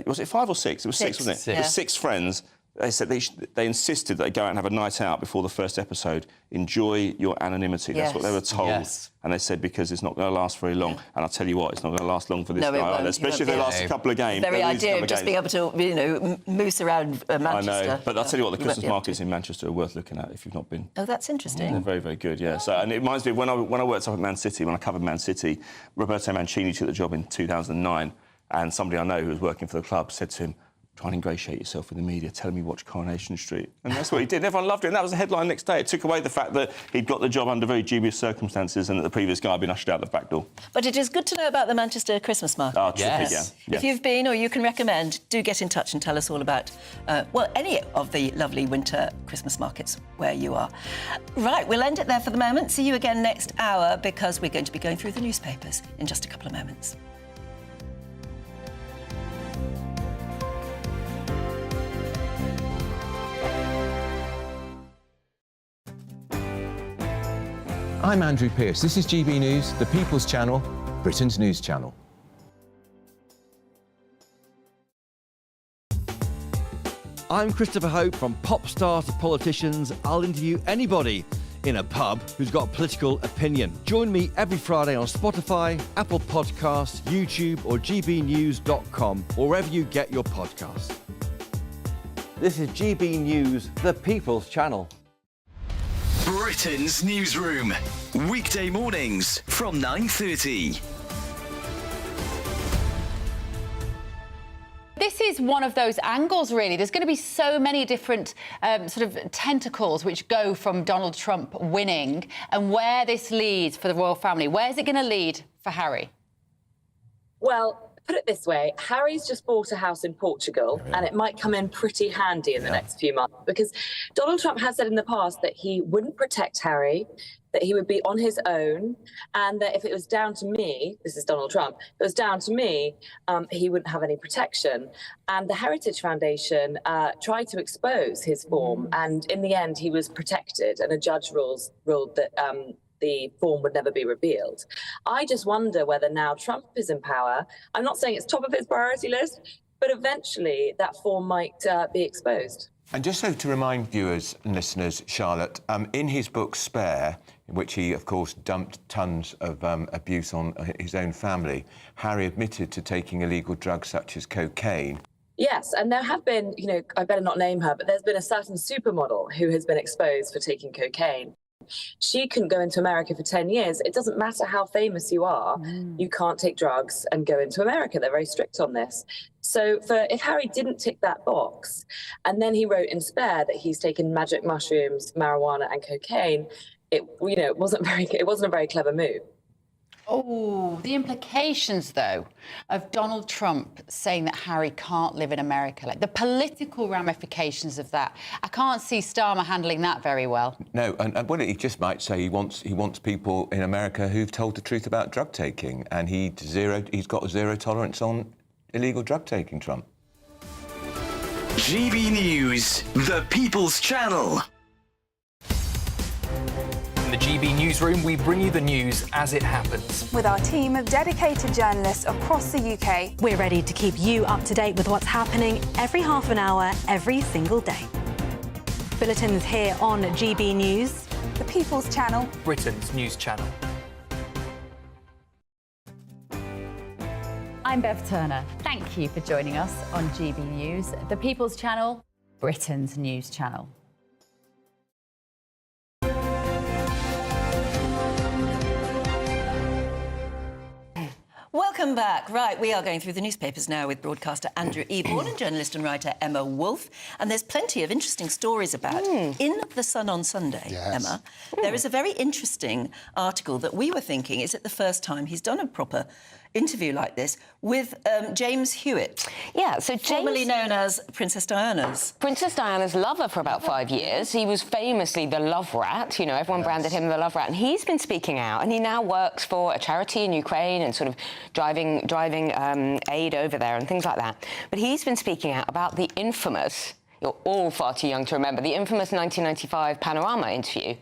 Speaker 15: was it 5 or 6? It was 6, wasn't it?
Speaker 1: Yeah.
Speaker 15: It was 6 friends. They said they insisted that they go out and have a night out before the first episode. Enjoy your anonymity. That's what they were told.
Speaker 2: Yes.
Speaker 15: And they said because it's not going to last very long. And I'll tell you what, it's not going to last long for this guy either, especially if they last a couple of games.
Speaker 1: Very idea of just being able to, you know, moose around Manchester.
Speaker 15: I know, but I'll tell you what, the Christmas markets in Manchester are worth looking at if you've not been.
Speaker 1: Oh, that's interesting.
Speaker 15: They're very, very good, yeah. So, and it reminds me of when I worked up at Man City, when I covered Man City, Roberto Mancini took the job in 2009, and somebody I know who was working for the club said to him, try and ingratiate yourself with the media, tell him you watch Coronation Street. And that's what he did, and everyone loved it, and that was the headline next day. It took away the fact that he'd got the job under very dubious circumstances and that the previous guy had been ushered out the back door.
Speaker 1: But it is good to know about the Manchester Christmas market.
Speaker 15: Oh, terrific, yeah.
Speaker 1: If you've been or you can recommend, do get in touch and tell us all about, well, any of the lovely winter Christmas markets where you are. Right, we'll end it there for the moment. See you again next hour, because we're going to be going through the newspapers in just a couple of moments.
Speaker 5: I'm Andrew Pearce. This is GB News, the People's Channel, Britain's news channel.
Speaker 6: I'm Christopher Hope. From pop stars to politicians, I'll interview anybody in a pub who's got a political opinion. Join me every Friday on Spotify, Apple Podcasts, YouTube or gbnews.com, or wherever you get your podcasts. This is GB News, the People's Channel.
Speaker 9: Britain's newsroom, weekday mornings from 9:30.
Speaker 12: This is one of those angles, really. There's going to be so many different sort of tentacles which go from Donald Trump winning, and where this leads for the royal family. Where's it going to lead for Harry?
Speaker 19: Well, put it this way, Harry's just bought a house in Portugal, and it might come in pretty handy in the next few months, because Donald Trump has said in the past that he wouldn't protect Harry, that he would be on his own, and that if it was down to me, this is Donald Trump, if it was down to me, he wouldn't have any protection. And the Heritage Foundation tried to expose his form, and in the end, he was protected, and a judge ruled that the form would never be revealed. I just wonder whether now Trump is in power, I'm not saying it's top of his priority list, but eventually that form might be exposed.
Speaker 5: And just so to remind viewers and listeners, Charlotte, in his book Spare, in which he, of course, dumped tons of abuse on his own family, Harry admitted to taking illegal drugs such as cocaine.
Speaker 19: Yes, and there have been, you know, I better not name her, but there's been a certain supermodel who has been exposed for taking cocaine. She couldn't go into America for 10 years. It doesn't matter how famous you are, you can't take drugs and go into America. They're very strict on this. So if Harry didn't tick that box, and then he wrote in Spare that he's taken magic mushrooms, marijuana and cocaine, it wasn't a very clever move.
Speaker 12: Oh, the implications, though, of Donald Trump saying that Harry can't live in America, like the political ramifications of that. I can't see Starmer handling that very well.
Speaker 5: No, and well, he just might say he wants people in America who've told the truth about drug taking, and he's got zero tolerance on illegal drug taking, Trump.
Speaker 9: GB News, the People's Channel.
Speaker 4: In the GB Newsroom, we bring you the news as it happens.
Speaker 8: With our team of dedicated journalists across the UK,
Speaker 13: we're ready to keep you up to date with what's happening every half an hour, every single day. Bulletins here on GB News.
Speaker 8: The People's Channel.
Speaker 4: Britain's news channel.
Speaker 12: I'm Bev Turner. Thank you for joining us on GB News, the People's Channel, Britain's news channel.
Speaker 1: Welcome back. Right, we are going through the newspapers now with broadcaster Andrew Eborn and journalist and writer Emma Wolfe. And there's plenty of interesting stories about. In The Sun on Sunday, Emma, there is a very interesting article that we were thinking, is it the first time he's done a proper interview like this with James Hewitt.
Speaker 21: Yeah, so James...
Speaker 1: formerly known as Princess Diana's
Speaker 21: lover for about 5 years. He was famously the love rat. You know, everyone branded him the love rat. And he's been speaking out, and he now works for a charity in Ukraine and sort of driving aid over there and things like that. But he's been speaking out about the infamous, you're all far too young to remember, the infamous 1995 Panorama interview.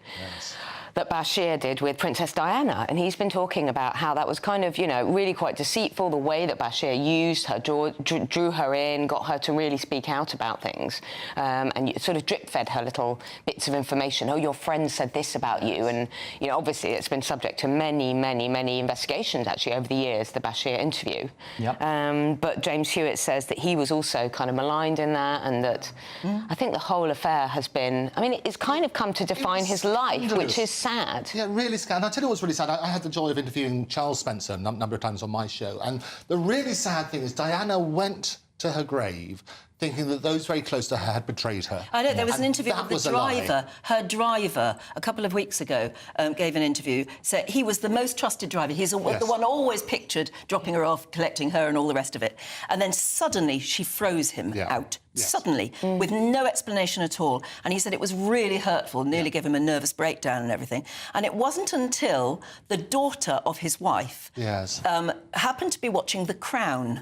Speaker 21: That Bashir did with Princess Diana, and he's been talking about how that was kind of, you know, really quite deceitful, the way that Bashir used her, drew her in, got her to really speak out about things, and sort of drip-fed her little bits of information. Oh, your friend said this about you, and, you know, obviously it's been subject to many, many, many investigations, actually, over the years, the Bashir interview. But James Hewitt says that he was also kind of maligned in that, and that I think the whole affair has been, I mean, it's kind of come to define his life, which is sad.
Speaker 22: Yeah, really sad. And I'll tell you what's really sad. I had the joy of interviewing Charles Spencer a number of times on my show, and the really sad thing is Diana went to her grave thinking that those very close to her had betrayed her.
Speaker 1: I know, there was an interview with the driver. Her driver, a couple of weeks ago, gave an interview, said he was the most trusted driver. He's the one always pictured dropping her off, collecting her and all the rest of it. And then suddenly she froze him out. Suddenly, with no explanation at all. And he said it was really hurtful, nearly gave him a nervous breakdown and everything. And it wasn't until the daughter of his wife happened to be watching The Crown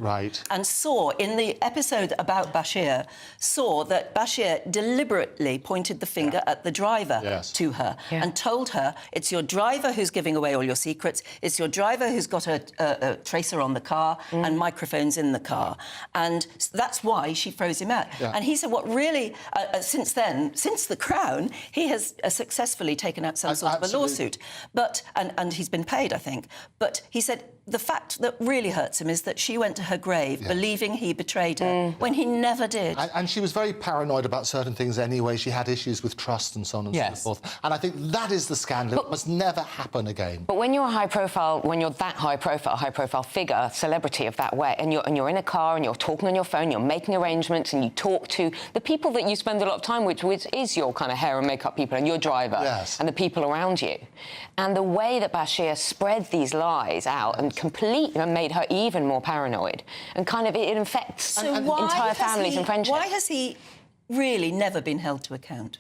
Speaker 1: and saw, in the episode about Bashir, saw that Bashir deliberately pointed the finger at the driver to her and told her, it's your driver who's giving away all your secrets, it's your driver who's got a tracer on the car and microphones in the car. And that's why she froze him out. And he said what really, since then, since The Crown, he has successfully taken out some sort of a lawsuit. But, and he's been paid, I think. But he said the fact that really hurts him is that she went to her grave believing he betrayed her when he never did.
Speaker 22: And she was very paranoid about certain things anyway. She had issues with trust and so on and so forth. And I think that is the scandal. It must never happen again.
Speaker 21: But when you're that high profile figure, celebrity of that way, and you're in a car and you're talking on your phone, you're making arrangements, and you talk to the people that you spend a lot of time with, which is your kind of hair and makeup people and your driver and the people around you. And the way that Bashir spread these lies out and completely made her even more paranoid, and kind of it infects entire families and friendships.
Speaker 1: Why has he really never been held to account?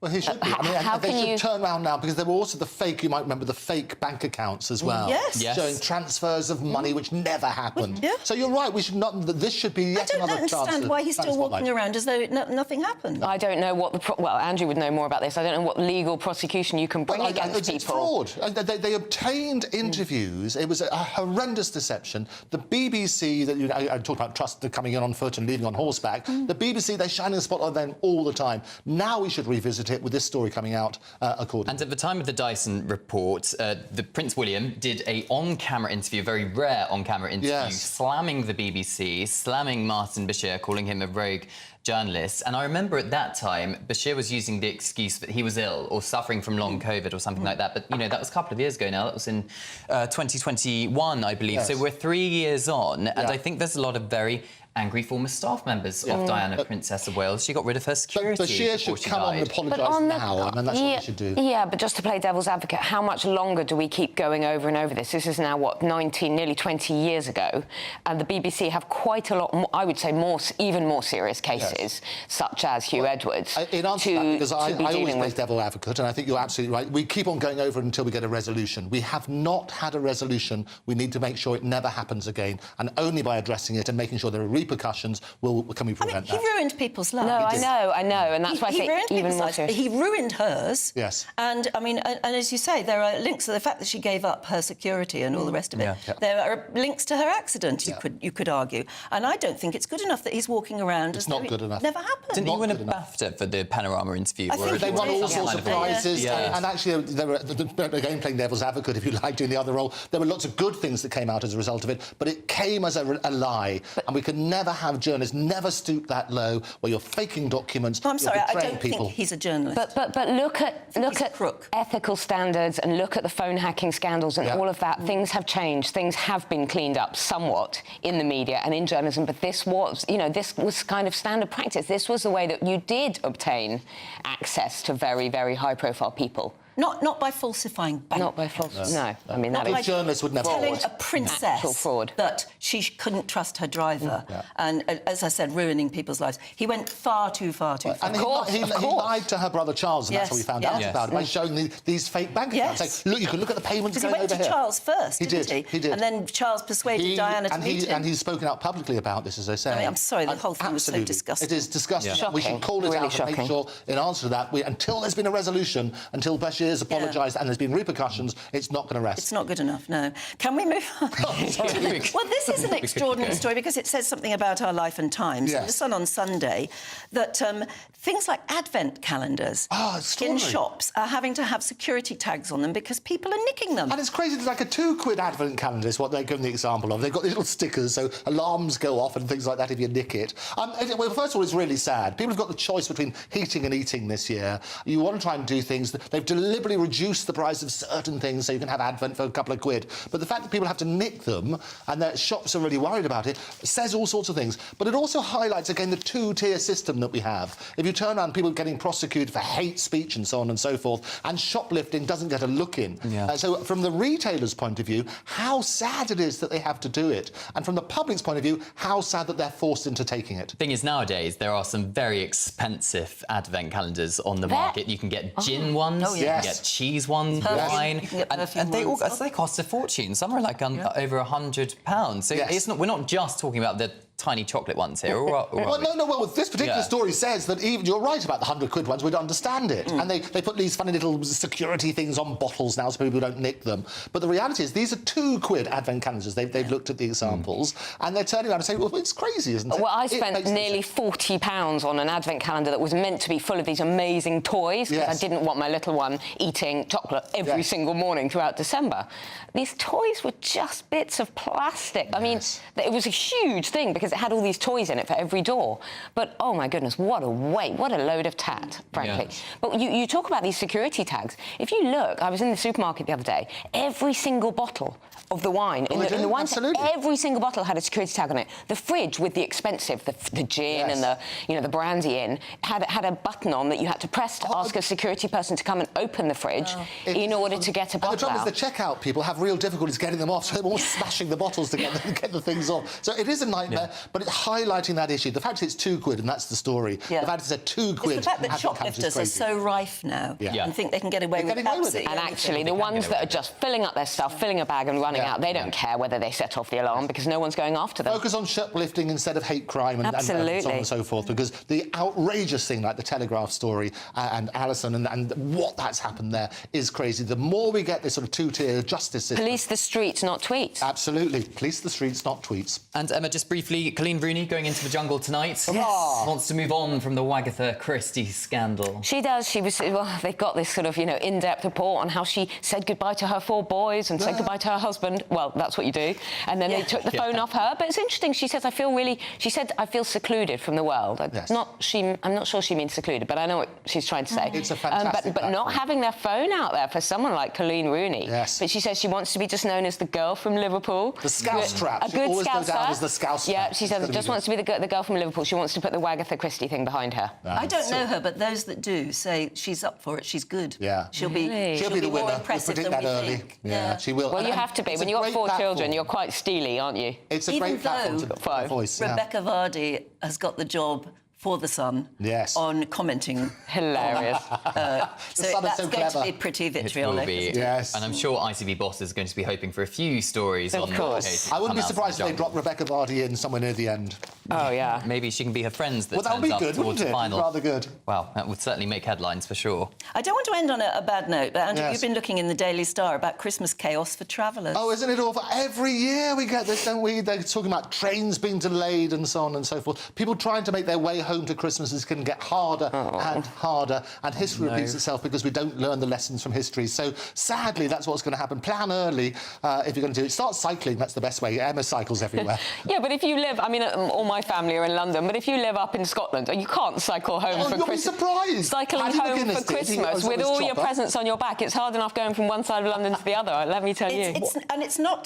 Speaker 22: Well, he should be. I mean, they should turn around now, because there were also the fake, you might remember, the fake bank accounts as well. Showing transfers of money which never happened. So you're right, we should not, this should be yet another chance.
Speaker 1: I don't understand why he's still walking around as though nothing happened.
Speaker 21: I don't know what well, Andrew would know more about this. I don't know what legal prosecution you can bring against people.
Speaker 22: It's fraud. They obtained interviews. It was a horrendous deception. The BBC, I talked about trust coming in on foot and leaving on horseback. The BBC, they shine a spotlight on them all the time. Now we should revisit it with this story coming out accordingly.
Speaker 2: And at the time of the Dyson report, the Prince William did a on-camera interview, a very rare on-camera interview, slamming the BBC, slamming Martin Bashir, calling him a rogue journalists. And I remember at that time, Bashir was using the excuse that he was ill or suffering from long COVID or something like that. But, you know, that was a couple of years ago now. That was in 2021, I believe.
Speaker 22: Yes.
Speaker 2: So we're 3 years on. And I think there's a lot of very angry former staff members of Diana, Princess of Wales. She got rid of her security.
Speaker 22: But Bashir should come on and apologise now. I mean, that's what he should do.
Speaker 21: Yeah, but just to play devil's advocate, how much longer do we keep going over and over this? This is now, what, 19, nearly 20 years ago. And the BBC have quite a lot more, I would say, even more serious cases, such as Hugh Edwards.
Speaker 22: In answer to that, because I always play devil's advocate, and I think you're absolutely right, we keep on going over it until we get a resolution. We have not had a resolution. We need to make sure it never happens again, and only by addressing it and making sure there are repercussions can we prevent that.
Speaker 1: He ruined people's lives.
Speaker 21: No, I know, and that's why I say even more serious.
Speaker 1: He ruined hers.
Speaker 22: Yes.
Speaker 1: And, I mean, and as you say, there are links to the fact that she gave up her security and all the rest of it. There are links to her accident, you could argue. And I don't think it's good enough that he's walking around
Speaker 22: as not good enough.
Speaker 1: Never happened.
Speaker 2: Didn't he win a BAFTA for the Panorama interview?
Speaker 1: I think
Speaker 22: they won all sorts of prizes. And actually, there were, again, playing devil's advocate, if you like, doing the other role, there were lots of good things that came out as a result of it, but it came as a lie. And we can never have journalists never stoop that low where you're faking documents.
Speaker 1: I'm sorry, I don't
Speaker 22: people.
Speaker 1: think he's a journalist.
Speaker 21: But look at ethical standards and look at the phone hacking scandals and all of that. Things have changed. Things have been cleaned up somewhat in the media and in journalism. But this was, you know, this was kind of standard practice. This was the way that you did obtain access to very, very high-profile people.
Speaker 1: Not by falsifying bank.
Speaker 21: Not by falsifying. No. I mean, that
Speaker 22: is journalists would never
Speaker 1: telling a princess
Speaker 21: fraud.
Speaker 1: That she couldn't trust her driver, and as I said, ruining people's lives. He went far too far.
Speaker 22: And he lied to her brother Charles, and that's how we found out about it, by showing these fake bank accounts. Saying, look, you can look at the payments going over here.
Speaker 1: Because he went to Charles first, didn't he?
Speaker 22: He did.
Speaker 1: And then Charles persuaded Diana to meet him.
Speaker 22: And he's spoken out publicly about this, as I say.
Speaker 1: I mean, I'm sorry, the whole thing was so disgusting.
Speaker 22: It is disgusting.
Speaker 1: Shocking.
Speaker 22: We should call it out and make sure, in answer to that, until there's been a resolution, until Bashir's apologised and there's been repercussions, it's not going to rest.
Speaker 1: It's not good enough, no. Can we move on? Well, this is an extraordinary story because it says something about our life and times.
Speaker 22: Yes.
Speaker 1: In The Sun on Sunday, that things like advent calendars in shops are having to have security tags on them because people are nicking them.
Speaker 22: And it's crazy, it's like a £2 advent calendar is what they're giving the example of. They've got little stickers, so alarms go off and things like that if you nick it. Well, first of all, it's really sad. People have got the choice between heating and eating this year. You want to try and do things. They've deliberately reduced the price of certain things so you can have advent for a couple of quid. But the fact that people have to nick them and that shops are really worried about it says all sorts of things. But it also highlights, again, the two-tier system that we have. If you turn around, people getting prosecuted for hate speech and so on and so forth, and shoplifting doesn't get a look in. So from the retailer's point of view, how sad it is that they have to do it. And from the public's point of view, how sad that they're forced into taking it.
Speaker 2: The thing is, nowadays, there are some very expensive advent calendars on the market. You can get gin ones, you can get cheese ones, wine, and they cost a fortune. Some are like over £100. So we're not just talking about the tiny chocolate ones here.
Speaker 22: Well, this particular story says that even you're right about the £100 ones, we'd understand it. And they put these funny little security things on bottles now so people don't nick them. But the reality is these are £2 advent calendars. They've looked at the examples and they're turning around and saying, well, it's crazy, isn't it?
Speaker 21: Well, I spent nearly £40 on an advent calendar that was meant to be full of these amazing toys because I didn't want my little one eating chocolate every single morning throughout December. These toys were just bits of plastic. I mean, it was a huge thing because it had all these toys in it for every door. But, oh, my goodness, what a weight, what a load of tat, frankly. But you talk about these security tags. If you look, I was in the supermarket the other day, every single bottle of the wine, in the wine set, every single bottle had a security tag on it. The fridge with the expensive, the gin and the brandy in, had a button on that you had to press to ask a security person to come and open the fridge in order to get a bottle out.
Speaker 22: And the trouble is the checkout people have real difficulties getting them off, so they're all smashing the bottles to get the things off. So it is a nightmare, but it's highlighting that issue. The fact it's £2 and that's the story. The fact it's a £2.
Speaker 1: It's the fact that shoplifters are so rife now and think they can get away with it.
Speaker 21: And actually, the ones that are just filling up their stuff, filling a bag and running out, they don't care whether they set off the alarm because no one's going after them.
Speaker 22: Focus on shoplifting instead of hate crime and so on and so forth, because the outrageous thing like the Telegraph story and Alison and what that's happened there is crazy. The more we get this sort of two-tier justice system...
Speaker 21: Police the streets, not tweets.
Speaker 22: Absolutely. Police the streets, not tweets.
Speaker 2: And Emma, just briefly, see Colleen Rooney going into the jungle tonight.
Speaker 21: Yes.
Speaker 2: Wants to move on from the Wagatha Christie scandal.
Speaker 21: She does. They've got this sort of, in-depth report on how she said goodbye to her 4 boys and said goodbye to her husband. Well, that's what you do. And then they took the phone off her. But it's interesting. She says, I feel secluded from the world.
Speaker 22: Yes.
Speaker 21: I'm not sure she means secluded, but I know what she's trying to say.
Speaker 22: It's a fantastic
Speaker 21: but not having their phone out there for someone like Colleen Rooney.
Speaker 22: Yes.
Speaker 21: But she says she wants to be just known as the girl from Liverpool.
Speaker 22: The Scouse trap.
Speaker 21: A good
Speaker 22: always goes
Speaker 21: Scouser.
Speaker 22: down as the Scouse
Speaker 21: Yeah,
Speaker 22: trap.
Speaker 21: she says just wants to be the girl from Liverpool. She wants to put the Wagatha Christie thing behind her.
Speaker 1: I don't know her, but those that do say she's up for it. She's good.
Speaker 22: Yeah.
Speaker 1: She'll be
Speaker 22: the
Speaker 1: more
Speaker 22: winner.
Speaker 1: impressive
Speaker 22: We'll
Speaker 1: than we
Speaker 22: early.
Speaker 1: think.
Speaker 22: Yeah, she will.
Speaker 21: Well, you have to be. When you've got 4 children, you're quite steely, aren't you?
Speaker 22: It's a great platform to get voice.
Speaker 1: Rebecca Vardy has got the job for The Sun on commenting.
Speaker 21: Hilarious.
Speaker 1: So that's going to be pretty vitriolic.
Speaker 22: Yes.
Speaker 2: And I'm sure ITV Boss is going to be hoping for a few stories on the case.
Speaker 22: I wouldn't be surprised if they dropped Rebecca Vardy in somewhere near the end.
Speaker 21: Oh, yeah.
Speaker 2: Maybe she can be her friends that
Speaker 22: that would be good,
Speaker 2: towards
Speaker 22: wouldn't
Speaker 2: the
Speaker 22: it?
Speaker 2: final.
Speaker 22: Rather good.
Speaker 2: Well, that would certainly make headlines for sure.
Speaker 1: I don't want to end on a bad note, but Andrew, you've been looking in the Daily Star about Christmas chaos for travellers.
Speaker 22: Oh, isn't it awful? Every year we get this, don't we? They're talking about trains being delayed and so on and so forth. People trying to make their way home to Christmas is going to get harder and harder, and history repeats itself because we don't learn the lessons from history. So, sadly, that's what's going to happen. Plan early if you're going to do it. Start cycling, that's the best way. Emma cycles everywhere.
Speaker 21: Yeah, but if you live... I mean, all my family are in London, but if you live up in Scotland, you can't cycle home for Christmas.
Speaker 22: You'll be surprised.
Speaker 21: Cycling home for Christmas with all your presents on your back, it's hard enough going from one side of London to the other, let me tell you.
Speaker 1: It's not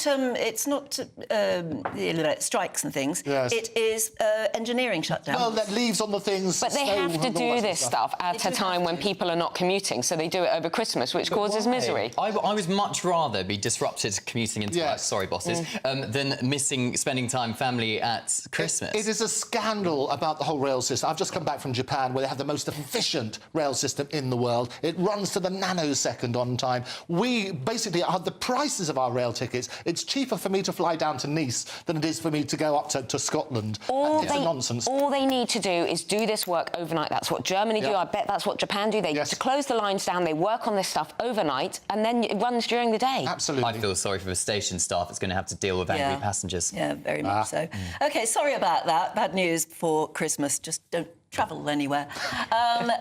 Speaker 1: strikes and things.
Speaker 22: Yes.
Speaker 1: It is engineering shutdowns.
Speaker 22: Well, that leaves on the things...
Speaker 21: But they have to do this stuff at a time when people are not commuting, so they do it over Christmas, which causes misery.
Speaker 2: I would much rather be disrupted commuting into work, sorry bosses, than spending time family at Christmas.
Speaker 22: It is a scandal about the whole rail system. I've just come back from Japan, where they have the most efficient rail system in the world. It runs to the nanosecond on time. We basically are the prices of our rail tickets. It's cheaper for me to fly down to Nice than it is for me to go up to Scotland. It's nonsense.
Speaker 21: All they need to do is do this work overnight. That's what Germany do. I bet that's what Japan do. They close the lines down, they work on this stuff overnight, and then it runs during the day.
Speaker 22: Absolutely.
Speaker 2: I feel sorry for the station staff that's going to have to deal with angry passengers.
Speaker 1: Yeah, very much so. OK, sorry about that. Bad news for Christmas. Just don't travel anywhere.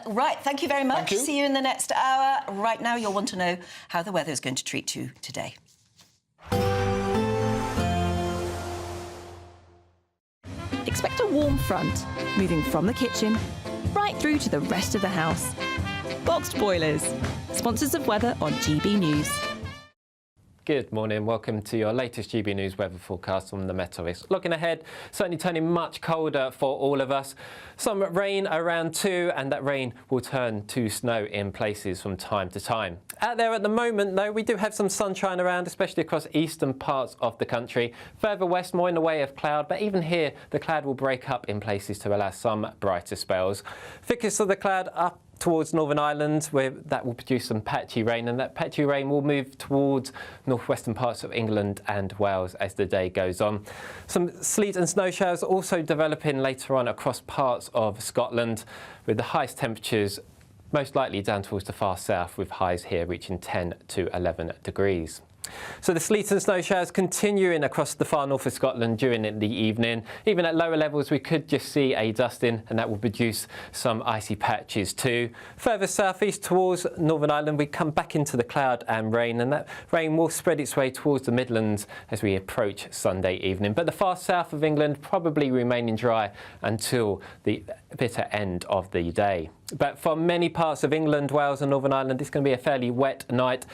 Speaker 1: Right, thank you very much.
Speaker 22: Thank you.
Speaker 1: See you in the next hour. Right now, you'll want to know how the weather is going to treat you today.
Speaker 3: Expect a warm front, moving from the kitchen right through to the rest of the house. Boxed Boilers, sponsors of weather on GB News.
Speaker 10: Good morning, welcome to your latest GB News weather forecast from the Meteor. Looking ahead, certainly turning much colder for all of us. Some rain around too, and that rain will turn to snow in places from time to time. Out there at the moment, though, we do have some sunshine around, especially across eastern parts of the country. Further west, more in the way of cloud, but even here, the cloud will break up in places to allow some brighter spells. Thickest of the cloud up towards Northern Ireland, where that will produce some patchy rain, and that patchy rain will move towards northwestern parts of England and Wales as the day goes on. Some sleet and snow showers also developing later on across parts of Scotland, with the highest temperatures most likely down towards the far south, with highs here reaching 10 to 11 degrees. So the sleet and snow showers continuing across the far north of Scotland during the evening. Even at lower levels, we could just see a dusting, and that will produce some icy patches too. Further southeast towards Northern Ireland, we come back into the cloud and rain, and that rain will spread its way towards the Midlands as we approach Sunday evening. But the far south of England probably remaining dry until the bitter end of the day. But for many parts of England, Wales and Northern Ireland, it's going to be a fairly wet night.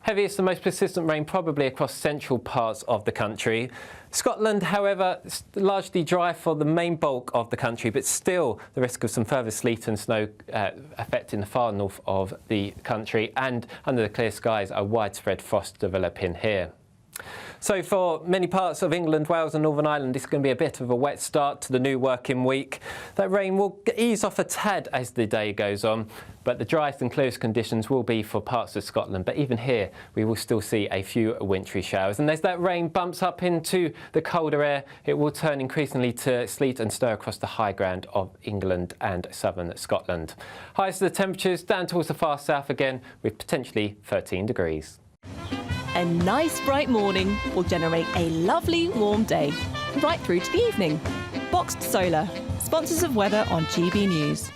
Speaker 10: Heaviest and most persistent rain probably across central parts of the country. Scotland, however, largely dry for the main bulk of the country, but still the risk of some further sleet and snow affecting the far north of the country, and under the clear skies, a widespread frost developing here. So for many parts of England, Wales and Northern Ireland, it's going to be a bit of a wet start to the new working week. That rain will ease off a tad as the day goes on, but the driest and clearest conditions will be for parts of Scotland. But even here, we will still see a few wintry showers. And as that rain bumps up into the colder air, it will turn increasingly to sleet and snow across the high ground of England and southern Scotland. Highest of the temperatures down towards the far south again, with potentially 13 degrees.
Speaker 3: A nice bright morning will generate a lovely warm day. right through to the evening. Boxed Solar, sponsors of weather on GB News.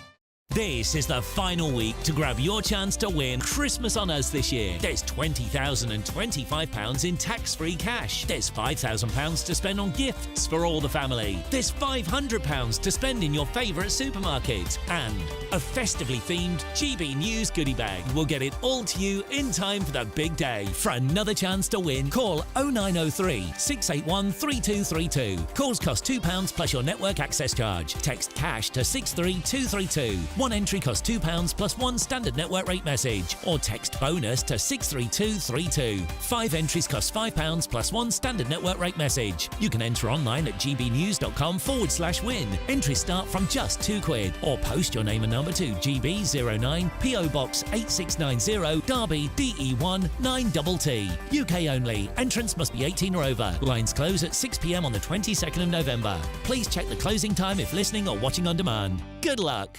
Speaker 7: This is the final week to grab your chance to win Christmas on Us this year. There's £20,025 in tax-free cash. There's £5,000 to spend on gifts for all the family. There's £500 to spend in your favourite supermarket. And a festively themed GB News goodie bag. We'll get it all to you in time for the big day. For another chance to win, call 0903 681 3232. Calls cost £2 plus your network access charge. Text cash to 63232. One entry costs £2 plus one standard network rate message, or text bonus to 63232. 5 entries cost £5 plus one standard network rate message. You can enter online at gbnews.com/win. Entries start from just £2, or post your name and number to GB09 PO Box 8690 Derby DE1 9TT. UK only. Entrance must be 18 or over. Lines close at 6 p.m. on the 22nd of November. Please check the closing time if listening or watching on demand. Good luck.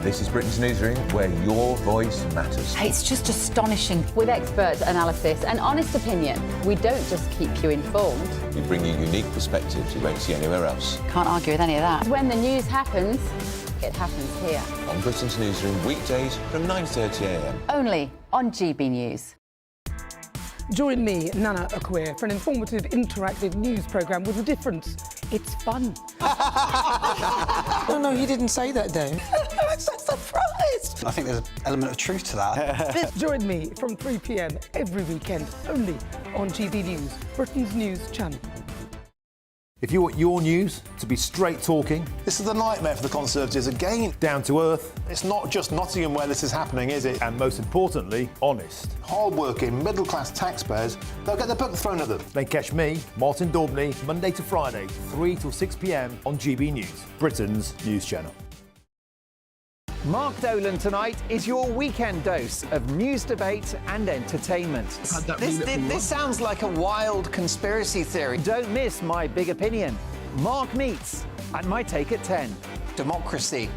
Speaker 5: This is Britain's Newsroom, where your voice matters.
Speaker 12: It's just astonishing. With expert analysis and honest opinion, we don't just keep you informed.
Speaker 5: We bring you unique perspectives you won't see anywhere else.
Speaker 12: Can't argue with any of that. When the news happens, it happens here.
Speaker 5: On Britain's Newsroom, weekdays from 9:30 a.m.
Speaker 12: Only on GB News.
Speaker 11: Join me, Nana Akwe, for an informative, interactive news programme with a difference. It's fun.
Speaker 14: No, he didn't say that, Dave.
Speaker 11: I'm so surprised.
Speaker 14: I think there's an element of truth to that.
Speaker 11: Join me from 3 p.m. every weekend, only on GB News, Britain's news channel.
Speaker 24: If you want your news to be straight talking...
Speaker 22: This is a nightmare for the Conservatives again.
Speaker 24: Down to earth.
Speaker 22: It's not just Nottingham where this is happening, is it?
Speaker 24: And most importantly, honest.
Speaker 22: Hard-working, middle-class taxpayers, they'll get the book thrown at them.
Speaker 24: Then catch me, Martin Daubney, Monday to Friday, 3 till 6 p.m. on GB News, Britain's news channel.
Speaker 25: Mark Dolan tonight is your weekend dose of news, debate and entertainment.
Speaker 14: This sounds like a wild conspiracy theory.
Speaker 25: Don't miss My Big Opinion. Mark meets at My Take at 10.
Speaker 14: Democracy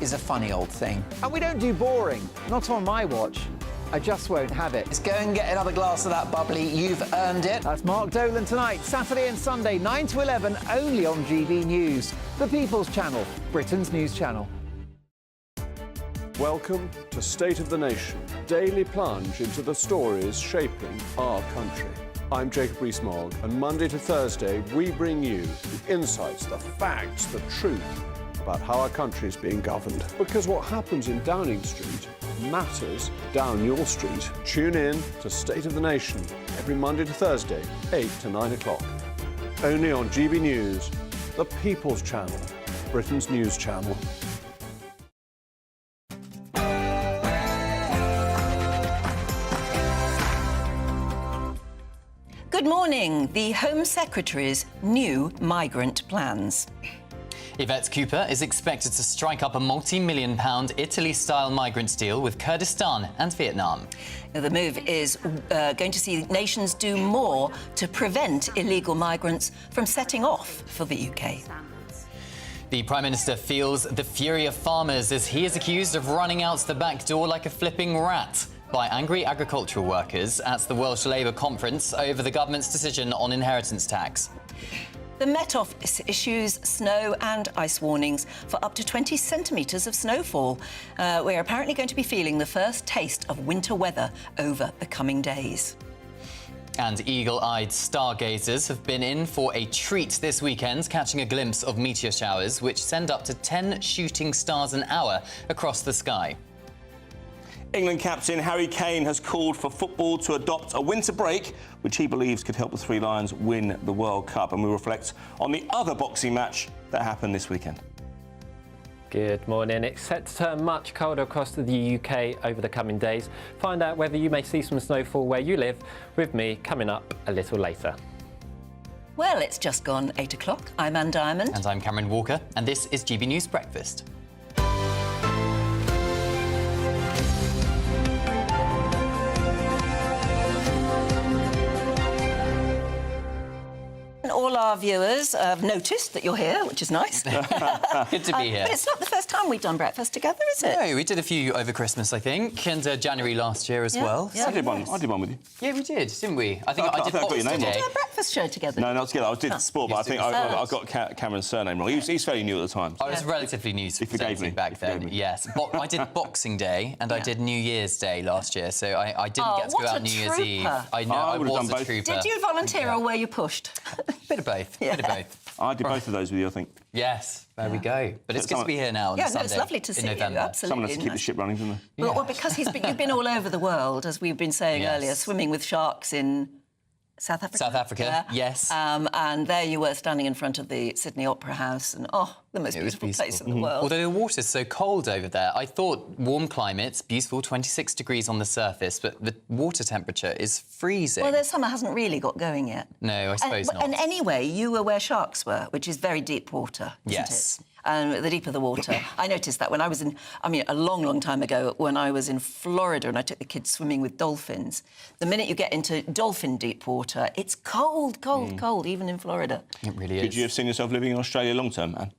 Speaker 14: is a funny old thing.
Speaker 25: And we don't do boring, not on my watch. I just won't have it.
Speaker 14: Let's go and get another glass of that bubbly. You've earned it.
Speaker 25: That's Mark Dolan tonight, Saturday and Sunday, 9 to 11, only on GB News, the People's Channel, Britain's news channel.
Speaker 18: Welcome to State of the Nation, daily plunge into the stories shaping our country. I'm Jacob Rees-Mogg, and Monday to Thursday we bring you the insights, the facts, the truth about how our country is being governed. Because what happens in Downing Street matters down your street. Tune in to State of the Nation every Monday to Thursday, 8 to 9 o'clock. Only on GB News, the People's Channel, Britain's news channel.
Speaker 1: Good morning. The Home Secretary's new migrant plans.
Speaker 2: Yvette Cooper is expected to strike up a multi-million-pound Italy-style migrant deal with Kurdistan and Vietnam.
Speaker 1: The move is going to see nations do more to prevent illegal migrants from setting off for the UK.
Speaker 2: The Prime Minister feels the fury of farmers as he is accused of running out the back door like a flipping rat by angry agricultural workers at the Welsh Labour conference over the government's decision on inheritance tax.
Speaker 1: The Met Office issues snow and ice warnings for up to 20 centimetres of snowfall. We're apparently going to be feeling the first taste of winter weather over the coming days.
Speaker 2: And eagle-eyed stargazers have been in for a treat this weekend, catching a glimpse of meteor showers which send up to 10 shooting stars an hour across the sky.
Speaker 15: England captain Harry Kane has called for football to adopt a winter break, which he believes could help the Three Lions win the World Cup. And we reflect on the other boxing match that happened this weekend.
Speaker 10: Good morning. It's set to turn much colder across the UK over the coming days. Find out whether you may see some snowfall where you live with me coming up a little later.
Speaker 1: Well, it's just gone 8 o'clock. I'm Anne Diamond.
Speaker 2: And I'm Cameron Walker. And this is GB News Breakfast.
Speaker 1: All our viewers have noticed that you're here, which is nice.
Speaker 2: Good to be here.
Speaker 1: But it's not the first time we've done breakfast together, is it?
Speaker 2: No, we did a few over Christmas, I think, and January last year as well.
Speaker 15: Yeah, I did one with you.
Speaker 2: Yeah, we did, didn't we? I think I did
Speaker 15: got your name
Speaker 2: today.
Speaker 1: breakfast show together?
Speaker 15: No, not together. I did sport, but I think I got Cameron's surname wrong. He's fairly new at the time.
Speaker 2: I was relatively new to presenting back then. Yes, I did Boxing Day and I did New Year's Day last year, so I didn't get to go out New Year's Eve. I know, I was a trooper.
Speaker 1: Did you volunteer or were you pushed?
Speaker 2: Bit of both. Bit of both.
Speaker 15: I did both of those with you, I think.
Speaker 2: Yes, there we go. But it's good to be here now on Sunday.
Speaker 1: It's lovely to see you, absolutely.
Speaker 15: Someone has to keep the ship running, doesn't they?
Speaker 1: Well, because you've been all over the world, as we've been saying earlier, swimming with sharks in South Africa.
Speaker 2: South Africa, yes.
Speaker 1: And there you were standing in front of the Sydney Opera House, and the most beautiful place in the world.
Speaker 2: Although the water's so cold over there, I thought warm climates, beautiful, 26 degrees on the surface, but the water temperature is freezing.
Speaker 1: Well, their summer hasn't really got going yet.
Speaker 2: No, I suppose not.
Speaker 1: And anyway, you were where sharks were, which is very deep water, isn't it? And the deeper the water. I noticed that when I was a long, long time ago, when I was in Florida and I took the kids swimming with dolphins, the minute you get into dolphin deep water, it's cold, cold, even in Florida.
Speaker 2: It really is.
Speaker 15: Could you have seen yourself living in Australia long term, Anne?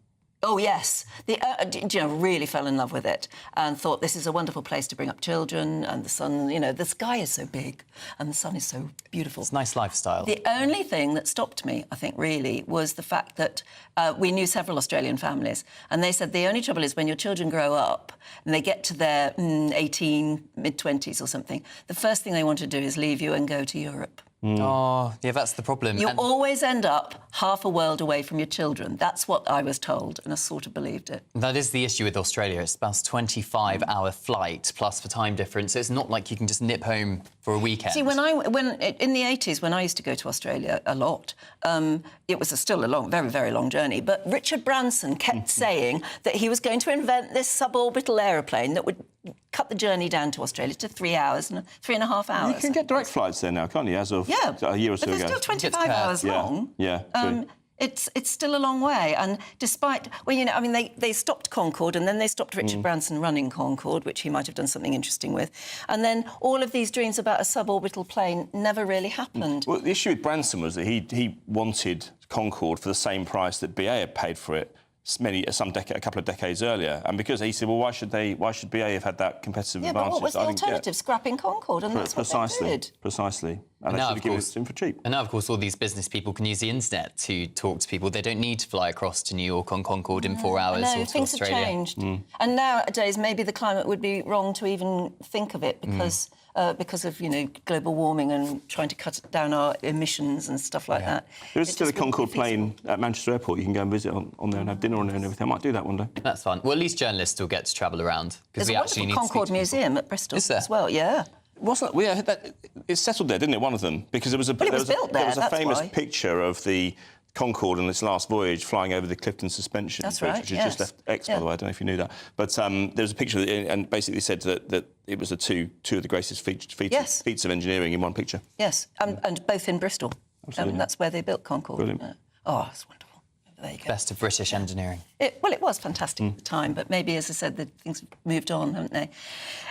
Speaker 1: Oh, yes. Really fell in love with it and thought this is a wonderful place to bring up children, and the sun, the sky is so big and the sun is so beautiful.
Speaker 2: It's a nice lifestyle.
Speaker 1: The only thing that stopped me, I think, really, was the fact that we knew several Australian families, and they said the only trouble is when your children grow up and they get to their 18, mid-20s or something, the first thing they want to do is leave you and go to Europe.
Speaker 2: Oh, yeah, that's the problem.
Speaker 1: You always end up half a world away from your children. That's what I was told, and I sort of believed it.
Speaker 2: That is the issue with Australia. It's about a 25-hour flight, plus the time difference. It's not like you can just nip home for a weekend.
Speaker 1: See, in the 80s, when I used to go to Australia a lot, it was still a long, very, very long journey, but Richard Branson kept saying that he was going to invent this suborbital aeroplane that would cut the journey down to Australia to 3 hours and 3.5 hours.
Speaker 15: You can get direct flights there now, can't you, as of a year or so ago?
Speaker 1: But they're still 25 hours long.
Speaker 15: Yeah, true.
Speaker 1: It's still a long way, and despite... they stopped Concorde, and then they stopped Richard Branson running Concorde, which he might have done something interesting with, and then all of these dreams about a suborbital plane never really happened.
Speaker 15: Well, the issue with Branson was that he wanted Concorde for the same price that BA had paid for it a couple of decades earlier, and because he said, well, why should BA have had that competitive advantage?
Speaker 1: But what was the alternative? Scrapping Concorde, and that's what they did.
Speaker 15: Precisely. And they should have given it to him for cheap.
Speaker 2: And now, of course, all these business people can use the internet to talk to people. They don't need to fly across to New York on Concorde in 4 hours or to
Speaker 1: things
Speaker 2: Australia.
Speaker 1: Have changed. And nowadays, maybe the climate would be wrong to even think of it because of global warming and trying to cut down our emissions and stuff like that.
Speaker 15: There is still a Concorde plane at Manchester Airport. You can go and visit on there and have dinner on there and everything. I might do that one day.
Speaker 2: That's fun. Well, at least journalists will get to travel around.
Speaker 1: There's a wonderful Concorde Museum at Bristol as well,
Speaker 15: It's settled there, didn't it, one of them? Because there was a famous picture of the Concorde on its last voyage flying over the Clifton Suspension Bridge, which has just left X, by the way. I don't know if you knew that. But there was a picture and basically said that it was two of the greatest feats of engineering in one picture.
Speaker 1: Yes, and both in Bristol. That's where they built Concorde.
Speaker 15: Brilliant.
Speaker 1: It's wonderful. There you go.
Speaker 2: Best of British engineering.
Speaker 1: It was fantastic at the time, but maybe, as I said, things have moved on, haven't they?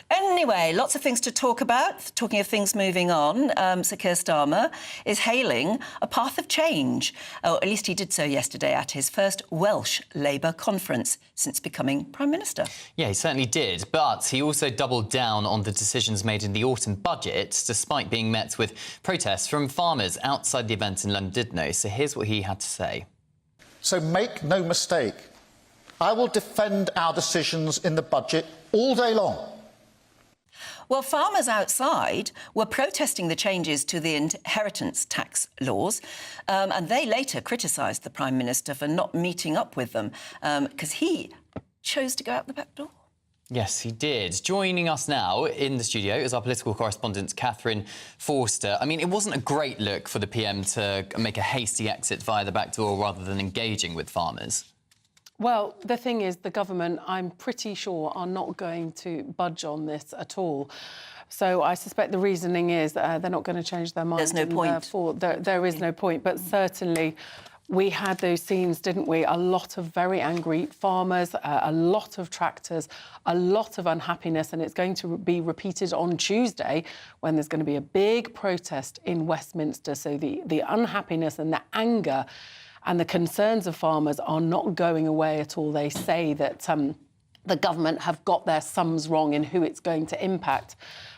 Speaker 1: Anyway, lots of things to talk about. Talking of things moving on, Sir Keir Starmer is hailing a path of change, or at least he did so yesterday at his first Welsh Labour conference since becoming Prime Minister.
Speaker 2: Yeah, he certainly did, but he also doubled down on the decisions made in the autumn budget, despite being met with protests from farmers outside the event in Llandudno. So here's what he had to say.
Speaker 6: So make no mistake, I will defend our decisions in the budget all day long.
Speaker 1: Well, farmers outside were protesting the changes to the inheritance tax laws, and they later criticised the Prime Minister for not meeting up with them because he chose to go out the back door.
Speaker 2: Yes, he did. Joining us now in the studio is our political correspondent, Catherine Forster. I mean, it wasn't a great look for the PM to make a hasty exit via the back door rather than engaging with farmers.
Speaker 16: Well, the thing is, the government, I'm pretty sure, are not going to budge on this at all. So I suspect the reasoning is they're not going to change their mind.
Speaker 1: There's no point.
Speaker 16: Therefore, there is no point. But certainly, we had those scenes, didn't we? A lot of very angry farmers, a lot of tractors, a lot of unhappiness, and it's going to be repeated on Tuesday when there's going to be a big protest in Westminster. So the unhappiness and the anger and the concerns of farmers are not going away at all. They say that the government have got their sums wrong in who it's going to impact.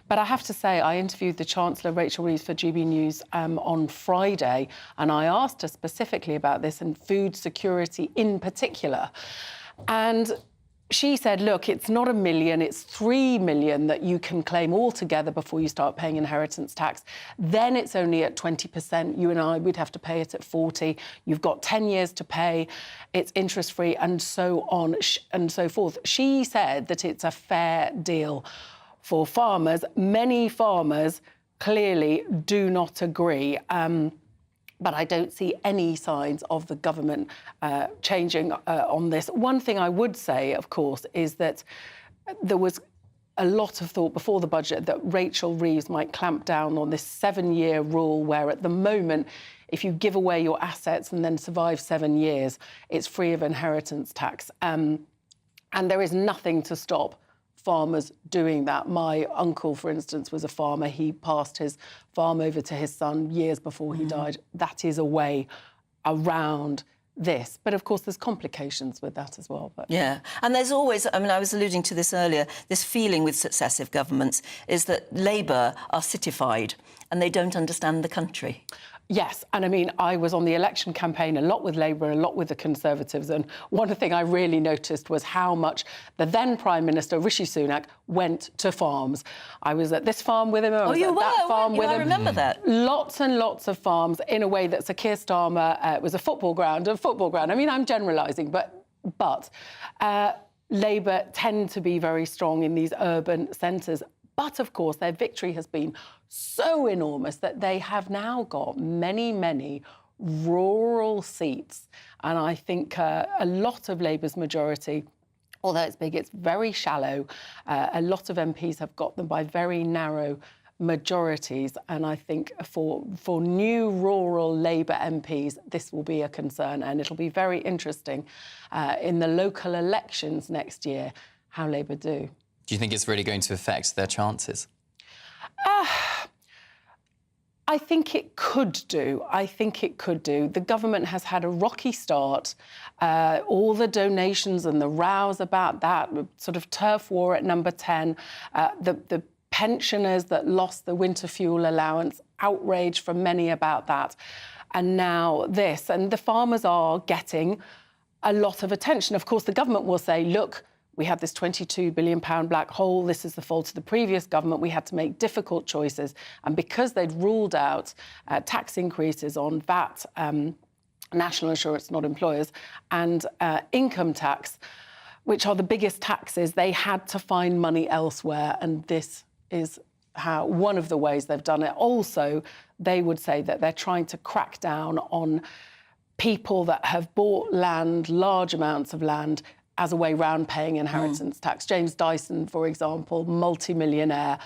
Speaker 16: But I have to say, I interviewed the Chancellor, Rachel Reeves, for GB News on Friday, and I asked her specifically about this and food security in particular. And she said, look, it's not $1 million, it's $3 million that you can claim altogether before you start paying inheritance tax. Then it's only at 20%. You and I, we'd have to pay it at 40%. You've got 10 years to pay. It's interest-free and so on and so forth. She said that it's a fair deal for farmers. Many farmers clearly do not agree. But I don't see any signs of the government changing on this. One thing I would say, of course, is that there was a lot of thought before the budget that Rachel Reeves might clamp down on this 7-year rule where at the moment, if you give away your assets and then survive 7 years, it's free of inheritance tax. And there is nothing to stop farmers doing that. My uncle, for instance, was a farmer. He passed his farm over to his son years before he died. That is a way around this. But, of course, there's complications with that as well. But
Speaker 1: yeah, and there's always, I mean, I was alluding to this earlier, this feeling with successive governments is that Labour are cityfied and they don't understand the country.
Speaker 16: Yes, and I mean, I was on the election campaign a lot with Labour, a lot with the Conservatives, and one thing I really noticed was how much the then Prime Minister, Rishi Sunak, went to farms. I was at this farm with him, I was at that farm with him.
Speaker 1: I remember that.
Speaker 16: Lots and lots of farms in a way that Sir Keir Starmer was a football ground. I mean, I'm generalising, but Labour tend to be very strong in these urban centres. But, of course, their victory has been so enormous that they have now got many, many rural seats. And I think a lot of Labour's majority, although it's big, it's very shallow. A lot of MPs have got them by very narrow majorities. And I think for new rural Labour MPs, this will be a concern. And it'll be very interesting in the local elections next year how Labour do.
Speaker 2: Do you think it's really going to affect their chances?
Speaker 16: I think it could do. The government has had a rocky start. All the donations and the rows about that, sort of turf war at number 10, the pensioners that lost the winter fuel allowance, outrage from many about that. And now this. And the farmers are getting a lot of attention. Of course, the government will say, look, we had this £22 billion black hole. This is the fault of the previous government. We had to make difficult choices. And because they'd ruled out tax increases on VAT, national insurance, not employers, and income tax, which are the biggest taxes, they had to find money elsewhere. And this is one of the ways they've done it. Also, they would say that they're trying to crack down on people that have bought land, large amounts of land, as a way round paying inheritance tax. James Dyson, for example, multi-millionaire,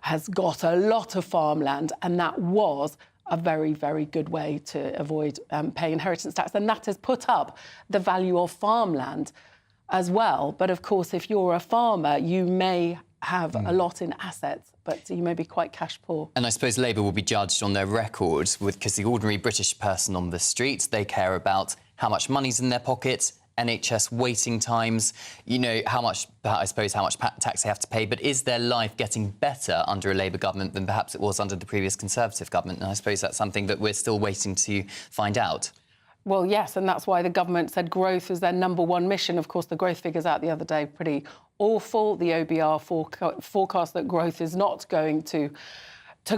Speaker 16: has got a lot of farmland, and that was a very, very good way to avoid paying inheritance tax. And that has put up the value of farmland as well. But, of course, if you're a farmer, you may have a lot in assets, but you may be quite cash poor.
Speaker 2: And I suppose Labour will be judged on their record, because the ordinary British person on the streets, they care about how much money's in their pockets, NHS waiting times, you know, how much tax they have to pay. But is their life getting better under a Labour government than perhaps it was under the previous Conservative government? And I suppose that's something that we're still waiting to find out.
Speaker 16: Well, yes, and that's why the government said growth is their number one mission. Of course, the growth figures out the other day pretty awful. The OBR forecast that growth is not going to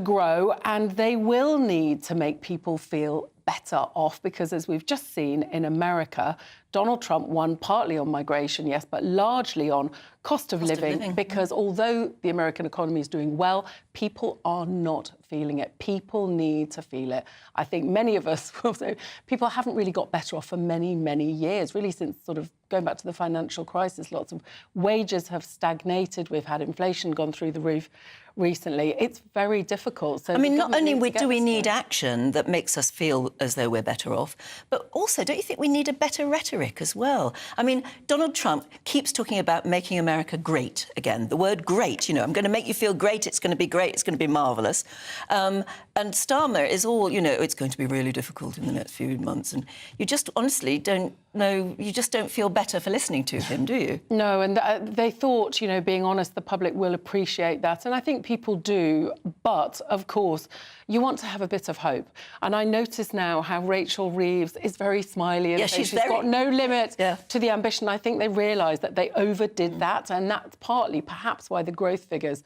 Speaker 16: grow, and they will need to make people feel better off, because as we've just seen in America, Donald Trump won partly on migration, yes, but largely on cost of living, because although the American economy is doing well, people are not feeling it. People need to feel it. I think many of us will say people haven't really got better off for many, many years, really since sort of going back to the financial crisis. Lots of wages have stagnated. We've had inflation gone through the roof recently. It's very difficult. So
Speaker 1: I mean, not only do we need action that makes us feel feel as though we're better off. But also, don't you think we need a better rhetoric as well? I mean, Donald Trump keeps talking about making America great again. The word great, you know, I'm going to make you feel great, it's going to be great, it's going to be marvellous. And Starmer is all, you know, it's going to be really difficult in the next few months. And you just honestly don't know, you just don't feel better for listening to him, do you?
Speaker 16: No, and they thought, you know, being honest, the public will appreciate that. And I think people do. But, of course, you want to have a bit of hope. And I notice now how Rachel Reeves is very smiley. And
Speaker 1: yeah,
Speaker 16: she's got no limit to the ambition. I think they realise that they overdid that. And that's partly perhaps why the growth figures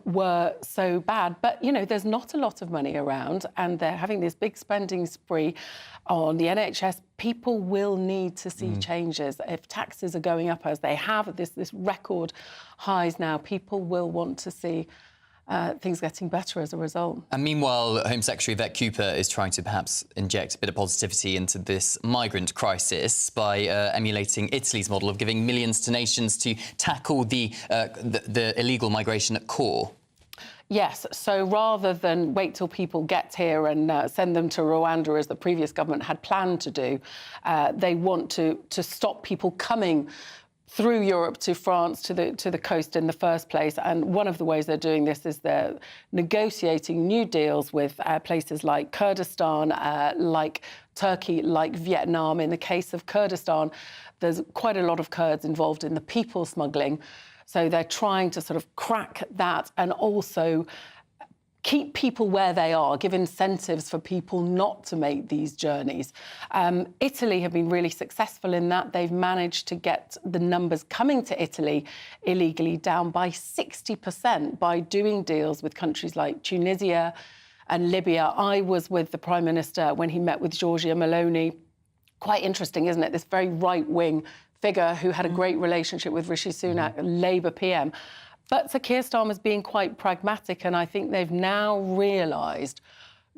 Speaker 16: were so bad. But, you know, there's not a lot of money around and they're having this big spending spree on the NHS. People will need to see changes. If taxes are going up as they have, this record highs now, people will want to see things getting better as a result.
Speaker 2: And meanwhile, Home Secretary Yvette Cooper is trying to perhaps inject a bit of positivity into this migrant crisis by emulating Italy's model of giving millions to nations to tackle the illegal migration at core.
Speaker 16: Yes, so rather than wait till people get here and send them to Rwanda, as the previous government had planned to do, they want to stop people coming through Europe to France, to the coast in the first place. And one of the ways they're doing this is they're negotiating new deals with places like Kurdistan, like Turkey, like Vietnam. In the case of Kurdistan, there's quite a lot of Kurds involved in the people smuggling. So they're trying to sort of crack that and also keep people where they are, give incentives for people not to make these journeys. Italy have been really successful in that. They've managed to get the numbers coming to Italy illegally down by 60% by doing deals with countries like Tunisia and Libya. I was with the Prime Minister when he met with Giorgia Meloni. Quite interesting, isn't it? This very right-wing figure who had a great relationship with Rishi Sunak, Labour PM. But Sir Keir Starmer's being quite pragmatic, and I think they've now realised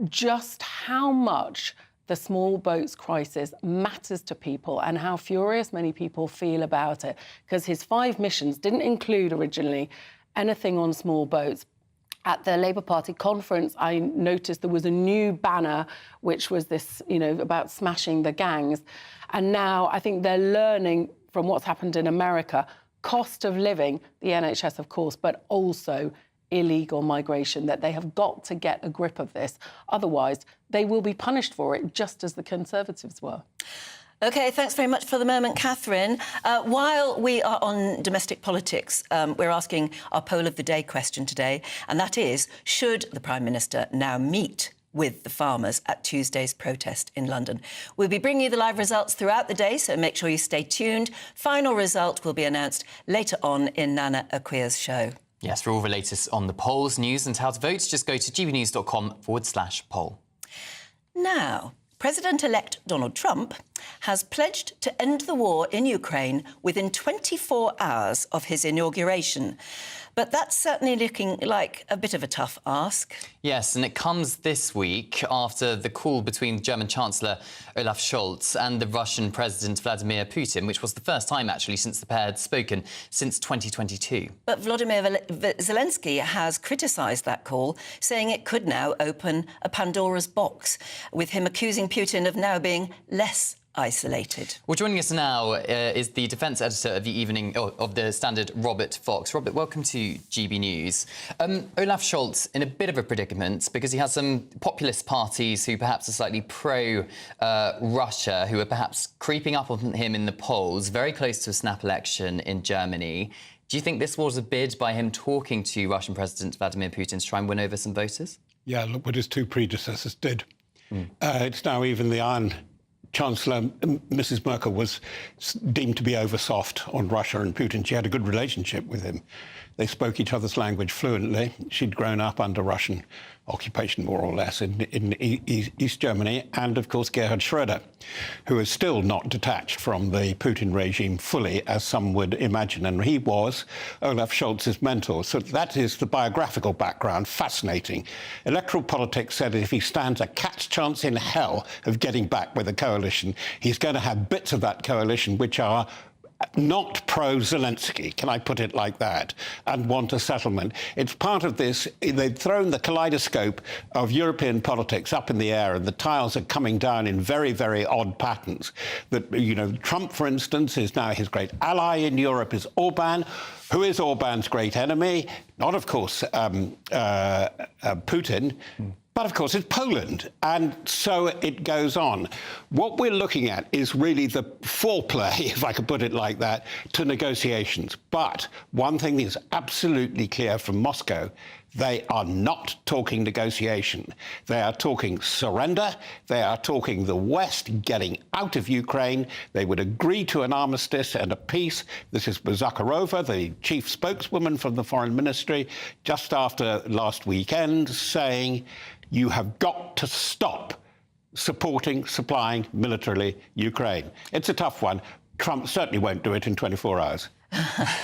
Speaker 16: just how much the small boats crisis matters to people and how furious many people feel about it. Because his 5 missions didn't include originally anything on small boats. At the Labour Party conference, I noticed there was a new banner, which was this, you know, about smashing the gangs. And now I think they're learning from what's happened in America, cost of living, the NHS, of course, but also illegal migration, that they have got to get a grip of this. Otherwise, they will be punished for it, just as the Conservatives were.
Speaker 1: OK, thanks very much for the moment, Catherine. While we are on domestic politics, we're asking our poll of the day question today, and that is, should the Prime Minister now meet with the farmers at Tuesday's protest in London? We'll be bringing you the live results throughout the day, so make sure you stay tuned. Final result will be announced later on in Nana Akwia's show.
Speaker 2: Yes, for all the latest on the polls, news and how to vote, just go to gbnews.com/poll.
Speaker 1: Now, President-elect Donald Trump has pledged to end the war in Ukraine within 24 hours of his inauguration. But that's certainly looking like a bit of a tough ask.
Speaker 2: Yes, and it comes this week after the call between German Chancellor Olaf Scholz and the Russian President Vladimir Putin, which was the first time, actually, since the pair had spoken since 2022.
Speaker 1: But Volodymyr Zelensky has criticised that call, saying it could now open a Pandora's box, with him accusing Putin of now being less isolated.
Speaker 2: Well, joining us now is the defence editor of the evening of the Standard, Robert Fox. Robert, welcome to GB News. Olaf Scholz in a bit of a predicament because he has some populist parties who perhaps are slightly pro-Russia, who are perhaps creeping up on him in the polls, very close to a snap election in Germany. Do you think this was a bid by him talking to Russian President Vladimir Putin to try and win over some voters?
Speaker 9: Yeah, look what his 2 predecessors did. It's now even the Iron Chancellor, Mrs. Merkel, was deemed to be oversoft on Russia and Putin. She had a good relationship with him. They spoke each other's language fluently. She'd grown up under Russian occupation, more or less, in East Germany. And, of course, Gerhard Schröder, who is still not detached from the Putin regime fully, as some would imagine. And he was Olaf Scholz's mentor. So that is the biographical background. Fascinating. Electoral politics said if he stands a cat's chance in hell of getting back with a coalition, he's going to have bits of that coalition which are not pro-Zelensky, can I put it like that, and want a settlement. It's part of this. They've thrown the kaleidoscope of European politics up in the air, and the tiles are coming down in very, very odd patterns. That, you know, Trump, for instance, is now his great ally in Europe is Orban. Who is Orban's great enemy? Not, of course, Putin. But, of course, it's Poland, and so it goes on. What we're looking at is really the foreplay, if I could put it like that, to negotiations. But one thing is absolutely clear from Moscow: they are not talking negotiation. They are talking surrender. They are talking the West getting out of Ukraine. They would agree to an armistice and a peace. This is Zakharova, the chief spokeswoman from the Foreign Ministry, just after last weekend, saying, you have got to stop supplying militarily Ukraine. It's a tough one. Trump certainly won't do it in 24 hours.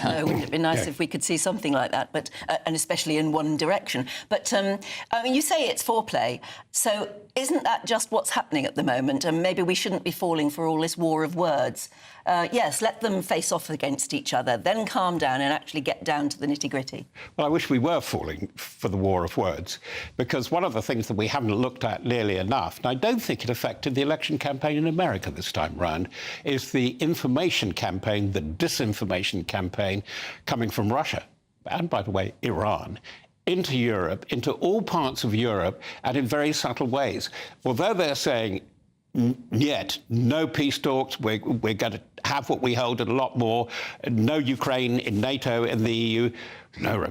Speaker 1: No, wouldn't it be nice if we could see something like that, but and especially in one direction? But I mean, you say it's foreplay, so isn't that just what's happening at the moment? And maybe we shouldn't be falling for all this war of words. Yes, let them face off against each other, then calm down and actually get down to the nitty-gritty.
Speaker 9: Well, I wish we were falling for the war of words, because one of the things that we haven't looked at nearly enough, and I don't think it affected the election campaign in America this time round, is the information campaign, the disinformation campaign coming from Russia, and, by the way, Iran, into Europe, into all parts of Europe, and in very subtle ways. Although they're saying, yet, no peace talks, we're going to have what we hold and a lot more, no Ukraine in NATO and the EU, no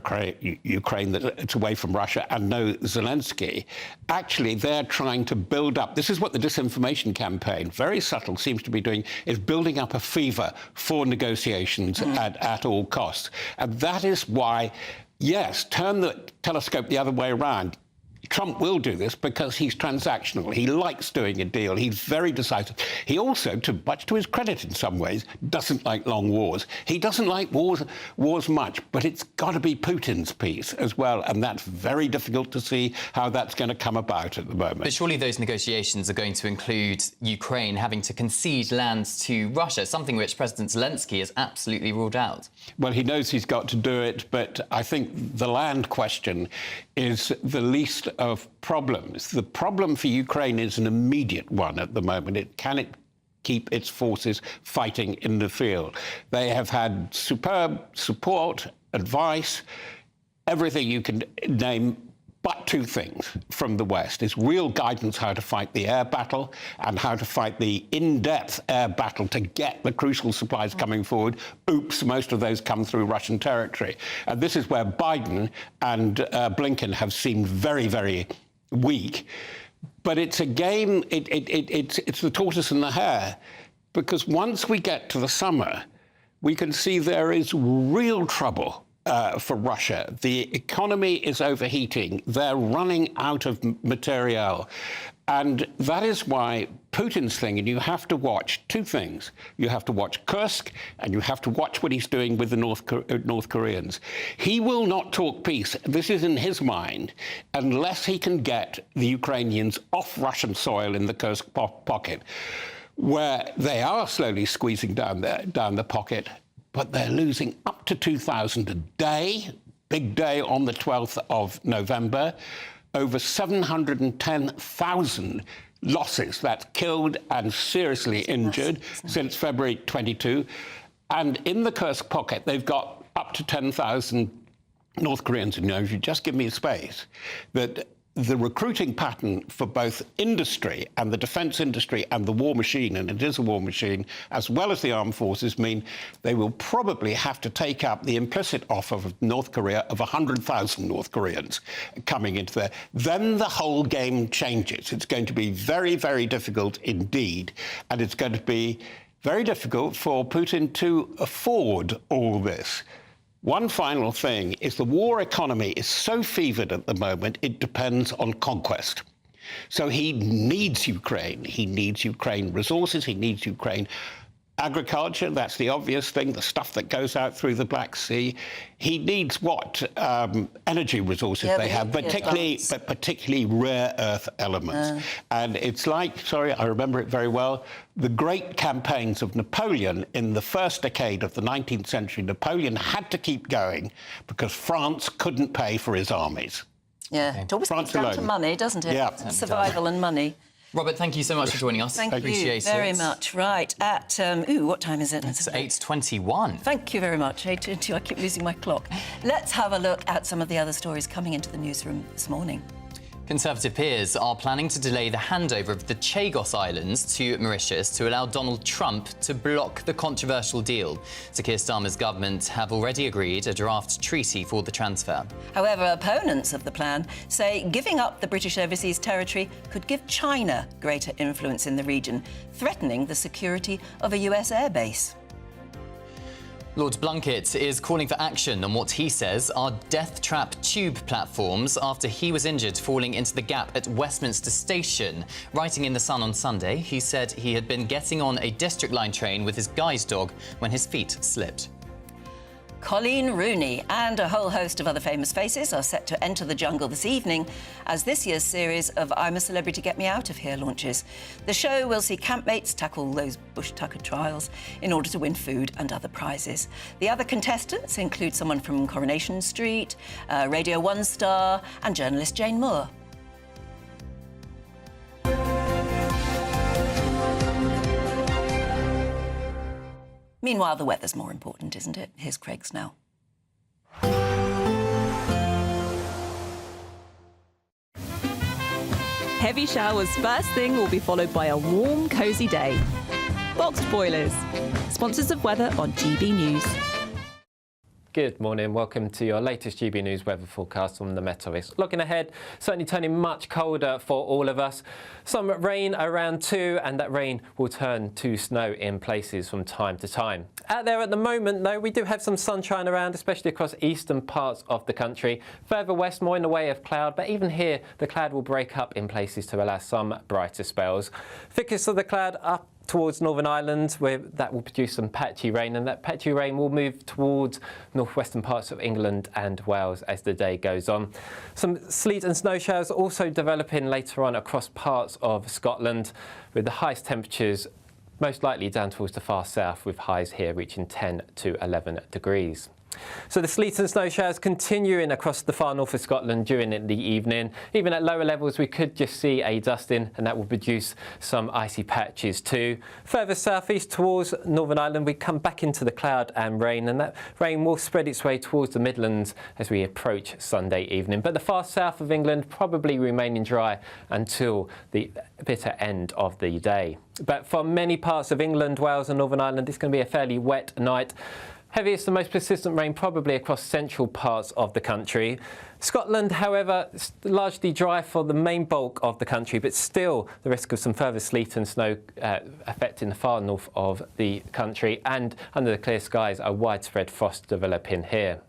Speaker 9: Ukraine that's away from Russia, and no Zelensky. Actually, they're trying to build up, this is what the disinformation campaign, very subtle, seems to be doing, is building up a fever for negotiations at all costs. And that is why, yes, turn the telescope the other way around. Trump will do this because he's transactional. He likes doing a deal. He's very decisive. He also, much to his credit in some ways, doesn't like long wars. He doesn't like wars much, but it's got to be Putin's peace as well, and that's very difficult to see how that's going to come about at the moment.
Speaker 2: But surely those negotiations are going to include Ukraine having to concede lands to Russia, something which President Zelensky has absolutely ruled out.
Speaker 9: Well, he knows he's got to do it, but I think the land question is the least of problems. The problem for Ukraine is an immediate one at the moment. Can it keep its forces fighting in the field? They have had superb support, advice, everything you can name, but two things from the West is real guidance how to fight the air battle and how to fight the in-depth air battle to get the crucial supplies coming forward. Oops, most of those come through Russian territory. And this is where Biden and Blinken have seemed very, very weak. But it's a game, it's the tortoise and the hare, because once we get to the summer, we can see there is real trouble for Russia. The economy is overheating. They're running out of material. And that is why Putin's thing, and you have to watch two things. You have to watch Kursk, and you have to watch what he's doing with the North Koreans. He will not talk peace, this is in his mind, unless he can get the Ukrainians off Russian soil in the Kursk pocket, where they are slowly squeezing down the pocket, but they're losing up to 2,000 a day. Big day on the 12th of November. Over 710,000 losses. That's killed and seriously injured since February 22. And in the Kursk pocket, they've got up to 10,000 North Koreans. And, you know, if you just give me space, that the recruiting pattern for both industry and the defence industry and the war machine, and it is a war machine, as well as the armed forces, mean they will probably have to take up the implicit offer of North Korea of 100,000 North Koreans coming into there. Then the whole game changes. It's going to be very, very difficult indeed, and it's going to be very difficult for Putin to afford all this. One final thing is the war economy is so fevered at the moment, it depends on conquest. So he needs Ukraine. He needs Ukraine resources. He needs Ukraine agriculture, that's the obvious thing, the stuff that goes out through the Black Sea. He needs what energy resources they have, particularly rare earth elements. And it's like, sorry, I remember it very well, the great campaigns of Napoleon in the first decade of the 19th century. Napoleon had to keep going because France couldn't pay for his armies.
Speaker 1: Yeah, it always comes down to money, doesn't it?
Speaker 9: Yeah.
Speaker 1: Survival and money.
Speaker 2: Robert, thank you so much for joining us.
Speaker 1: Thank
Speaker 2: Appreciate
Speaker 1: you very much. Right, at, what time is it?
Speaker 2: It's 8:21.
Speaker 1: Thank you very much. 8:22, I keep losing my clock. Let's have a look at some of the other stories coming into the newsroom this morning.
Speaker 2: Conservative peers are planning to delay the handover of the Chagos Islands to Mauritius to allow Donald Trump to block the controversial deal. Sir Keir Starmer's government have already agreed a draft treaty for the transfer.
Speaker 1: However, opponents of the plan say giving up the British overseas territory could give China greater influence in the region, threatening the security of a US airbase.
Speaker 2: Lord Blunkett is calling for action on what he says are death trap tube platforms after he was injured falling into the gap at Westminster Station. Writing in The Sun on Sunday, he said he had been getting on a District Line train with his guide's dog when his feet slipped.
Speaker 1: Colleen Rooney and a whole host of other famous faces are set to enter the jungle this evening as this year's series of I'm a Celebrity, Get Me Out of Here launches. The show will see campmates tackle those bush tucker trials in order to win food and other prizes. The other contestants include someone from Coronation Street, Radio 1 star and journalist Jane Moore. Meanwhile, the weather's more important, isn't it? Here's Craig's now.
Speaker 3: Heavy showers first thing will be followed by a warm, cosy day. Boxed Boilers, sponsors of weather on GB News.
Speaker 10: Good morning, welcome to your latest GB News weather forecast from the Meteor. Looking ahead, certainly turning much colder for all of us. Some rain around too, and that rain will turn to snow in places from time to time. Out there at the moment, though, we do have some sunshine around, especially across eastern parts of the country. Further west, more in the way of cloud, but even here, the cloud will break up in places to allow some brighter spells. Thickest of the cloud up towards Northern Ireland, where that will produce some patchy rain, and that patchy rain will move towards northwestern parts of England and Wales as the day goes on. Some sleet and snow showers also developing later on across parts of Scotland, with the highest temperatures most likely down towards the far south, with highs here reaching 10 to 11 degrees. So the sleet and snow showers continuing across the far north of Scotland during the evening. Even at lower levels, we could just see a dusting, and that will produce some icy patches too. Further southeast towards Northern Ireland, we come back into the cloud and rain, and that rain will spread its way towards the Midlands as we approach Sunday evening. But the far south of England probably remaining dry until the bitter end of the day. But for many parts of England, Wales and Northern Ireland, it's going to be a fairly wet night. Heaviest and most persistent rain probably across central parts of the country. Scotland, however, largely dry for the main bulk of the country, but still the risk of some further sleet and snow affecting the far north of the country, and under the clear skies, a widespread frost developing here.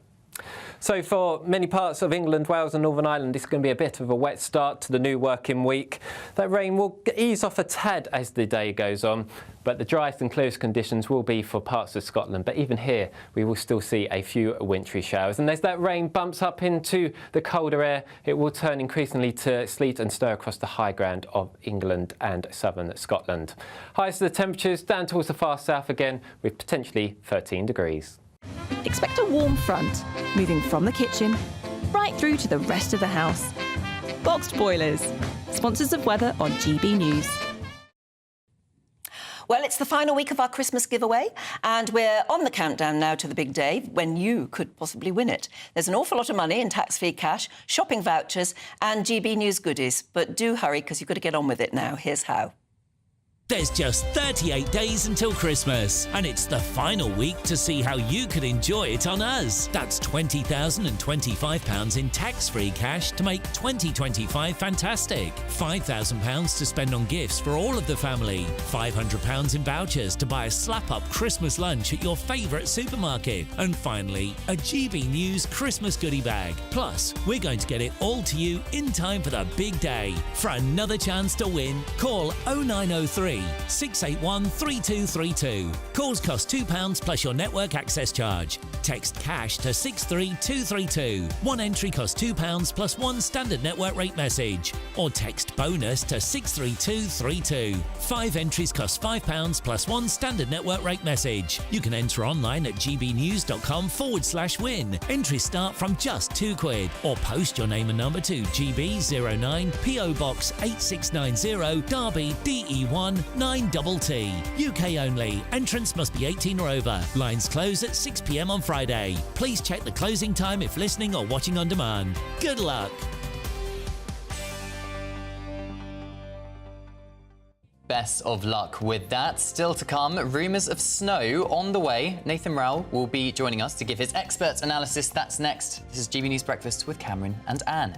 Speaker 10: So for many parts of England, Wales and Northern Ireland, it's going to be a bit of a wet start to the new working week. That rain will ease off a tad as the day goes on, but the driest and clearest conditions will be for parts of Scotland. But even here, we will still see a few wintry showers. And as that rain bumps up into the colder air, it will turn increasingly to sleet and snow across the high ground of England and southern Scotland. Highest of the temperatures down towards the far south again, with potentially 13 degrees.
Speaker 3: Expect a warm front, moving from the kitchen right through to the rest of the house. Boxed Boilers, sponsors of weather on GB News.
Speaker 1: Well, it's the final week of our Christmas giveaway, and we're on the countdown now to the big day when you could possibly win it. There's an awful lot of money in tax-free cash, shopping vouchers and GB News goodies. But do hurry, because you've got to get on with it now. Here's how.
Speaker 7: There's just 38 days until Christmas, and it's the final week to see how you could enjoy it on us. That's £20,025 in tax-free cash to make 2025 fantastic. £5,000 to spend on gifts for all of the family. £500 in vouchers to buy a slap-up Christmas lunch at your favourite supermarket. And finally, a GB News Christmas goodie bag. Plus, we're going to get it all to you in time for the big day. For another chance to win, call 0903 free. 681 3232. Calls cost £2 plus your network access charge. Text cash to 63232. One entry costs £2 plus one standard network rate message. Or text bonus to 63232. 5 entries cost £5 plus one standard network rate message. You can enter online at gbnews.com/win. Entries start from just £2 or post your name and number to GB09 PO Box 8690 Derby DE1 9TT. UK only. Entrance must be 18 or over. Lines close at 6 p.m. on Friday. Please check the closing time if listening or watching on demand. Good luck.
Speaker 2: Best of luck with that. Still to come, rumours of snow on the way. Nathan Rowell will be joining us to give his expert analysis. That's next. This is GB News Breakfast with Cameron and Anne.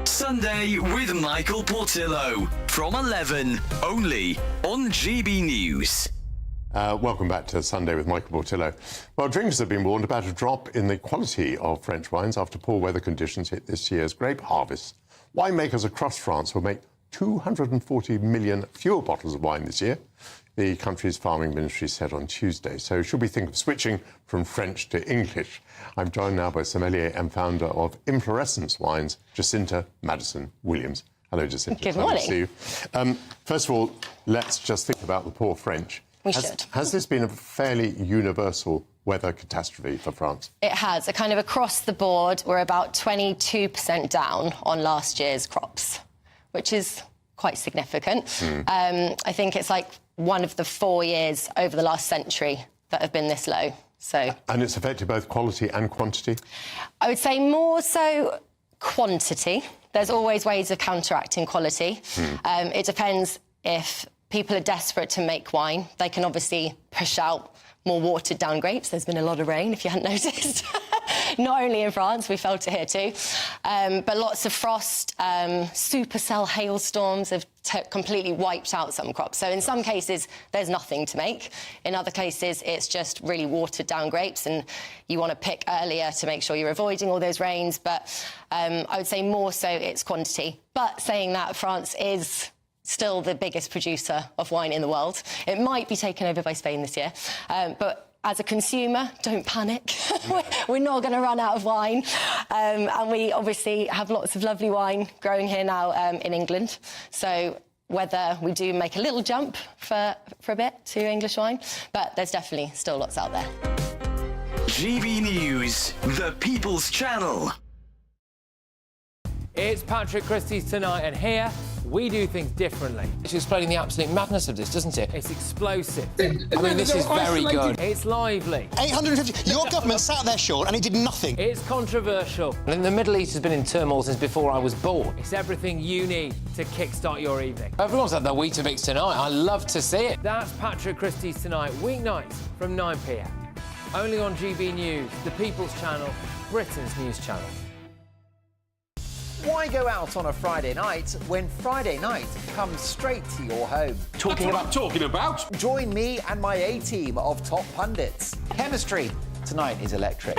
Speaker 13: Sunday with Michael Portillo from 11, only on GB News.
Speaker 17: Welcome back to Sunday with Michael Portillo. Well, drinkers have been warned about a drop in the quality of French wines after poor weather conditions hit this year's grape harvest. Winemakers across France will make 240 million fewer bottles of wine this year, the country's farming ministry said on Tuesday. So should we think of switching from French to English? I'm joined now by sommelier and founder of Inflorescence Wines, Jacinta Madison Williams. Hello, Jacinta.
Speaker 19: Good morning.
Speaker 17: Nice to see you. First of all, let's just think about the poor French. Has this been a fairly universal weather catastrophe for France?
Speaker 19: It has. Kind of across the board, we're about 22% down on last year's crops, which is quite significant. I think it's like one of the 4 years over the last century that have been this low.
Speaker 17: And it's affected both quality and quantity?
Speaker 19: I would say more so quantity. There's always ways of counteracting quality. It depends if people are desperate to make wine. They can obviously push out more watered down grapes. There's been a lot of rain, if you hadn't noticed. Not only in France, we felt it here too. But lots of frost, supercell hailstorms have completely wiped out some crops. So in some cases, there's nothing to make. In other cases, it's just really watered down grapes and you want to pick earlier to make sure you're avoiding all those rains. But I would say more so it's quantity. But saying that, France is still the biggest producer of wine in the world. It might be taken over by Spain this year, but as a consumer, don't panic. We're not going to run out of wine. And we obviously have lots of lovely wine growing here now in England. So whether we do make a little jump for a bit to English wine, but there's definitely still lots out there.
Speaker 13: GB News, the People's Channel.
Speaker 10: It's Patrick Christie's Tonight, and here we do things differently.
Speaker 20: It's explaining the absolute madness of this, doesn't it?
Speaker 10: It's explosive.
Speaker 20: I mean, this is very good.
Speaker 10: It's lively.
Speaker 23: 850. Your government sat there, Sean, and it did nothing.
Speaker 10: It's controversial.
Speaker 20: And the Middle East has been in turmoil since before I was born.
Speaker 10: It's everything you need to kickstart your evening.
Speaker 20: Everyone's had their Weetabix tonight. I love to see it.
Speaker 10: That's Patrick Christie's Tonight, weeknights from 9 p.m. Only on GB News, the People's Channel, Britain's news channel.
Speaker 25: Why go out on a Friday night when Friday night comes straight to your home?
Speaker 26: Talking about?
Speaker 25: Join me and my A-team of top pundits. Chemistry tonight is electric.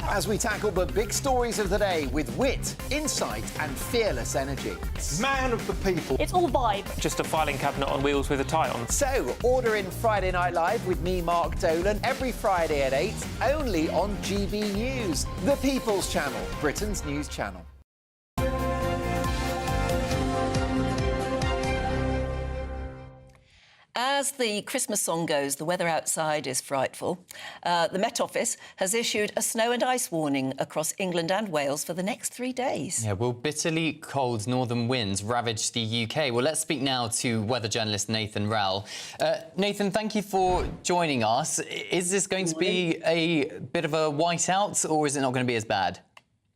Speaker 25: As we tackle the big stories of the day with wit, insight and fearless energy.
Speaker 26: Man of the people.
Speaker 27: It's all vibe.
Speaker 20: Just a filing cabinet on wheels with a tie on.
Speaker 25: So, order in Friday Night Live with me, Mark Dolan, every Friday at 8, only on GB News, the People's Channel, Britain's news channel.
Speaker 1: As the Christmas song goes, the weather outside is frightful. The Met Office has issued a snow and ice warning across England and Wales for the next 3 days.
Speaker 2: Yeah, will bitterly cold northern winds ravage the UK? Well, let's speak now to weather journalist Nathan Rowell. Nathan, thank you for joining us. Is this going to be a bit of a whiteout, or is it not going to be as bad?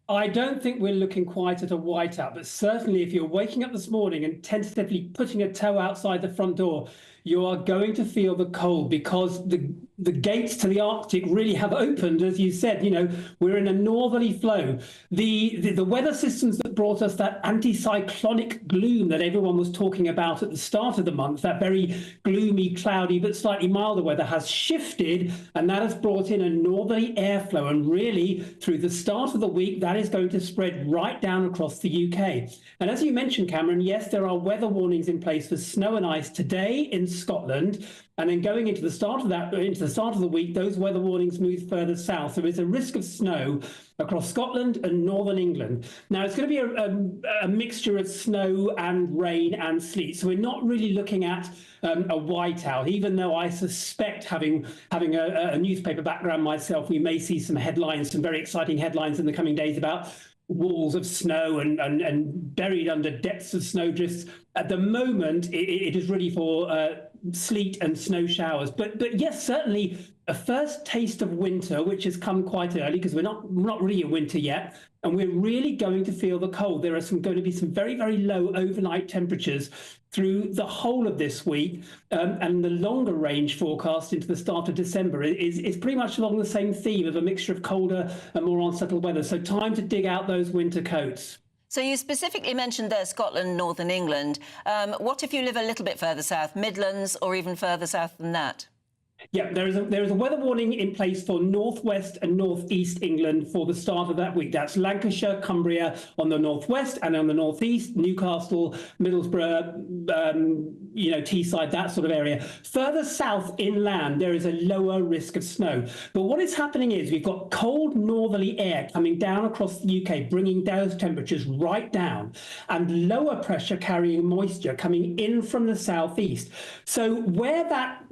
Speaker 28: I don't think we're looking quite at a whiteout, but certainly if you're waking up this morning and tentatively putting a toe outside the front door, you are going to feel the cold because the the gates to the Arctic really have opened, as you said. You know, we're in a northerly flow. The weather systems that brought us that anticyclonic gloom that everyone was talking about at the start of the month, that very gloomy, cloudy but slightly milder weather, has shifted, and that has brought in a northerly airflow. And really, through the start of the week, that is going to spread right down across the UK. And as you mentioned, Cameron, yes, there are weather warnings in place for snow and ice today in Scotland. And then going into the start of the week, those weather warnings move further south. There is a risk of snow across Scotland and northern England. Now, it's going to be a mixture of snow and rain and sleet. So we're not really looking at a whiteout, even though I suspect, having a newspaper background myself, we may see some headlines, some very exciting headlines in the coming days about walls of snow and buried under depths of snowdrifts. At the moment, it is really for sleet and snow showers. But yes, certainly a first taste of winter, which has come quite early because we're not really in winter yet, and we're really going to feel the cold. There are going to be some very, very low overnight temperatures through the whole of this week, and the longer range forecast into the start of December is pretty much along the same theme of a mixture of colder and more unsettled weather. So time to dig out those winter coats.
Speaker 1: So you specifically mentioned there Scotland, Northern England. What if you live a little bit further south, Midlands, or even further south than that?
Speaker 28: Yeah, there is a weather warning in place for northwest and northeast England for the start of that week. That's Lancashire, Cumbria on the northwest, and on the northeast, Newcastle, Middlesbrough, Teesside, that sort of area. Further south inland, there is a lower risk of snow. But what is happening is we've got cold northerly air coming down across the UK, bringing those temperatures right down, and lower pressure carrying moisture coming in from the southeast. So where that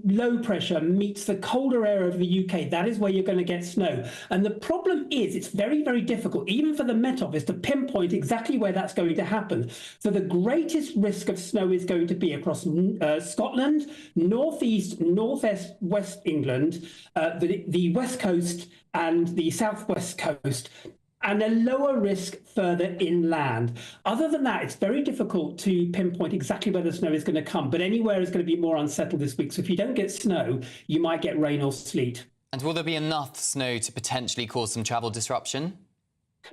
Speaker 28: low pressure meets the colder air of the UK, that is where you're going to get snow. And the problem is it's very, very difficult, even for the Met Office, to pinpoint exactly where that's going to happen. So the greatest risk of snow is going to be across Scotland, northeast, northwest, West England, the west coast and the southwest coast, and a lower risk further inland. Other than that, it's very difficult to pinpoint exactly where the snow is going to come, but anywhere is going to be more unsettled this week. So if you don't get snow, you might get rain or sleet.
Speaker 2: And will there be enough snow to potentially cause some travel disruption?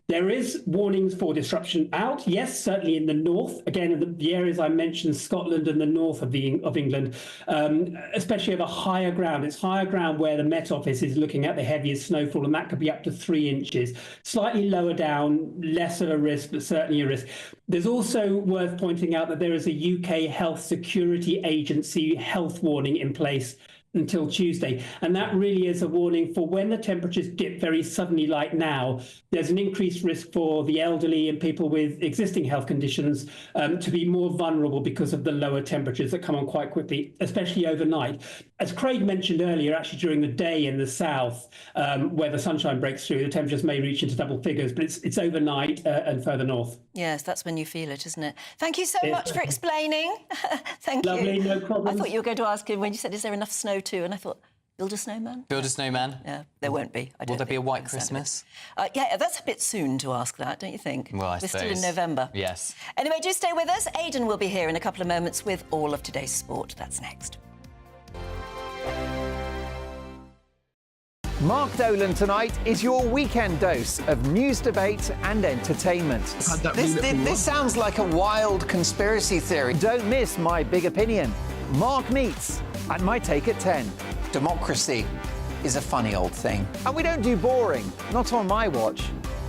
Speaker 28: There is warnings for disruption out, yes, certainly in the north. Again, the areas I mentioned, Scotland and the north of England, especially over higher ground. It's higher ground where the Met Office is looking at the heaviest snowfall, and that could be up to 3 inches. Slightly lower down, less of a risk, but certainly a risk. There's also worth pointing out that there is a UK Health Security Agency health warning in place until Tuesday. And that really is a warning for when the temperatures dip very suddenly like now, there's an increased risk for the elderly and people with existing health conditions to be more vulnerable because of the lower temperatures that come on quite quickly, especially overnight. As Craig mentioned earlier, actually during the day in the south, where the sunshine breaks through, the temperatures may reach into double figures, but it's overnight and further north.
Speaker 1: Yes, that's when you feel it, isn't it? Thank you so much for explaining. Thank
Speaker 28: Lovely,
Speaker 1: you.
Speaker 28: no problem.
Speaker 1: I thought you were going to ask him when you said, is there enough snow too? And I thought, build a snowman?
Speaker 2: Build a snowman?
Speaker 1: Yeah, there won't be.
Speaker 2: Will there be a white Christmas?
Speaker 1: Yeah, that's a bit soon to ask that, don't you think?
Speaker 2: Well, I
Speaker 1: We're
Speaker 2: suppose.
Speaker 1: still in November.
Speaker 2: Yes.
Speaker 1: Anyway, do stay with us. Aidan will be here in a couple of moments with all of today's sport. That's next.
Speaker 25: Mark Dolan tonight is your weekend dose of news, debate and entertainment. This sounds like a wild conspiracy theory. Don't miss My Big Opinion. Mark meets at My Take at 10. Democracy is a funny old thing. And we don't do boring, not on my watch.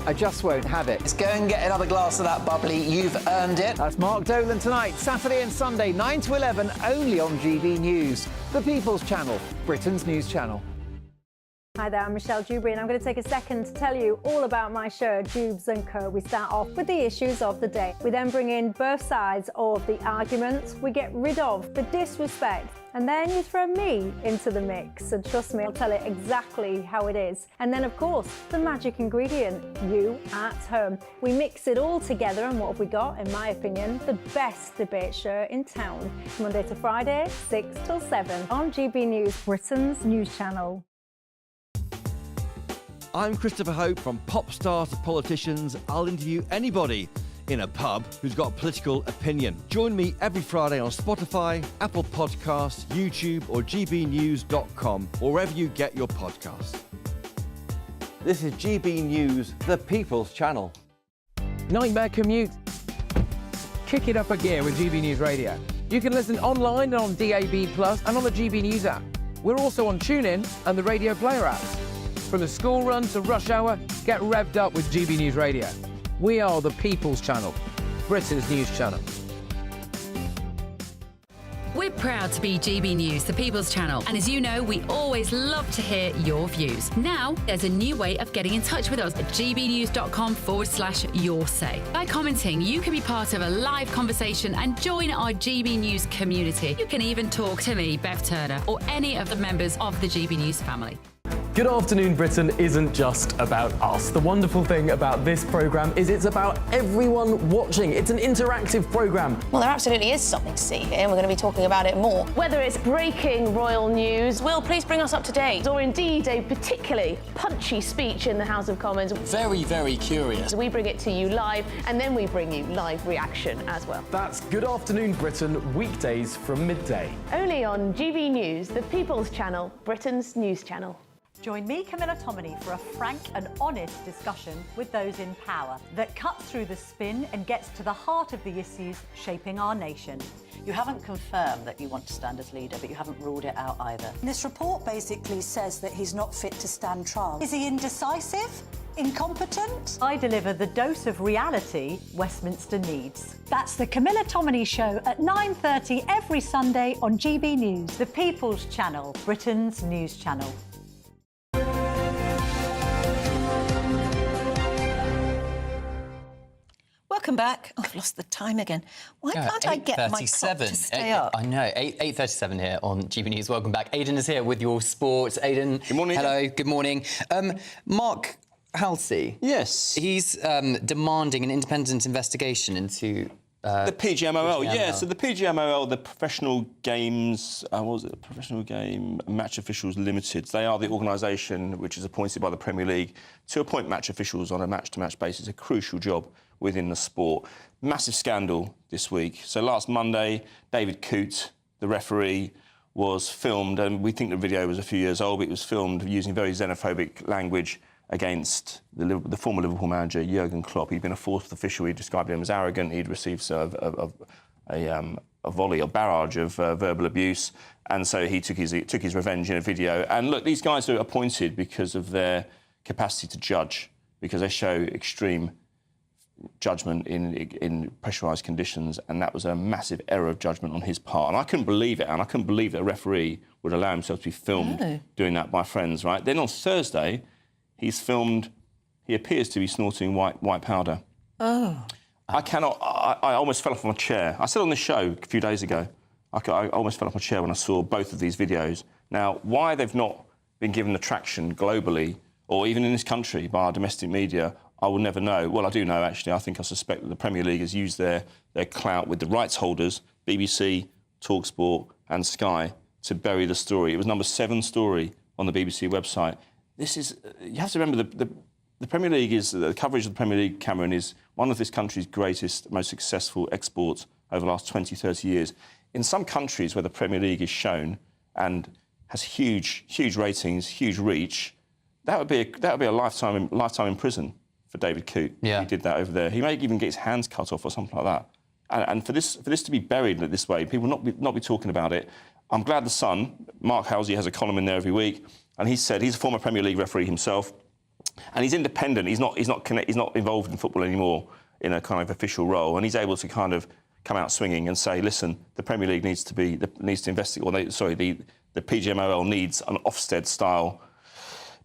Speaker 25: I just won't have it. Let's go and get another glass of that bubbly. You've earned it. That's Mark Dolan tonight, Saturday and Sunday, 9 to 11, only on GB News, the People's Channel, Britain's news channel.
Speaker 4: Hi there, I'm Michelle Dewberry and I'm going to take a second to tell you all about my show, Dubes & Co. We start off with the issues of the day. We then bring in both sides of the arguments. We get rid of the disrespect. And then you throw me into the mix. And trust me, I'll tell it exactly how it is. And then, of course, the magic ingredient, you at home. We mix it all together and what have we got, in my opinion, the best debate show in town. Monday to Friday, 6 till 7 on GB News, Britain's news channel.
Speaker 5: I'm Christopher Hope. From pop stars to politicians, I'll interview anybody in a pub who's got a political opinion. Join me every Friday on Spotify, Apple Podcasts, YouTube or gbnews.com, or wherever you get your podcasts. This is GB News, the People's Channel.
Speaker 8: Nightmare commute? Kick it up a gear with GB News Radio. You can listen online and on DAB+, and on the GB News app. We're also on TuneIn and the Radio Player apps. From the school run to rush hour, get revved up with GB News Radio. We are the People's Channel, Britain's news channel.
Speaker 11: We're proud to be GB News, the People's Channel, and as you know, we always love to hear your views. Now, there's a new way of getting in touch with us at gbnews.com/yoursay. By commenting, you can be part of a live conversation and join our GB News community. You can even talk to me, Bev Turner, or any of the members of the GB News family.
Speaker 12: Good Afternoon Britain isn't just about us. The wonderful thing about this programme is it's about everyone watching. It's an interactive programme.
Speaker 21: Well, there absolutely is something to see here, and we're going to be talking about it more. Whether it's breaking royal news, Will, please bring us up to date. Or indeed a particularly punchy speech in the House of Commons.
Speaker 12: Very, very curious.
Speaker 21: We bring it to you live, and then we bring you live reaction as well.
Speaker 12: That's Good Afternoon Britain, weekdays from midday.
Speaker 21: Only on GB News, the People's Channel, Britain's news channel.
Speaker 22: Join me, Camila Tominey, for a frank and honest discussion with those in power that cuts through the spin and gets to the heart of the issues shaping our nation.
Speaker 24: You haven't confirmed that you want to stand as leader, but you haven't ruled it out either.
Speaker 22: This report basically says that he's not fit to stand trial. Is he indecisive? Incompetent? I deliver the dose of reality Westminster needs. That's the Camila Tominey Show at 9:30 every Sunday on GB News, the People's Channel, Britain's news channel.
Speaker 1: Welcome back. Oh, I've lost the time again. Why can't I get my clock to stay up?
Speaker 2: I know. 8:37 here on GB News. Welcome back. Aidan is here with your sports. Aidan.
Speaker 15: Good morning.
Speaker 2: Hello. Good morning. Mark Halsey.
Speaker 15: Yes.
Speaker 2: He's demanding an independent investigation into...
Speaker 15: the PGMOL, yeah. So the PGMOL, the Professional Games, Professional Game Match Officials Limited. They are the organisation which is appointed by the Premier League to appoint match officials on a match-to-match basis. A crucial job within the sport. Massive scandal this week. So last Monday, David Coote, the referee, was filmed, and we think the video was a few years old, but it was filmed using very xenophobic language against the former Liverpool manager, Jurgen Klopp. He'd been a fourth official. He described him as arrogant. He'd received a volley or barrage of verbal abuse, and so he took his revenge in a video. And look, these guys are appointed because of their capacity to judge, because they show extreme judgment in pressurised conditions, and that was a massive error of judgment on his part. And I couldn't believe it, and I couldn't believe that a referee would allow himself to be filmed doing that by friends, right? Then on Thursday, he's filmed, he appears to be snorting white powder.
Speaker 1: Oh.
Speaker 15: I almost fell off my chair. I said on the show a few days ago, I almost fell off my chair when I saw both of these videos. Now, why they've not been given the traction globally, or even in this country by our domestic media, I will never know. Well, I do know, actually. I think I suspect that the Premier League has used their clout with the rights holders, BBC, TalkSport and Sky, to bury the story. It was number 7 story on the BBC website. This is... You have to remember, the Premier League is... The coverage of the Premier League, Cameron, is one of this country's greatest, most successful exports over the last 20, 30 years. In some countries where the Premier League is shown and has huge ratings, huge reach, that would be a lifetime in prison for David Coote.
Speaker 2: Yeah.
Speaker 15: He did that over there. He may even get his hands cut off or something like that. And for this to be buried this way, people not be talking about it. I'm glad the Sun, Mark Halsey, has a column in there every week, and he said he's a former Premier League referee himself, and he's independent. He's not involved in football anymore in a kind of official role, and he's able to kind of come out swinging and say, listen, the Premier League needs to investigate. The PGMOL needs an Ofsted-style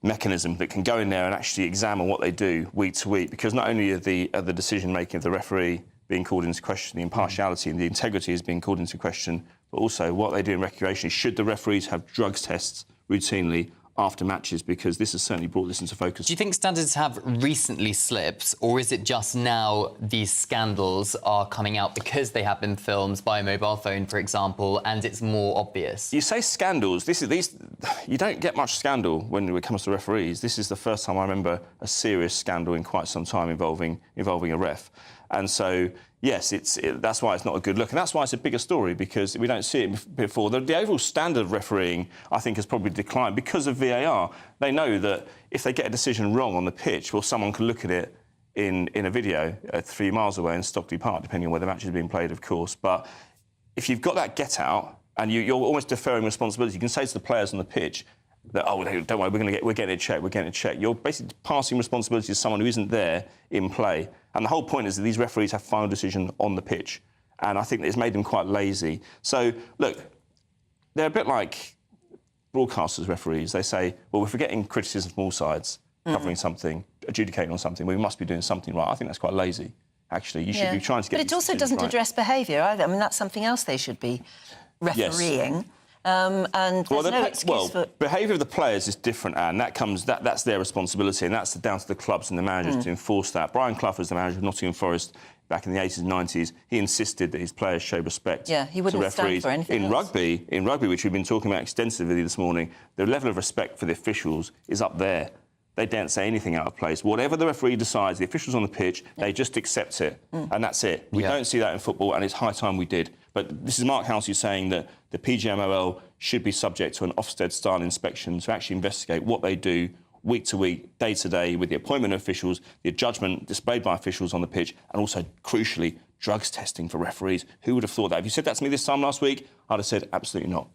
Speaker 15: mechanism that can go in there and actually examine what they do week to week, because not only are the decision-making of the referee being called into question, the impartiality and the integrity is being called into question, but also what they do in recreation. Should the referees have drugs tests routinely? after matches, because this has certainly brought this into focus.
Speaker 2: Do you think standards have recently slipped, or is it just now these scandals are coming out because they have been filmed by a mobile phone, for example, and it's more obvious?
Speaker 15: You say scandals. You don't get much scandal when it comes to referees. This is the first time I remember a serious scandal in quite some time involving a ref. And so, yes, that's why it's not a good look. And that's why it's a bigger story, because we don't see it before. The overall standard of refereeing, I think, has probably declined because of VAR. They know that if they get a decision wrong on the pitch, well, someone can look at it in a video 3 miles away in Stockley Park, depending on where the match is being played, of course. But if you've got that get-out and you're almost deferring responsibility, you can say to the players on the pitch that, oh, don't worry, we're getting it checked, You're basically passing responsibility to someone who isn't there in play. And the whole point is that these referees have final decision on the pitch. And I think that it's made them quite lazy. So, look, they're a bit like broadcasters, referees. They say, well, if we're getting criticism from all sides, covering something, adjudicating on something, we must be doing something right. I think that's quite lazy, actually. You should be trying to get...
Speaker 1: But it also doesn't address behaviour either. I mean, that's something else they should be refereeing. Yes. And there's no excuse for...
Speaker 15: behaviour of the players is different, Anne. That's their responsibility, and that's down to the clubs and the managers to enforce that. Brian Clough, as the manager of Nottingham Forest back in the 80s and 90s, he insisted that his players show respect to referees.
Speaker 1: He wouldn't stand for anything else.
Speaker 15: In rugby, which we've been talking about extensively this morning, the level of respect for the officials is up there. They don't say anything out of place. Whatever the referee decides, the officials on the pitch, they just accept it, and that's it. We don't see that in football, and it's high time we did. But this is Mark Halsey saying that the PGMOL should be subject to an Ofsted-style inspection to actually investigate what they do week to week, day to day, with the appointment of officials, the judgment displayed by officials on the pitch, and also, crucially, drugs testing for referees. Who would have thought that? If you said that to me this time last week, I'd have said absolutely not.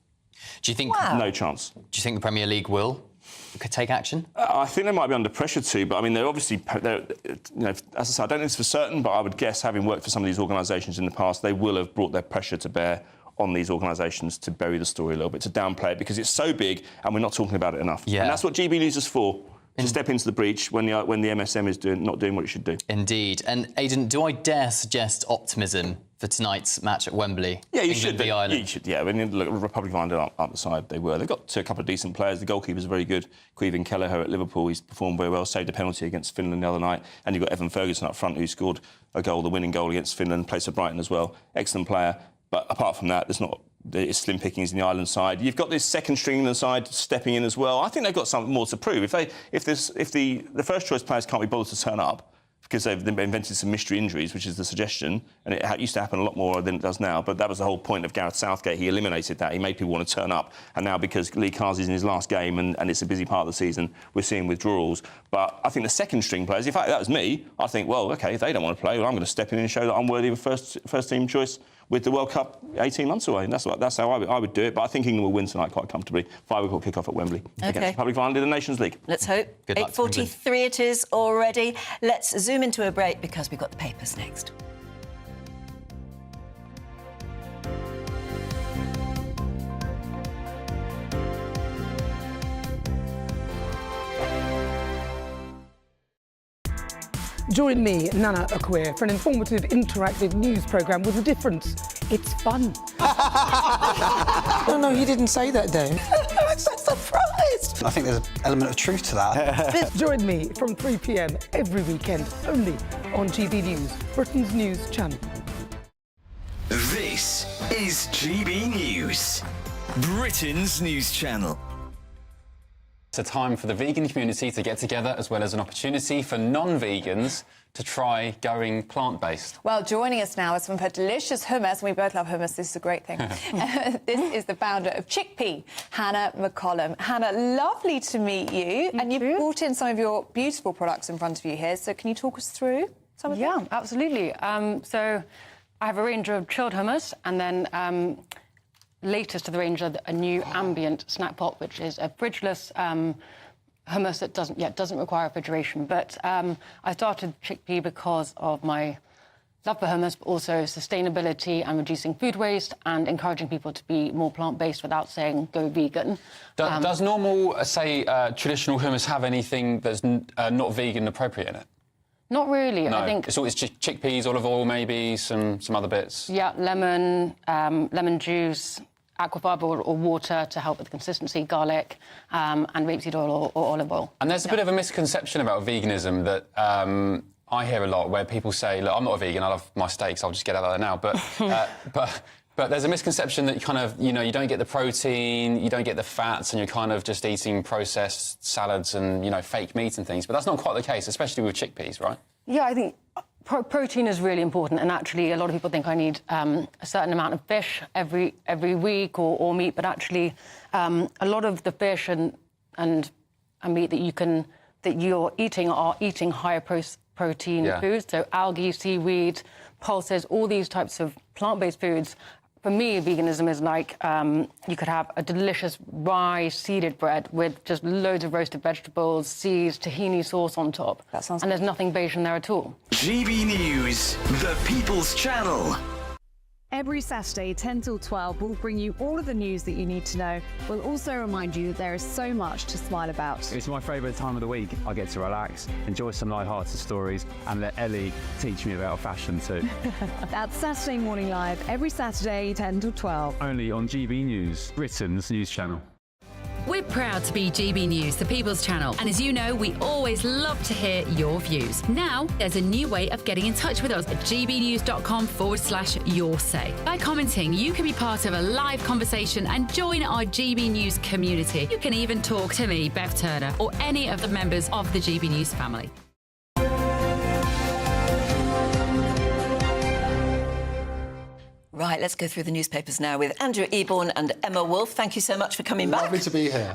Speaker 2: Do you think...
Speaker 15: No chance.
Speaker 2: Do you think the Premier League could take action?
Speaker 15: I think they might be under pressure to, but I mean, they're obviously, as I say, I don't know this for certain, but I would guess, having worked for some of these organisations in the past, they will have brought their pressure to bear on these organisations to bury the story a little bit, to downplay it, because it's so big and we're not talking about it enough. Yeah. And that's what GB News is for. To step into the breach when the MSM is not doing what it should do.
Speaker 2: Indeed. And Aidan, do I dare suggest optimism for tonight's match at Wembley?
Speaker 15: Yeah, you
Speaker 2: England
Speaker 15: should.
Speaker 2: v Ireland.
Speaker 15: You should. Yeah, I mean, look, Republic of Ireland up the side. They've got a couple of decent players. The goalkeeper's very good. Caoimhín Kelleher at Liverpool. He's performed very well. Saved a penalty against Finland the other night. And you've got Evan Ferguson up front, who scored a goal, the winning goal against Finland. Plays for Brighton as well. Excellent player. But apart from that, it's slim pickings in the Ireland side. You've got this second string in the side stepping in as well. I think they've got something more to prove. If the first choice players can't be bothered to turn up because they've invented some mystery injuries, which is the suggestion, and it used to happen a lot more than it does now, but that was the whole point of Gareth Southgate. He eliminated that. He made people want to turn up. And now, because Lee Carsey's in his last game and it's a busy part of the season, we're seeing withdrawals. But I think the second string players, if that was me, I think, well, OK, if they don't want to play, well, I'm going to step in and show that I'm worthy of a first team choice with the World Cup 18 months away. And that's how I would do it. But I think England will win tonight quite comfortably. 5 o'clock kick-off at Wembley against Republic of Ireland in the Nations League.
Speaker 1: Let's hope. 8:43 it is already. Let's zoom into a break because we've got the papers next.
Speaker 3: Join me, Nana Akwe, for an informative, interactive news programme with a difference. It's fun.
Speaker 6: No, you didn't say that, Dave.
Speaker 3: I'm so surprised.
Speaker 6: I think there's an element of truth to that.
Speaker 3: Join me from 3 p.m. every weekend, only on GB News, Britain's news channel.
Speaker 13: This is GB News, Britain's news channel.
Speaker 7: It's a time for the vegan community to get together, as well as an opportunity for non-vegans to try going plant-based.
Speaker 9: Well, joining us now is from her delicious hummus, and we both love hummus, this is a great thing. This is the founder of Chickpea, Hannah McCollum. Hannah, lovely to meet you. And you've brought in some of your beautiful products in front of you here, so can you talk us through some of them?
Speaker 14: Yeah, absolutely. So I have a range of chilled hummus, and then latest to the range of a new ambient snack pot, which is a fridgeless hummus that doesn't require refrigeration. But I started Chickpea because of my love for hummus, but also sustainability and reducing food waste and encouraging people to be more plant-based without saying go vegan.
Speaker 7: Does normal, say, traditional hummus have anything that's not vegan appropriate in it?
Speaker 14: Not really.
Speaker 7: No,
Speaker 14: I think
Speaker 7: it's always chickpeas, olive oil, maybe some other bits.
Speaker 14: Yeah, lemon juice. aquafibre or water to help with the consistency, garlic, and rapeseed oil or olive oil.
Speaker 7: And there's a bit of a misconception about veganism that I hear a lot, where people say, look, I'm not a vegan, I love my steaks, I'll just get out of there now. But there's a misconception that you don't get the protein, you don't get the fats, and you're kind of just eating processed salads and, fake meat and things. But that's not quite the case, especially with chickpeas, right?
Speaker 14: Yeah, I think protein is really important, and actually a lot of people think I need a certain amount of fish every week or meat, but actually a lot of the fish and meat that you're eating are eating higher protein foods, so algae, seaweed, pulses, all these types of plant-based foods. For me, veganism is like you could have a delicious rye seeded bread with just loads of roasted vegetables, seeds, tahini sauce on top. That sounds and there's nothing beige in there at all.
Speaker 13: GB News, the People's Channel.
Speaker 10: Every Saturday, 10 till 12, we'll bring you all of the news that you need to know. We'll also remind you that there is so much to smile about.
Speaker 16: It's my favourite time of the week. I get to relax, enjoy some light-hearted stories, and let Ellie teach me about fashion too.
Speaker 10: That's Saturday Morning Live, every Saturday, 10 till 12.
Speaker 16: Only on GB News, Britain's news channel.
Speaker 11: We're proud to be GB News, the People's Channel, and as you know, we always love to hear your views. Now, there's a new way of getting in touch with us at gbnews.com/your say. By commenting, you can be part of a live conversation and join our GB News community. You can even talk to me, Bev Turner, or any of the members of the GB News family.
Speaker 1: Right, let's go through the newspapers now with Andrew Eborn and Emma Wolfe. Thank you so much for coming back.
Speaker 17: Lovely to be here.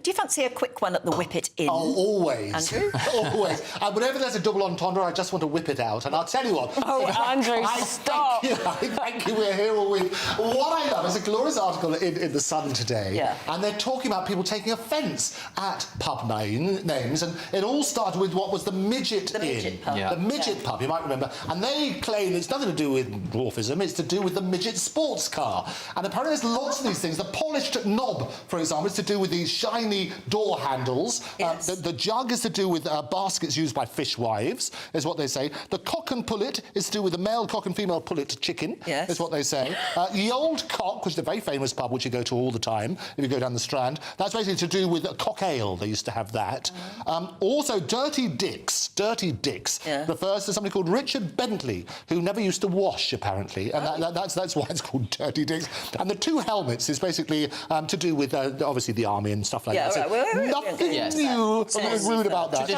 Speaker 1: Do you fancy a quick one at the Whip It In?
Speaker 17: Oh, always.
Speaker 1: Andrew?
Speaker 17: Always. Whenever there's a double entendre, I just want to whip it out. And I'll tell you what.
Speaker 9: Oh, Andrew, stop.
Speaker 17: Thank you. We're here all week. What I love is a glorious article in The Sun today.
Speaker 1: Yeah.
Speaker 17: And they're talking about people taking offence at pub names. And it all started with what was the Midget Inn.
Speaker 1: Midget pub.
Speaker 17: The Midget pub, you might remember. And they claim it's nothing to do with dwarfism, it's to do with the midget sports car. And apparently there's lots of these things. The polished knob, for example, is to do with these shiny door handles.
Speaker 1: Yes.
Speaker 17: The jug is to do with baskets used by fishwives, is what they say. The cock and pullet is to do with the male cock and female pullet chicken,
Speaker 1: yes,
Speaker 17: is what they say. The Old Cock, which is a very famous pub which you go to all the time if you go down the Strand, that's basically to do with cock ale. They used to have that. Also, Dirty Dicks refers to somebody called Richard Bentley, who never used to wash, apparently. And that's why it's called Dirty Dicks. And the two helmets is basically to do with, obviously, the army and stuff like that. So nothing new, nothing rude about that.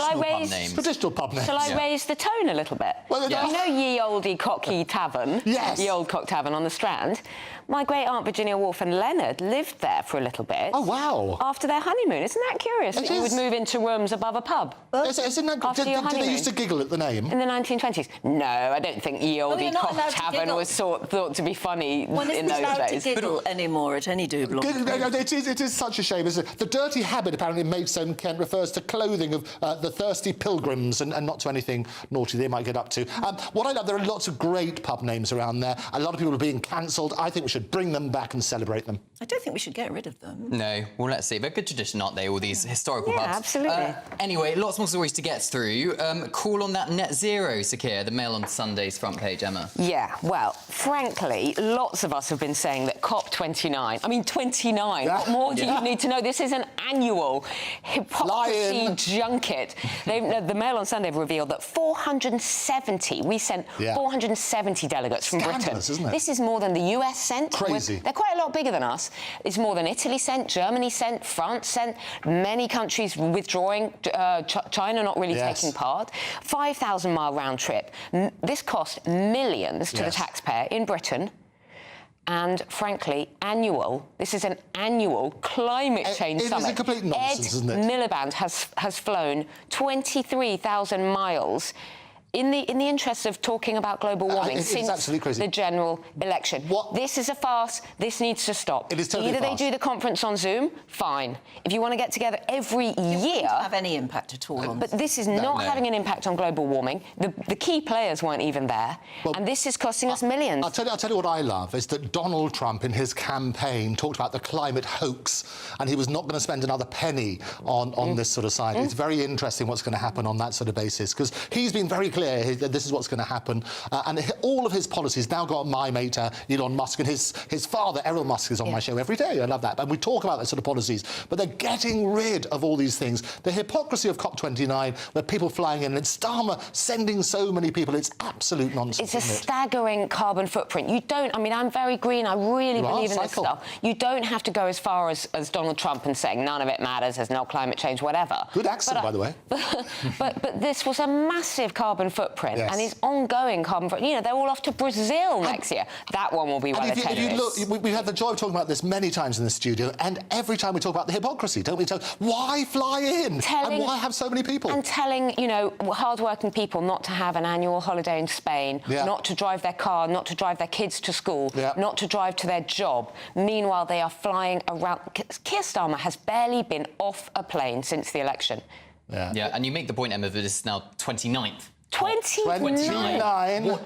Speaker 17: Traditional pub names.
Speaker 18: Shall I raise the tone a little bit?
Speaker 17: Well,
Speaker 18: you know Ye Olde Cocky Tavern?
Speaker 17: Yes.
Speaker 18: Ye Old Cock Tavern on the Strand? My great-aunt Virginia Woolf and Leonard lived there for a little bit.
Speaker 17: Oh, wow.
Speaker 18: After their honeymoon. Isn't that curious that you would move into rooms above a pub?
Speaker 17: Isn't that,
Speaker 18: after your
Speaker 17: did
Speaker 18: honeymoon?
Speaker 17: they used to giggle at the name?
Speaker 18: In the 1920s? No, I don't think Ye Olde Cock Tavern was thought to be funny in those days.
Speaker 1: One isn't allowed to giggle anymore at any double.
Speaker 17: It is such a shame, isn't it? The dirty habit, apparently, in Maidstone, Kent, refers to clothing of the thirsty pilgrims and not to anything naughty they might get up to. What I love, there are lots of great pub names around there. A lot of people are being cancelled. I think we should bring them back and celebrate them.
Speaker 1: I don't think we should get rid of them.
Speaker 2: No, well, let's see. They're good tradition, aren't they, all these historical pubs?
Speaker 18: Yeah, absolutely.
Speaker 2: Anyway, lots more stories to get through. Call on that net zero, Sakir, the Mail on Sunday's front page, Emma.
Speaker 18: Yeah, well, frankly, lots of us have been saying that COP29, I mean, 29, what more do you need to know? This is an annual hypocrisy junket. The Mail on Sunday have revealed that 470, we sent 470 delegates from Britain.
Speaker 17: Isn't it?
Speaker 18: This is more than the US sent.
Speaker 17: Crazy.
Speaker 18: They're quite a lot bigger than us. It's more than Italy sent, Germany sent, France sent, many countries withdrawing, China not really taking part. 5,000-mile round trip. This cost millions to the taxpayer in Britain. And, frankly, this is an annual climate change summit.
Speaker 17: It is a complete nonsense, isn't it?
Speaker 18: Ed Miliband has flown 23,000 miles in the interests of talking about global warming since the general election. This is a farce. This needs to stop.
Speaker 17: It is totally
Speaker 18: Either
Speaker 17: a farce.
Speaker 18: they do the conference on Zoom, fine. If you want to get together every year...
Speaker 1: It wouldn't have any impact at all on...
Speaker 18: But this is not having an impact on global warming. The key players weren't even there. And this is costing us millions.
Speaker 17: I'll tell you what I love, is that Donald Trump, in his campaign, talked about the climate hoax, and he was not going to spend another penny on this sort of side. It's very interesting what's going to happen on that sort of basis, because he's been very clear clear. This is what's going to happen. And all of his policies now got my mate, Elon Musk, and his father, Errol Musk, is on my show every day. I love that. And we talk about that sort of policies. But they're getting rid of all these things. The hypocrisy of COP29, where people flying in, and Starmer sending so many people, it's absolute nonsense.
Speaker 18: It's a staggering carbon footprint. You don't, I mean, I'm very green. I really believe in this stuff. You don't have to go as far as Donald Trump and saying none of it matters, there's no climate change, whatever.
Speaker 17: Good accent, by the way.
Speaker 18: But this was a massive carbon footprint, and his ongoing carbon footprint. You know, they're all off to Brazil next year. That one will be well attended.
Speaker 17: If you look, we've had the joy of talking about this many times in the studio, and every time we talk about the hypocrisy, don't we? Why fly in? And why have so many people?
Speaker 18: And telling, you know, hard-working people not to have an annual holiday in Spain, not to drive their car, not to drive their kids to school, not to drive to their job. Meanwhile, they are flying around. Keir Starmer has barely been off a plane since the election.
Speaker 2: Yeah, and you make the point, Emma, that this is now 29th.
Speaker 18: 29?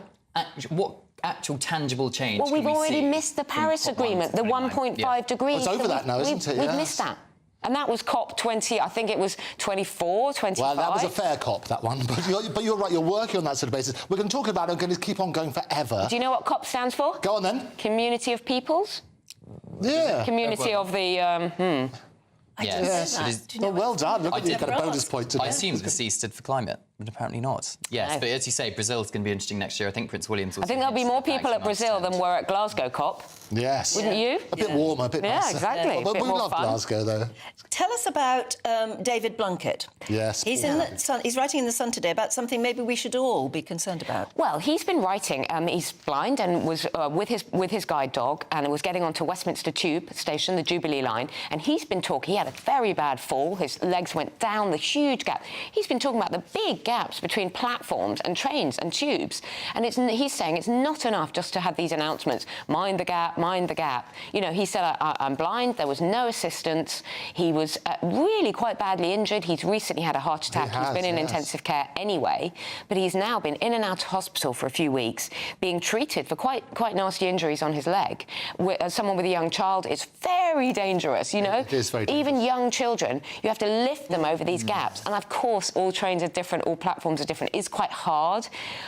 Speaker 2: What actual tangible change
Speaker 18: Well, we've
Speaker 2: can we
Speaker 18: already
Speaker 2: see
Speaker 18: missed the Paris Agreement, the 1.5 degrees.
Speaker 17: Well, it's over that now, isn't it?
Speaker 18: We've missed that. And that was COP20, I think it was 24, 25.
Speaker 17: Well, that was a fair COP, that one. But you're right, you're working on that sort of basis. We're going to talk about it, we're going to keep on going forever.
Speaker 18: Do you know what COP stands for?
Speaker 17: Go on, then.
Speaker 18: Community of Peoples?
Speaker 17: Yeah.
Speaker 18: Community of the...
Speaker 17: Well done. Look, you've got a bonus point today.
Speaker 2: I assumed the C stood for climate, but apparently not. Yes, but as you say, Brazil's going to be interesting next year. I think Prince William's also...
Speaker 18: I think there'll be more people at Brazil than were at Glasgow COP.
Speaker 17: Yes.
Speaker 18: Wouldn't you?
Speaker 17: A bit warmer, a bit nicer.
Speaker 18: Yeah, exactly.
Speaker 17: But we love Glasgow, though.
Speaker 1: Tell us about David Blunkett.
Speaker 17: Yes.
Speaker 1: He's in the Sun. He's writing in the Sun today about something maybe we should all be concerned about.
Speaker 18: Well, he's been writing. He's blind and was with his guide dog and was getting onto Westminster Tube station, the Jubilee line. And he's been talking. He had a very bad fall. His legs went down. The huge gap. He's been talking about the big gaps between platforms and trains and tubes. And he's saying it's not enough just to have these announcements. Mind the gap. Mind the gap. You know, he said, I'm blind. There was no assistance. He was really quite badly injured. He's recently had a heart attack. He's been in intensive care anyway, but he's now been in and out of hospital for a few weeks, being treated for quite nasty injuries on his leg. As someone with a young child, it's very dangerous, you know?
Speaker 17: It is very dangerous.
Speaker 18: Even young children, you have to lift them over these gaps. And of course, all trains are different, all platforms are different. It's quite hard,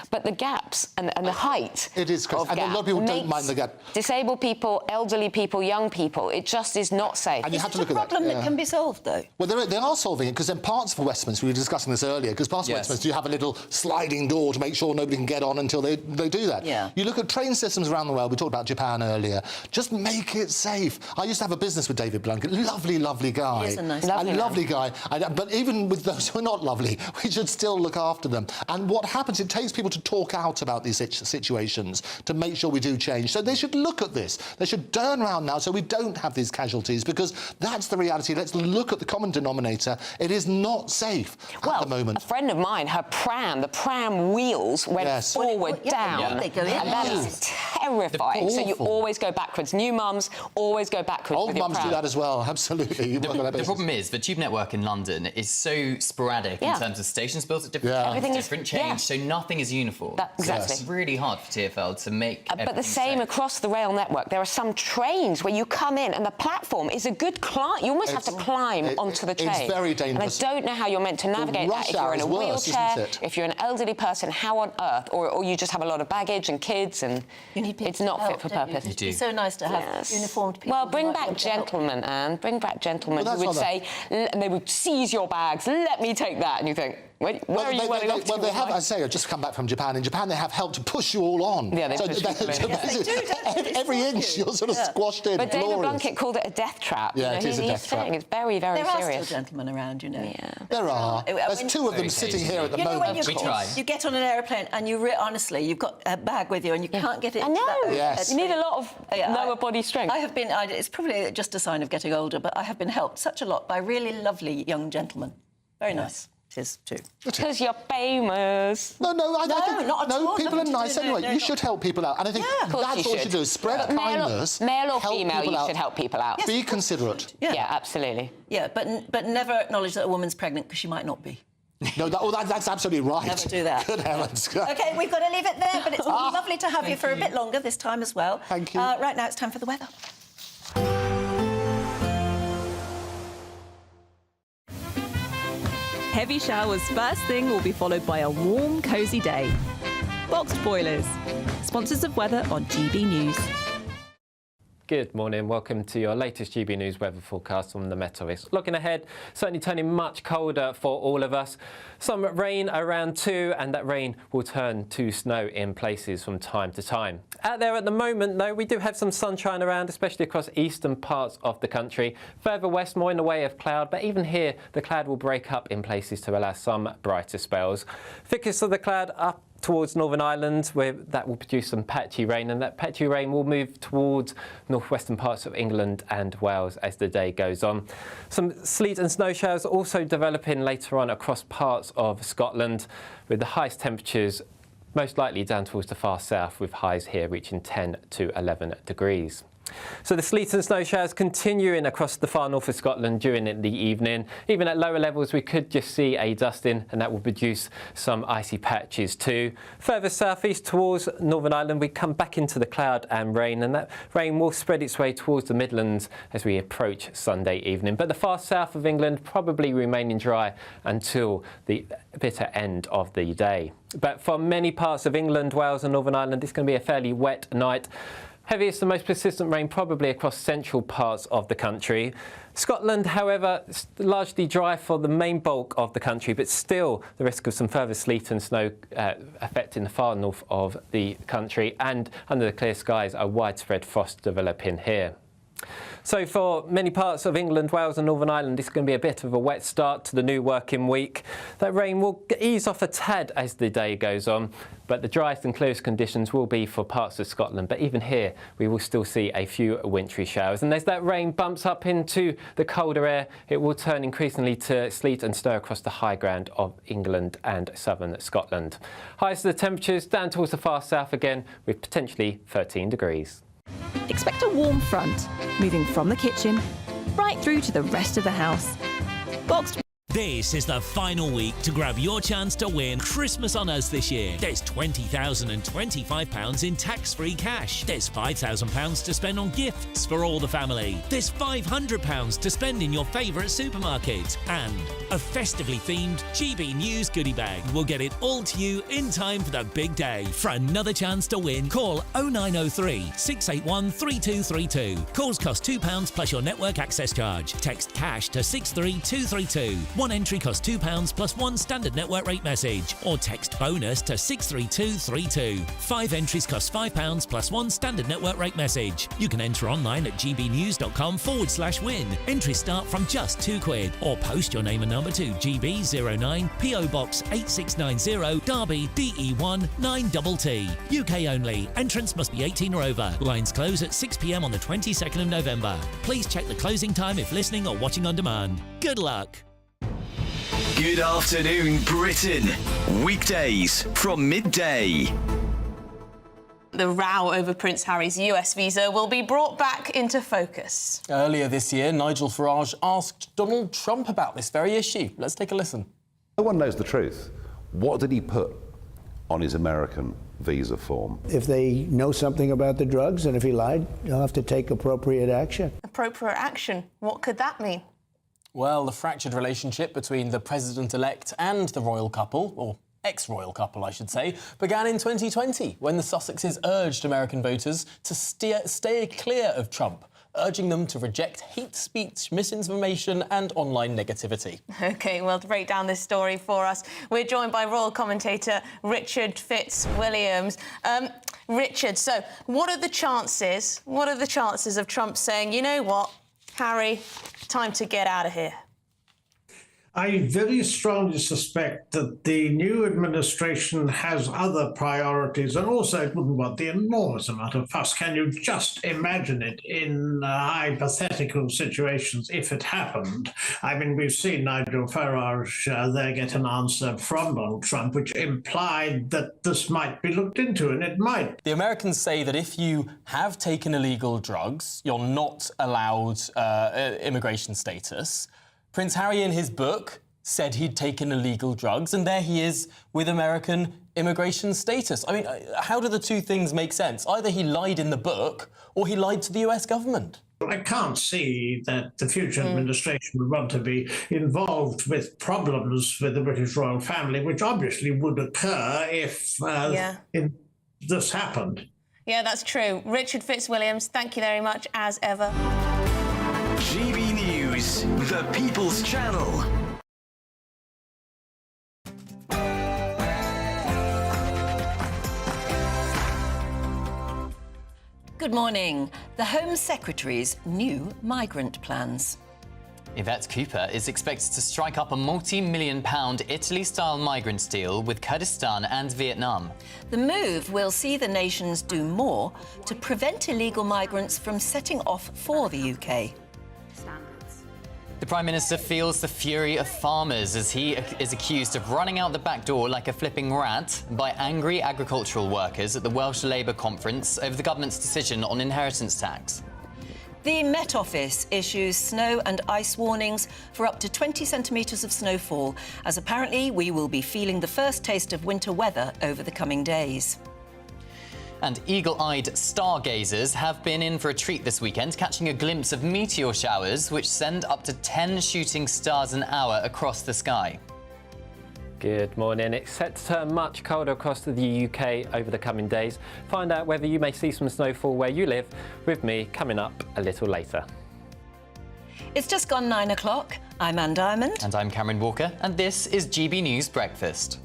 Speaker 18: but the gaps and the height
Speaker 17: It is, Chris. And a lot of people don't mind the gap.
Speaker 18: Disabled people, elderly people, young people, it just is not safe.
Speaker 17: And you have to look at that.
Speaker 1: Problem that can be solved, though.
Speaker 17: Well, they are solving it, because in parts of Westminster, we were discussing this earlier, because parts of Westminster, you have a little sliding door to make sure nobody can get on until they do that.
Speaker 1: Yeah.
Speaker 17: You look at train systems around the world, we talked about Japan earlier, just make it safe. I used to have a business with David Blunkett, lovely guy.
Speaker 1: He is a nice
Speaker 17: lovely guy. But even with those who are not lovely, we should still look after them. And what happens, it takes people to talk out about these situations to make sure we do change. So they should look at this. They should turn around now so we don't have these casualties, because that's the reality. Let's look at the common denominator. It is not safe at the moment.
Speaker 18: A friend of mine, the pram wheels went forward down.
Speaker 1: They go in.
Speaker 18: And that is terrifying. So you always go backwards. New mums always go backwards.
Speaker 17: Old mums do that as well, absolutely.
Speaker 2: The problem is the tube network in London is so sporadic in terms of stations built at different times, different change, so nothing is uniform.
Speaker 18: Exactly.
Speaker 2: So it's really hard for TfL to make
Speaker 18: but the same across the rail network. There are some trains where you come in and the platform is a good climb. You almost have to climb onto the train.
Speaker 17: It's very dangerous.
Speaker 18: And I don't know how you're meant to navigate that. If you're in a wheelchair, if you're an elderly person, how on earth? Or you just have a lot of baggage and kids, and it's not fit for purpose.
Speaker 1: It's so nice to have uniformed people.
Speaker 18: Well, bring back gentlemen, Anne. Bring back gentlemen who would say, and they would seize your bags. Let me take that. And you think, where are you running off to?
Speaker 17: Well, they have, I say, I've just come back from Japan. In Japan, they have help to push you all on.
Speaker 18: Yeah, they push you.
Speaker 17: Every inch, you're sort of squashed in.
Speaker 18: But David Blunkett called it a death trap.
Speaker 17: Yeah, it is a death trap.
Speaker 18: It's very, very serious.
Speaker 1: There are still gentlemen around, you know.
Speaker 18: Yeah.
Speaker 17: There are. There's two of them sitting here at the moment.
Speaker 1: You get on an aeroplane and honestly, you've got a bag with you and you can't get it.
Speaker 18: I know.
Speaker 17: Yes.
Speaker 18: You need a lot of lower body strength.
Speaker 1: I have been. It's probably just a sign of getting older, but I have been helped such a lot by really lovely young gentlemen. Very nice. It is too.
Speaker 18: Because you're famous.
Speaker 17: No, I think
Speaker 1: not at all.
Speaker 17: People are nice anyway. You should help people out, and I think that's all you should do: is spread kindness.
Speaker 18: Male or female, you should help people out.
Speaker 17: Be considerate.
Speaker 18: Yeah, absolutely.
Speaker 1: Yeah, but never acknowledge that a woman's pregnant because she might not be.
Speaker 17: No, that's absolutely right.
Speaker 1: Never do that.
Speaker 17: Good heavens.
Speaker 1: OK, we've got to leave it there, but it's lovely to have you for a bit longer this time as well.
Speaker 17: Thank you.
Speaker 1: Right now, it's time for the weather.
Speaker 4: Heavy showers first thing will be followed by a warm, cosy day. Boxed Boilers, sponsors of weather on GB News.
Speaker 12: Good morning, welcome to your latest GB News weather forecast from the Met Office. Looking ahead, certainly turning much colder for all of us. Some rain around too, and that rain will turn to snow in places from time to time. Out there at the moment, though, we do have some sunshine around, especially across eastern parts of the country. Further west, more in the way of cloud, but even here, the cloud will break up in places to allow some brighter spells. Thickest of the cloud up towards Northern Ireland, where that will produce some patchy rain, and that patchy rain will move towards northwestern parts of England and Wales as the day goes on. Some sleet and snow showers also developing later on across parts of Scotland, with the highest temperatures most likely down towards the far south, with highs here reaching 10 to 11 degrees. So the sleet and snow showers continuing across the far north of Scotland during the evening. Even at lower levels, we could just see a dusting, and that will produce some icy patches too. Further southeast towards Northern Ireland, we come back into the cloud and rain, and that rain will spread its way towards the Midlands as we approach Sunday evening. But the far south of England probably remaining dry until the bitter end of the day. But for many parts of England, Wales and Northern Ireland, it's going to be a fairly wet night. Heaviest and most persistent rain probably across central parts of the country. Scotland, however, largely dry for the main bulk of the country, but still the risk of some further sleet and snow affecting the far north of the country, and under the clear skies, a widespread frost developing here. So for many parts of England, Wales and Northern Ireland, it's going to be a bit of a wet start to the new working week. That rain will ease off a tad as the day goes on, but the driest and clearest conditions will be for parts of Scotland. But even here, we will still see a few wintry showers. And as that rain bumps up into the colder air, it will turn increasingly to sleet and snow across the high ground of England and southern Scotland. Highest of the temperatures down towards the far south again, with potentially 13 degrees.
Speaker 4: Expect a warm front, moving from the kitchen right through to the rest of the house. Boxed.
Speaker 19: This is the final week to grab your chance to win Christmas on Us this year. There's £20,025 in tax-free cash. There's £5,000 to spend on gifts for all the family. There's £500 to spend in your favourite supermarket. And a festively themed GB News goodie bag. We'll get it all to you in time for the big day. For another chance to win, call 0903 681 3232. Calls cost £2 plus your network access charge. Text cash to 63232. One entry costs £2 plus one standard network rate message, or text bonus to 63232. 5 entries cost £5 plus one standard network rate message. You can enter online at gbnews.com/win. Entries start from just £2, or post your name and number to GB09 PO Box 8690 Derby DE1 9TT. UK only. Entrance must be 18 or over. Lines close at 6 p.m. on the 22nd of November. Please check the closing time if listening or watching on demand. Good luck.
Speaker 13: Good afternoon, Britain. Weekdays from midday.
Speaker 21: The row over Prince Harry's US visa will be brought back into focus.
Speaker 12: Earlier this year, Nigel Farage asked Donald Trump about this very issue. Let's take a listen.
Speaker 20: No one knows the truth. What did he put on his American visa form?
Speaker 23: If they know something about the drugs, and if he lied, he'll have to take appropriate action.
Speaker 21: Appropriate action? What could that mean?
Speaker 12: Well, the fractured relationship between the president-elect and the royal couple, or ex-royal couple, I should say, began in 2020 when the Sussexes urged American voters to stay clear of Trump, urging them to reject hate speech, misinformation and online negativity.
Speaker 21: OK, well, to break down this story for us, we're joined by royal commentator Richard Fitzwilliams. Richard, so what are the chances of Trump saying, you know what, Harry, time to get out of here?
Speaker 25: I very strongly suspect that the new administration has other priorities, and also it wouldn't want the enormous amount of fuss. Can you just imagine it in hypothetical situations if it happened? I mean, we've seen Nigel Farage there get an answer from Donald Trump, which implied that this might be looked into, and it might.
Speaker 12: The Americans say that if you have taken illegal drugs, you're not allowed immigration status. Prince Harry, in his book, said he'd taken illegal drugs, and there he is with American immigration status. I mean, how do the two things make sense? Either he lied in the book, or he lied to the US government.
Speaker 25: I can't see that the future administration would want to be involved with problems with the British royal family, which obviously would occur if this happened.
Speaker 21: Yeah, that's true. Richard Fitzwilliams, thank you very much, as ever.
Speaker 13: GB News, the People's Channel.
Speaker 1: Good morning. The Home Secretary's new migrant plans.
Speaker 2: Yvette Cooper is expected to strike up a multi-million-pound Italy-style migrant deal with Kurdistan and Vietnam.
Speaker 1: The move will see the nations do more to prevent illegal migrants from setting off for the UK.
Speaker 2: The Prime Minister feels the fury of farmers as he is accused of running out the back door like a flipping rat by angry agricultural workers at the Welsh Labour Conference over the government's decision on inheritance tax.
Speaker 1: The Met Office issues snow and ice warnings for up to 20 centimetres of snowfall, as apparently we will be feeling the first taste of winter weather over the coming days.
Speaker 2: And eagle-eyed stargazers have been in for a treat this weekend, catching a glimpse of meteor showers which send up to 10 shooting stars an hour across the sky.
Speaker 12: Good morning. It's set to turn much colder across the UK over the coming days. Find out whether you may see some snowfall where you live with me coming up a little later.
Speaker 1: It's just gone 9 o'clock. I'm Anne Diamond.
Speaker 2: And I'm Cameron Walker, and this is GB News Breakfast.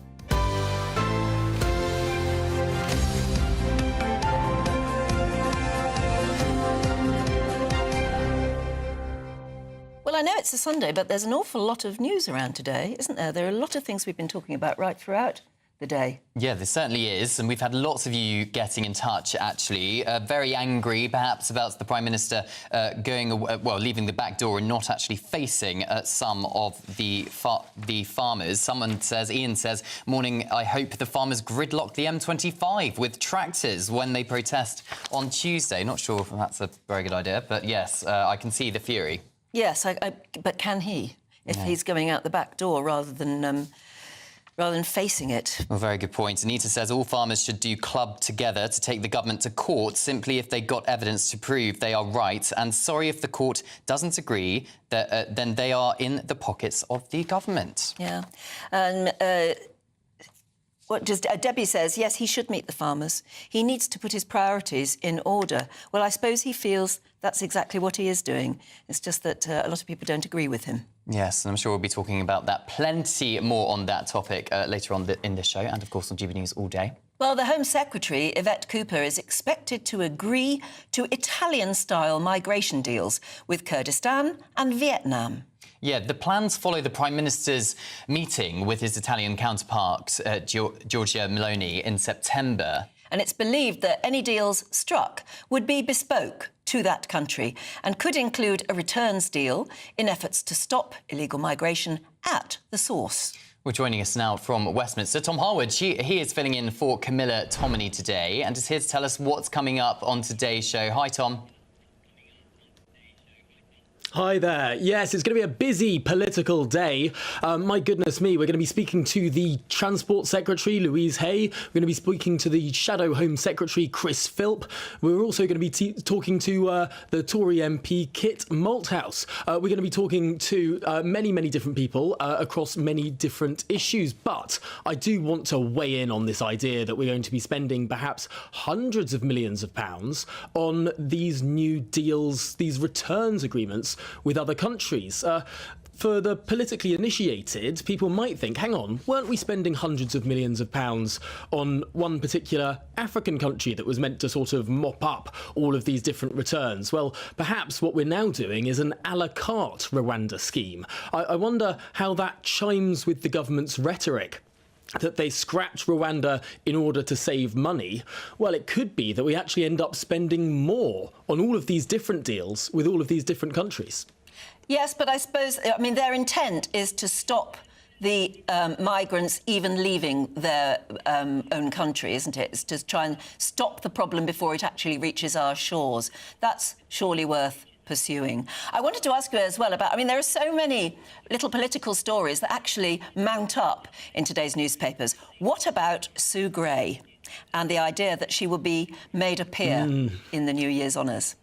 Speaker 1: Well, I know it's a Sunday, but there's an awful lot of news around today, isn't there? There are a lot of things we've been talking about right throughout the day.
Speaker 2: Yeah, there certainly is, and we've had lots of you getting in touch, actually. Very angry, perhaps, about the Prime Minister leaving the back door and not actually facing some of the farmers. Ian says, morning, I hope the farmers gridlock the M25 with tractors when they protest on Tuesday. Not sure if that's a very good idea, but yes, I can see the fury.
Speaker 1: Yes, but can he, if he's going out the back door rather than facing it?
Speaker 2: Well, very good point. Anita says all farmers should do club together to take the government to court simply if they got evidence to prove they are right. And sorry if the court doesn't agree, that then they are in the pockets of the government.
Speaker 1: Yeah. Debbie says, yes, he should meet the farmers. He needs to put his priorities in order. Well, I suppose he feels that's exactly what he is doing. It's just that a lot of people don't agree with him.
Speaker 2: Yes, and I'm sure we'll be talking about that plenty more on that topic later on in this show and, of course, on GB News all day.
Speaker 1: Well, the Home Secretary, Yvette Cooper, is expected to agree to Italian-style migration deals with Kurdistan and Vietnam.
Speaker 2: Yeah, the plans follow the Prime Minister's meeting with his Italian counterpart, Giorgia Meloni, in September.
Speaker 1: And it's believed that any deals struck would be bespoke to that country and could include a returns deal in efforts to stop illegal migration at the source.
Speaker 2: Well, joining us now from Westminster, Tom Harwood. He is filling in for Camila Tominey today and is here to tell us what's coming up on today's show. Hi, Tom.
Speaker 5: Hi there. Yes, it's going to be a busy political day. My goodness me, we're going to be speaking to the Transport Secretary, Louise Hay. We're going to be speaking to the Shadow Home Secretary, Chris Philp. We're also going to be talking to the Tory MP, Kit Malthouse. We're going to be talking to many different people across many different issues. But I do want to weigh in on this idea that we're going to be spending perhaps hundreds of millions of pounds on these new deals, these returns agreements with other countries. For the politically initiated, people might think, hang on, weren't we spending hundreds of millions of pounds on one particular African country that was meant to sort of mop up all of these different returns? Well, perhaps what we're now doing is an a la carte Rwanda scheme. I wonder how that chimes with the government's rhetoric that they scrapped Rwanda in order to save money. Well, it could be that we actually end up spending more on all of these different deals with all of these different countries.
Speaker 1: Yes, but I suppose, I mean, their intent is to stop the migrants even leaving their own country, isn't it? It's to try and stop the problem before it actually reaches our shores. That's surely worth pursuing. I wanted to ask you as well about, I mean, there are so many little political stories that actually mount up in today's newspapers. What about Sue Gray and the idea that she will be made a peer in the New Year's honours?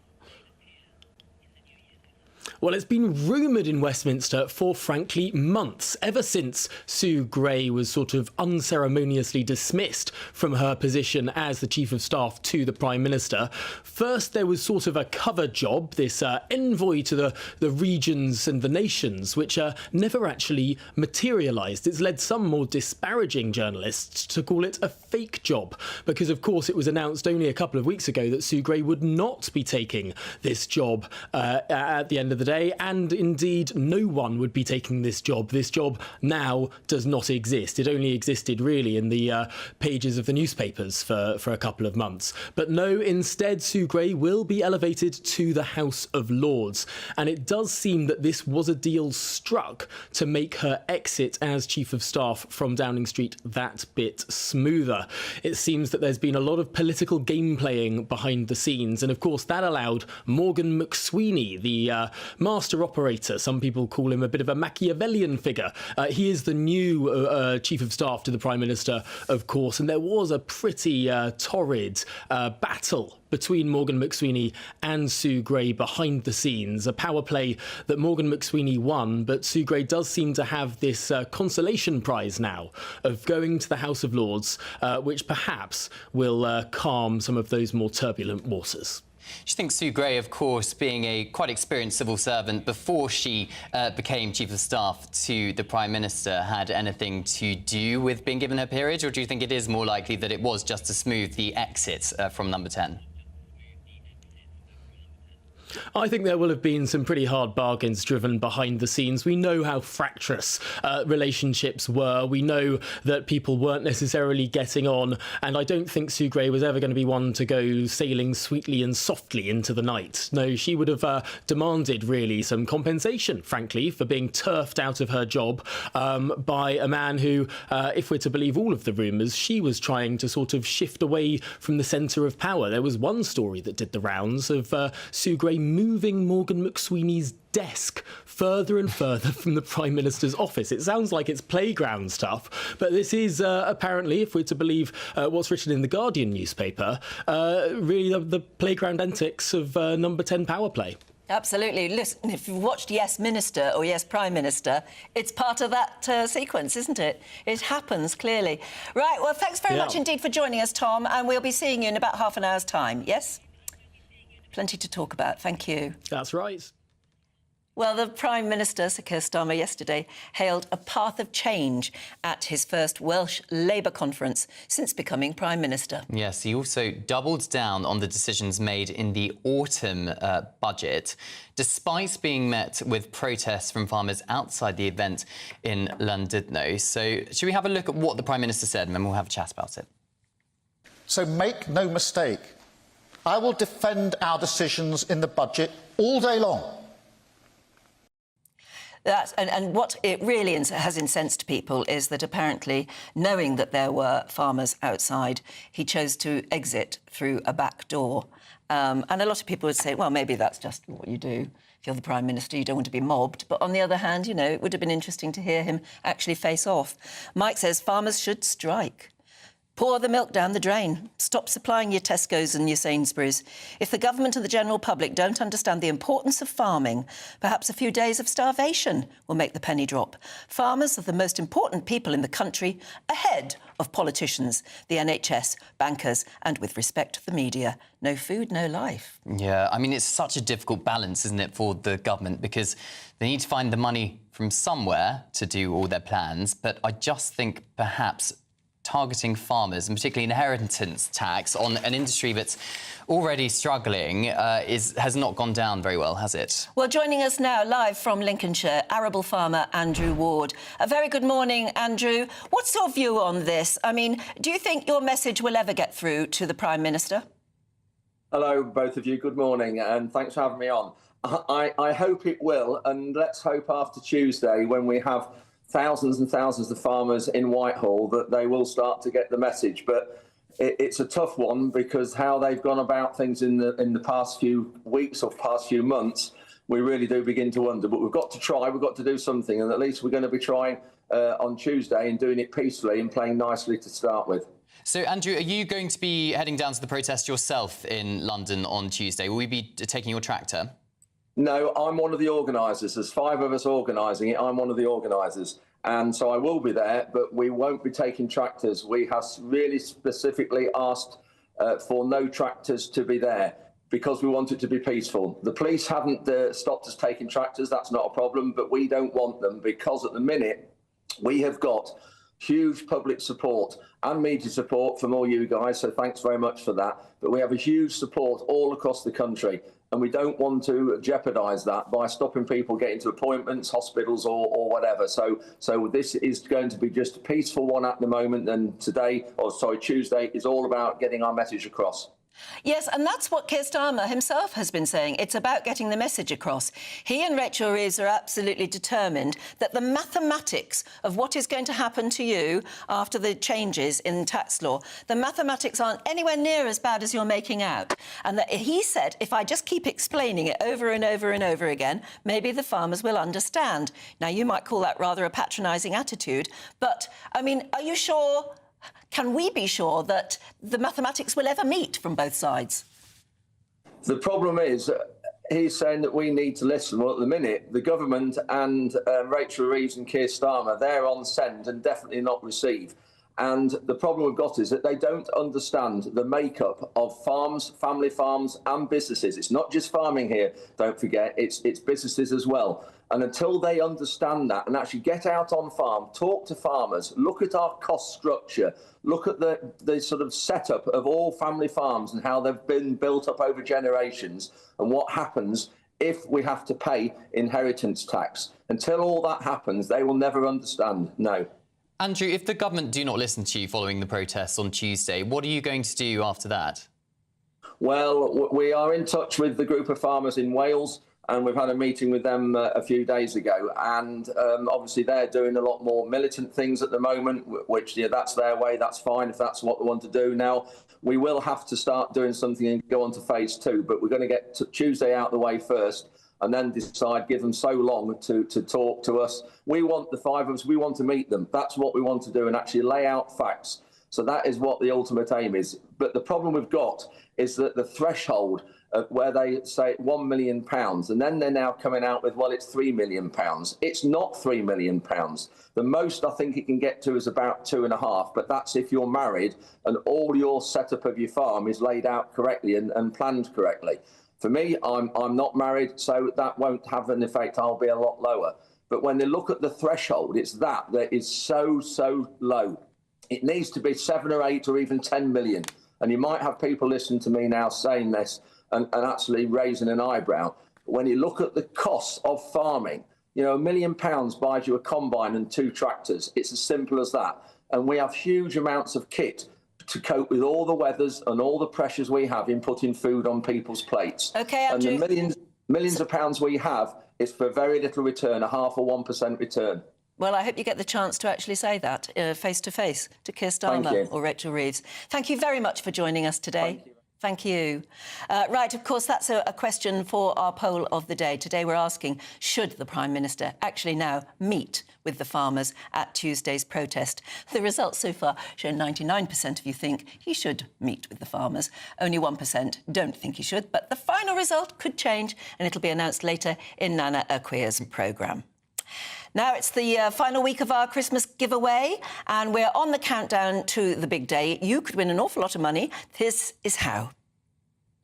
Speaker 5: Well, it's been rumoured in Westminster for, frankly, months, ever since Sue Gray was sort of unceremoniously dismissed from her position as the Chief of Staff to the Prime Minister. First, there was sort of a cover job, this envoy to the regions and the nations, which never actually materialised. It's led some more disparaging journalists to call it a fake job, because, of course, it was announced only a couple of weeks ago that Sue Gray would not be taking this job at the end of the day, and indeed no one would be taking this job. This job now does not exist. It only existed really in the pages of the newspapers for a couple of months. But no, instead Sue Gray will be elevated to the House of Lords, and it does seem that this was a deal struck to make her exit as Chief of Staff from Downing Street that bit smoother. It seems that there's been a lot of political game playing behind the scenes, and of course that allowed Morgan McSweeney, the master operator, some people call him a bit of a Machiavellian figure. He is the new Chief of Staff to the Prime Minister, of course, and there was a pretty torrid battle between Morgan McSweeney and Sue Gray behind the scenes, a power play that Morgan McSweeney won, but Sue Gray does seem to have this consolation prize now of going to the House of Lords, which perhaps will calm some of those more turbulent waters.
Speaker 2: Do you think Sue Gray, of course, being a quite experienced civil servant before she became Chief of Staff to the Prime Minister, had anything to do with being given her peerage, or do you think it is more likely that it was just to smooth the exit from Number 10?
Speaker 5: I think there will have been some pretty hard bargains driven behind the scenes. We know how fractious relationships were. We know that people weren't necessarily getting on, and I don't think Sue Gray was ever going to be one to go sailing sweetly and softly into the night. No, she would have demanded really some compensation, frankly, for being turfed out of her job by a man who, if we're to believe all of the rumours, she was trying to sort of shift away from the centre of power. There was one story that did the rounds of Sue Gray moving Morgan McSweeney's desk further and further from the Prime Minister's office. It sounds like it's playground stuff, but this is apparently, if we're to believe what's written in the Guardian newspaper, really the playground antics of Number 10 power play.
Speaker 1: Absolutely. Listen, if you've watched Yes Minister or Yes Prime Minister, it's part of that sequence, isn't it? It happens, clearly. Right, well, thanks very much indeed for joining us, Tom, and we'll be seeing you in about half an hour's time, yes? Plenty to talk about. Thank you.
Speaker 5: That's right.
Speaker 1: Well, the Prime Minister, Sir Keir Starmer, yesterday hailed a path of change at his first Welsh Labour conference since becoming Prime Minister.
Speaker 2: Yes, he also doubled down on the decisions made in the autumn budget, despite being met with protests from farmers outside the event in Llandudno. So should we have a look at what the Prime Minister said, and then we'll have a chat about it?
Speaker 6: So make no mistake, I will defend our decisions in the budget all day long.
Speaker 1: And what it really has incensed people is that apparently, knowing that there were farmers outside, he chose to exit through a back door. And a lot of people would say, well, maybe that's just what you do. If you're the Prime Minister, you don't want to be mobbed. But on the other hand, you know, it would have been interesting to hear him actually face off. Mike says farmers should strike. Pour the milk down the drain. Stop supplying your Tesco's and your Sainsbury's. If the government and the general public don't understand the importance of farming, perhaps a few days of starvation will make the penny drop. Farmers are the most important people in the country, ahead of politicians, the NHS, bankers, and with respect to the media. No food, no life.
Speaker 2: Yeah, I mean, it's such a difficult balance, isn't it, for the government, because they need to find the money from somewhere to do all their plans. But I just think perhaps targeting farmers, and particularly inheritance tax, on an industry that's already struggling has not gone down very well, has it?
Speaker 1: Well, joining us now live from Lincolnshire, arable farmer Andrew Ward. A very good morning, Andrew. What's your view on this? I mean, do you think your message will ever get through to the Prime Minister?
Speaker 8: Hello, both of you. Good morning, and thanks for having me on. I hope it will, and let's hope after Tuesday, when we have thousands and thousands of farmers in Whitehall, that they will start to get the message. But it's a tough one, because how they've gone about things in the past few weeks or past few months, we really do begin to wonder. But we've got to try, we've got to do something, and at least we're going to be trying on Tuesday and doing it peacefully and playing nicely to start with.
Speaker 2: So, Andrew, are you going to be heading down to the protest yourself in London on Tuesday? Will you be taking your tractor?
Speaker 8: No, I'm one of the organisers. There's 5 of us organising it. I'm one of the organisers. And so I will be there, but we won't be taking tractors. We have really specifically asked for no tractors to be there because we want it to be peaceful. The police haven't stopped us taking tractors. That's not a problem, but we don't want them because at the minute we have got huge public support and media support from all you guys, so thanks very much for that. But we have a huge support all across the country, and we don't want to jeopardise that by stopping people getting to appointments, hospitals or whatever. So this is going to be just a peaceful one at the moment, and Tuesday is all about getting our message across.
Speaker 1: Yes, and that's what Keir Starmer himself has been saying. It's about getting the message across. He and Rachel Reeves are absolutely determined that the mathematics of what is going to happen to you after the changes in tax law, the mathematics aren't anywhere near as bad as you're making out. And that he said, if I just keep explaining it over and over and over again, maybe the farmers will understand. Now, you might call that rather a patronising attitude, but, I mean, are you sure... Can we be sure that the mathematics will ever meet from both sides?
Speaker 8: The problem is, he's saying that we need to listen. Well, at the minute, the government and Rachel Reeves and Keir Starmer, they're on send and definitely not receive. And the problem we've got is that they don't understand the makeup of farms, family farms and businesses. It's not just farming here, don't forget, it's businesses as well. And until they understand that and actually get out on farm, talk to farmers, look at our cost structure, look at the sort of setup of all family farms and how they've been built up over generations and what happens if we have to pay inheritance tax. Until all that happens, they will never understand, no.
Speaker 2: Andrew, if the government do not listen to you following the protests on Tuesday, what are you going to do after that?
Speaker 8: Well, we are in touch with the group of farmers in Wales, and we've had a meeting with them a few days ago. And obviously they're doing a lot more militant things at the moment, which, yeah, that's their way, that's fine if that's what they want to do. Now, we will have to start doing something and go on to phase 2, but we're going to get Tuesday out of the way first and then decide, give them so long to talk to us. We want the 5 of us, we want to meet them. That's what we want to do and actually lay out facts. So that is what the ultimate aim is. But the problem we've got is that the threshold where they say £1 million, and then they're now coming out with, well, it's £3 million. It's not £3 million. The most I think it can get to is about 2.5, but that's if you're married and all your setup of your farm is laid out correctly and planned correctly. For me, I'm not married, so that won't have an effect. I'll be a lot lower. But when they look at the threshold, it's that is so low. It needs to be 7 or 8 or even 10 million. And you might have people listening to me now saying this and actually raising an eyebrow. When you look at the costs of farming, you know, £1 million buys you a combine and 2 tractors. It's as simple as that. And we have huge amounts of kit to cope with all the weathers and all the pressures we have in putting food on people's plates.
Speaker 1: OK, Andrew.
Speaker 8: And the millions of pounds we have is for very little return, a 0.5% or 1% return.
Speaker 1: Well, I hope you get the chance to actually say that face-to-face to Keir Starmer or Rachel Reeves. Thank you very much for joining us today. Thank you. Right, of course, that's a question for our poll of the day. Today we're asking, should the Prime Minister actually now meet with the farmers at Tuesday's protest? The results so far show 99% of you think he should meet with the farmers. Only 1% don't think he should, but the final result could change and it'll be announced later in Nana Akwia's programme. Now it's the final week of our Christmas giveaway and we're on the countdown to the big day. You could win an awful lot of money. This is how.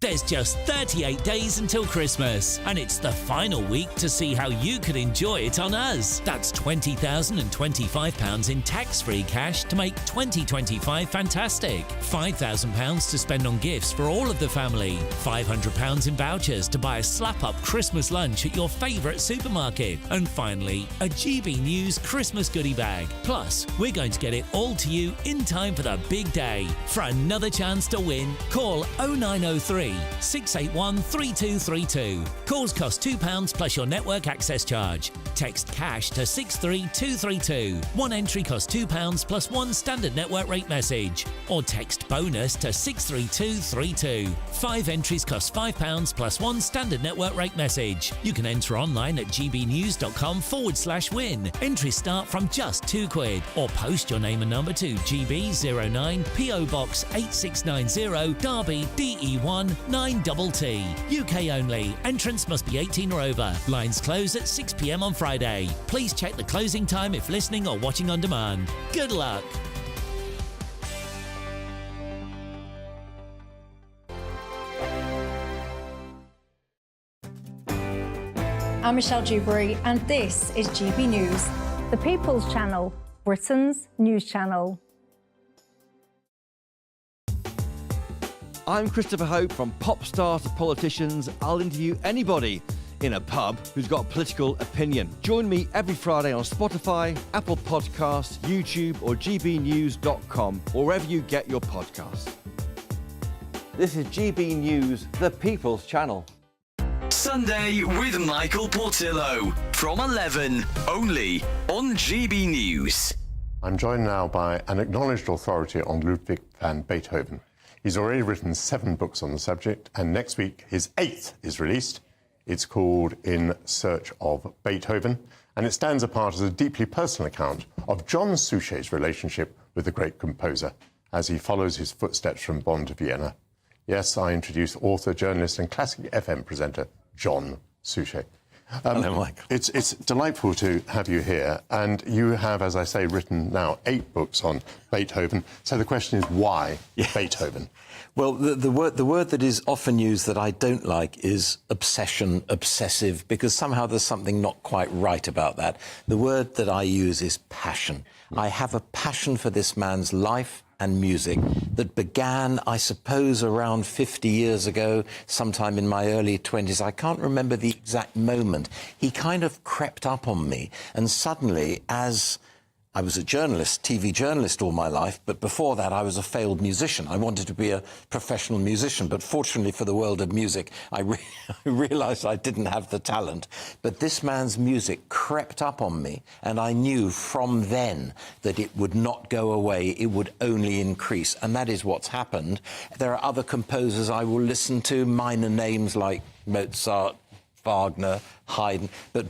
Speaker 19: There's just 38 days until Christmas, and it's the final week to see how you could enjoy it on us. That's £20,025 in tax-free cash to make 2025 fantastic. £5,000 to spend on gifts for all of the family. £500 in vouchers to buy a slap-up Christmas lunch at your favourite supermarket. And finally, a GB News Christmas goodie bag. Plus, we're going to get it all to you in time for the big day. For another chance to win, call 0903 681 3232. Calls cost £2 plus your network access charge. Text cash to 63232. One entry costs £2 plus 1 standard network rate message. Or text bonus to 63232. 5 entries cost £5 plus 1 standard network rate message. You can enter online at gbnews.com/win. Entries start from just £2 or post your name and number to GB09 PO Box 8690 Derby DE1 9TT. UK only. Entrance must be 18 or over. Lines close at 6 p.m. on Friday. Please check the closing time if listening or watching on demand. Good luck.
Speaker 3: I'm Michelle Dewberry, and this is GB News, the People's Channel, Britain's news channel.
Speaker 7: I'm Christopher Hope. From pop stars to politicians, I'll interview anybody in a pub who's got a political opinion. Join me every Friday on Spotify, Apple Podcasts, YouTube or gbnews.com, or wherever you get your podcasts. This is GB News, the People's Channel.
Speaker 13: Sunday with Michael Portillo from 11, only on GB News.
Speaker 15: I'm joined now by an acknowledged authority on Ludwig van Beethoven. He's already written 7 books on the subject, and next week his 8th is released. It's called In Search of Beethoven, and it stands apart as a deeply personal account of John Souché's relationship with the great composer as he follows his footsteps from Bonn to Vienna. Yes, I introduce author, journalist and classic FM presenter John Souché.
Speaker 22: Hello, Michael.
Speaker 15: It's delightful to have you here, and you have, as I say, written now 8 books on Beethoven. So the question is, why Beethoven?
Speaker 22: Well, the word that is often used that I don't like is obsession, obsessive, because somehow there's something not quite right about that. The word that I use is passion. I have a passion for this man's life and music that began, I suppose, around 50 years ago, sometime in my early 20s. I can't remember the exact moment. He kind of crept up on me, and suddenly, as I was a journalist, TV journalist all my life, but before that I was a failed musician. I wanted to be a professional musician, but fortunately for the world of music, I realised I didn't have the talent. But this man's music crept up on me, and I knew from then that it would not go away, it would only increase, and that is what's happened. There are other composers I will listen to, minor names like Mozart, Wagner, Haydn, but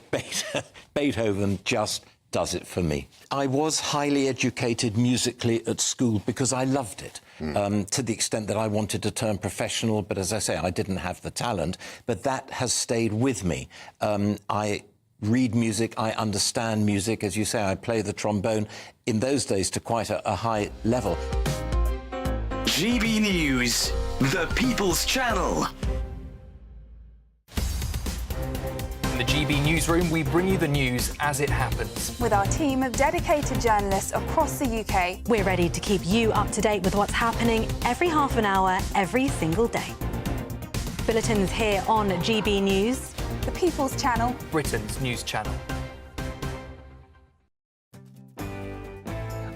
Speaker 22: Beethoven just does it for me. I was highly educated musically at school because I loved it, to the extent that I wanted to turn professional, but as I say, I didn't have the talent, but that has stayed with me. I read music, I understand music, as you say, I play the trombone, in those days to quite a high level.
Speaker 13: GB News, the People's Channel.
Speaker 24: In the GB Newsroom, we bring you the news as it happens.
Speaker 26: With our team of dedicated journalists across the UK.
Speaker 27: We're ready to keep you up to date with what's happening every half an hour, every single day. Bulletins here on GB News.
Speaker 26: The People's Channel.
Speaker 24: Britain's news channel.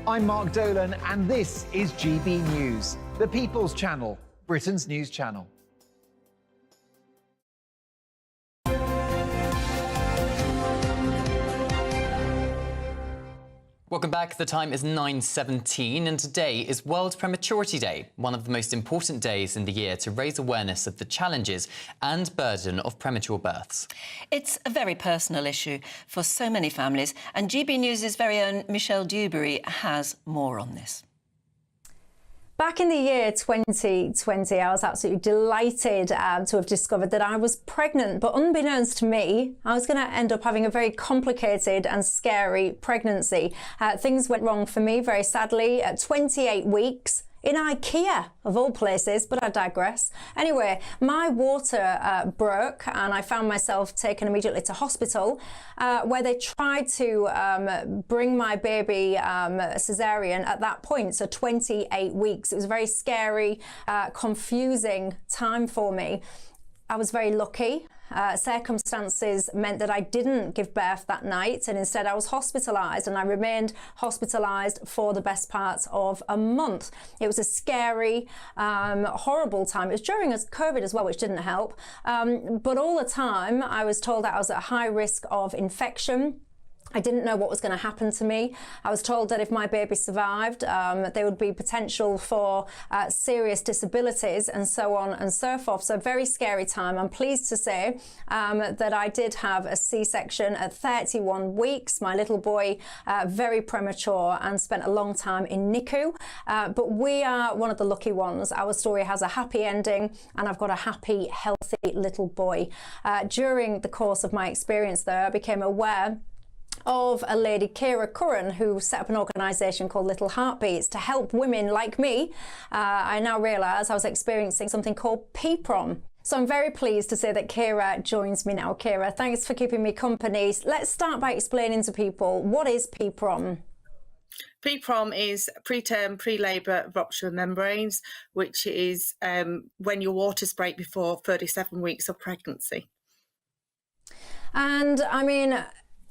Speaker 28: I'm Mark Dolan, and this is GB News, the People's Channel, Britain's news channel.
Speaker 2: Welcome back. The time is 9:17 and today is World Prematurity Day, one of the most important days in the year to raise awareness of the challenges and burden of premature births.
Speaker 1: It's a very personal issue for so many families, and GB News' very own Michelle Dewberry has more on this.
Speaker 3: Back in the year 2020, I was absolutely delighted to have discovered that I was pregnant, but unbeknownst to me, I was going to end up having a very complicated and scary pregnancy. Things went wrong for me, very sadly, at 28 weeks. In IKEA, of all places, but I digress. Anyway, my water broke and I found myself taken immediately to hospital where they tried to bring my baby cesarean at that point, so 28 weeks. It was a very scary, confusing time for me. I was very lucky. Circumstances meant that I didn't give birth that night, and instead I was hospitalised, and I remained hospitalised for the best part of a month. It was a scary, horrible time. It was during COVID as well, which didn't help. But all the time I was told that I was at high risk of infection. I didn't know what was going to happen to me. I was told that if my baby survived, there would be potential for serious disabilities and so on and so forth. So very scary time. I'm pleased to say that I did have a C-section at 31 weeks. My little boy, very premature, and spent a long time in NICU. But we are one of the lucky ones. Our story has a happy ending, and I've got a happy, healthy little boy. During the course of my experience there, I became aware of a lady, Kira Curran, who set up an organisation called Little Heartbeats to help women like me. I now realise I was experiencing something called PPROM. So I'm very pleased to say that Kira joins me now. Kira, thanks for keeping me company. Let's start by explaining to people, what is PPROM?
Speaker 4: PPROM is preterm, pre-labour rupture of membranes, which is when your waters break before 37 weeks of pregnancy.
Speaker 3: And I mean,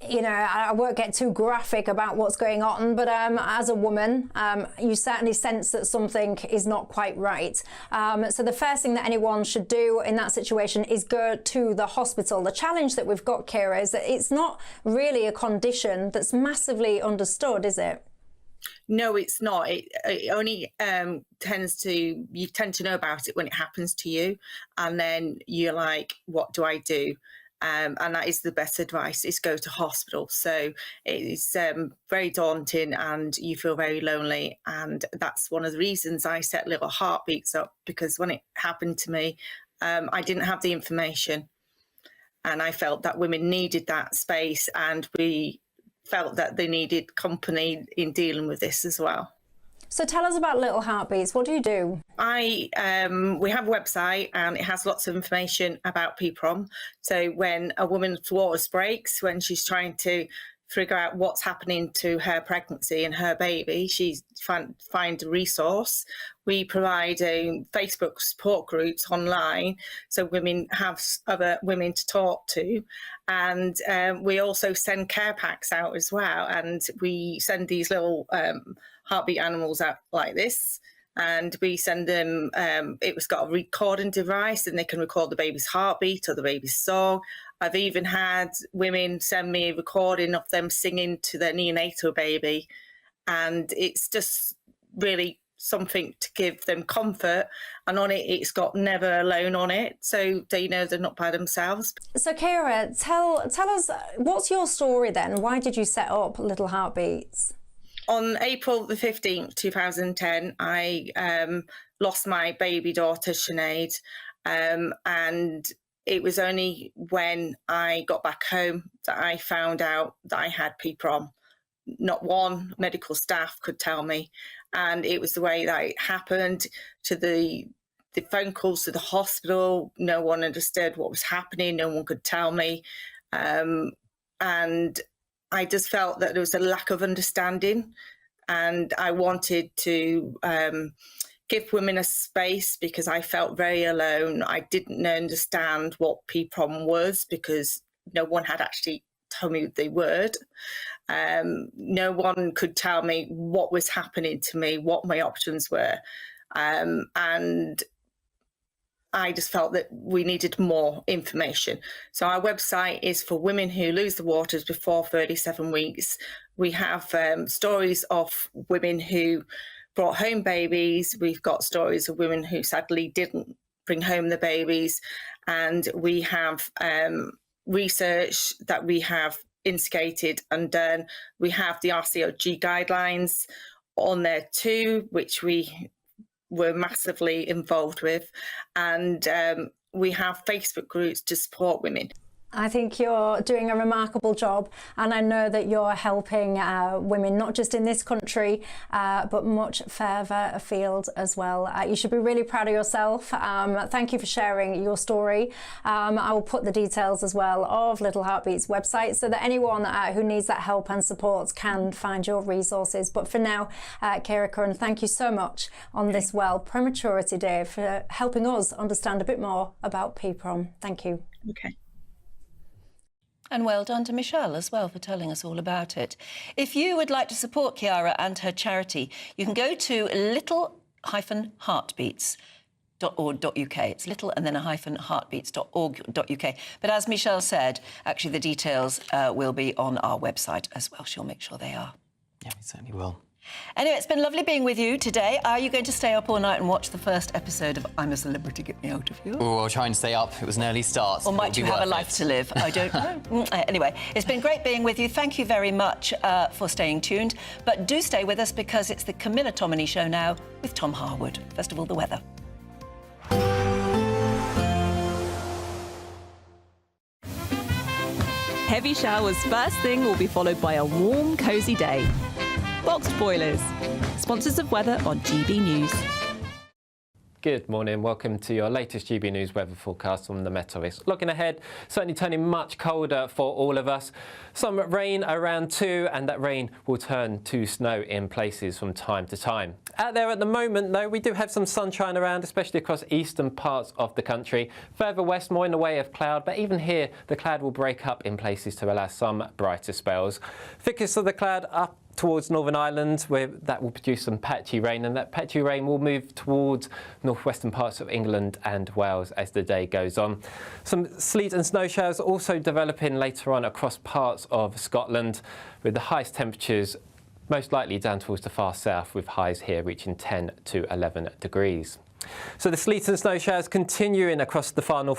Speaker 3: you know, I won't get too graphic about what's going on, but as a woman, you certainly sense that something is not quite right. So the first thing that anyone should do in that situation is go to the hospital. The challenge that we've got, Kira, is that it's not really a condition that's massively understood, is it?
Speaker 4: No, it's not. It only you tend to know about it when it happens to you, and then you're like, what do I do? And that is the best advice, is go to hospital. So it's very daunting and you feel very lonely. And that's one of the reasons I set Little Heartbeats up, because when it happened to me, I didn't have the information. And I felt that women needed that space, and we felt that they needed company in dealing with this as well.
Speaker 3: So tell us about Little Heartbeats. What do you do?
Speaker 4: We have a website, and it has lots of information about PPROM. So when a woman's waters breaks, when she's trying to figure out what's happening to her pregnancy and her baby, she find a resource. We provide Facebook support groups online, so women have other women to talk to. And we also send care packs out as well. And we send these little heartbeat animals out like this, and we send them, it's got a recording device, and they can record the baby's heartbeat or the baby's song. I've even had women send me a recording of them singing to their neonatal baby, and it's just really something to give them comfort. And on it, it's got Never Alone on it, so they know they're not by themselves.
Speaker 3: So Kira, tell us, what's your story then? Why did you set up Little Heartbeats?
Speaker 4: On April the 15th, 2010, I lost my baby daughter, Sinead, and it was only when I got back home that I found out that I had PPROM. Not one medical staff could tell me, and it was the way that it happened. To the phone calls to the hospital, no one understood what was happening, no one could tell me, and I just felt that there was a lack of understanding, and I wanted to give women a space, because I felt very alone. I didn't understand what PPROM was, because no one had actually told me the word. No one could tell me what was happening to me, what my options were. And I just felt that we needed more information. So our website is for women who lose the waters before 37 weeks. We have stories of women who brought home babies. We've got stories of women who sadly didn't bring home the babies. And we have research that we have instigated and done. We have the RCOG guidelines on there too, which we were massively involved with, and we have Facebook groups to support women.
Speaker 3: I think you're doing a remarkable job, and I know that you're helping women not just in this country but much further afield as well. You should be really proud of yourself. Thank you for sharing your story. I will put the details as well of Little Heartbeats website, so that anyone who needs that help and support can find your resources. But for now, Kira Curran, thank you so much on this Prematurity Day for helping us understand a bit more about PPROM. Thank you.
Speaker 4: Okay.
Speaker 1: And well done to Michelle as well for telling us all about it. If you would like to support Chiara and her charity, you can go to little-heartbeats.org. heartbeats.org.uk. It's little and then a hyphen heartbeats.org.uk. But as Michelle said, actually the details will be on our website as well. She'll make sure they are.
Speaker 2: Yeah, we certainly will.
Speaker 1: Anyway, it's been lovely being with you today. Are you going to stay up all night and watch the first episode of I'm a Celebrity, Get Me Out of Here?
Speaker 2: Oh, I'll try and stay up. It was an early start.
Speaker 1: Or might you have a life to live? I don't know. Anyway, it's been great being with you. Thank you very much for staying tuned. But do stay with us because it's the Camila Tominey Show now with Tom Harwood. First of all, the weather.
Speaker 9: Heavy showers first thing will be followed by a warm, cosy day. Boxed boilers, sponsors of weather on GB News.
Speaker 12: Good morning. Welcome to your latest GB News weather forecast from the Meteor. Looking ahead, certainly turning much colder for all of us. Some rain around too, and that rain will turn to snow in places from time to time. Out there at the moment, though, we do have some sunshine around, especially across eastern parts of the country. Further west, more in the way of cloud, but even here, the cloud will break up in places to allow some brighter spells. Thickest of the cloud up towards Northern Ireland, where that will produce some patchy rain, and that patchy rain will move towards northwestern parts of England and Wales as the day goes on. Some sleet and snow showers also developing later on across parts of Scotland, with the highest temperatures most likely down towards the far south, with highs here reaching 10 to 11 degrees. So the sleet and snow showers continuing across the far north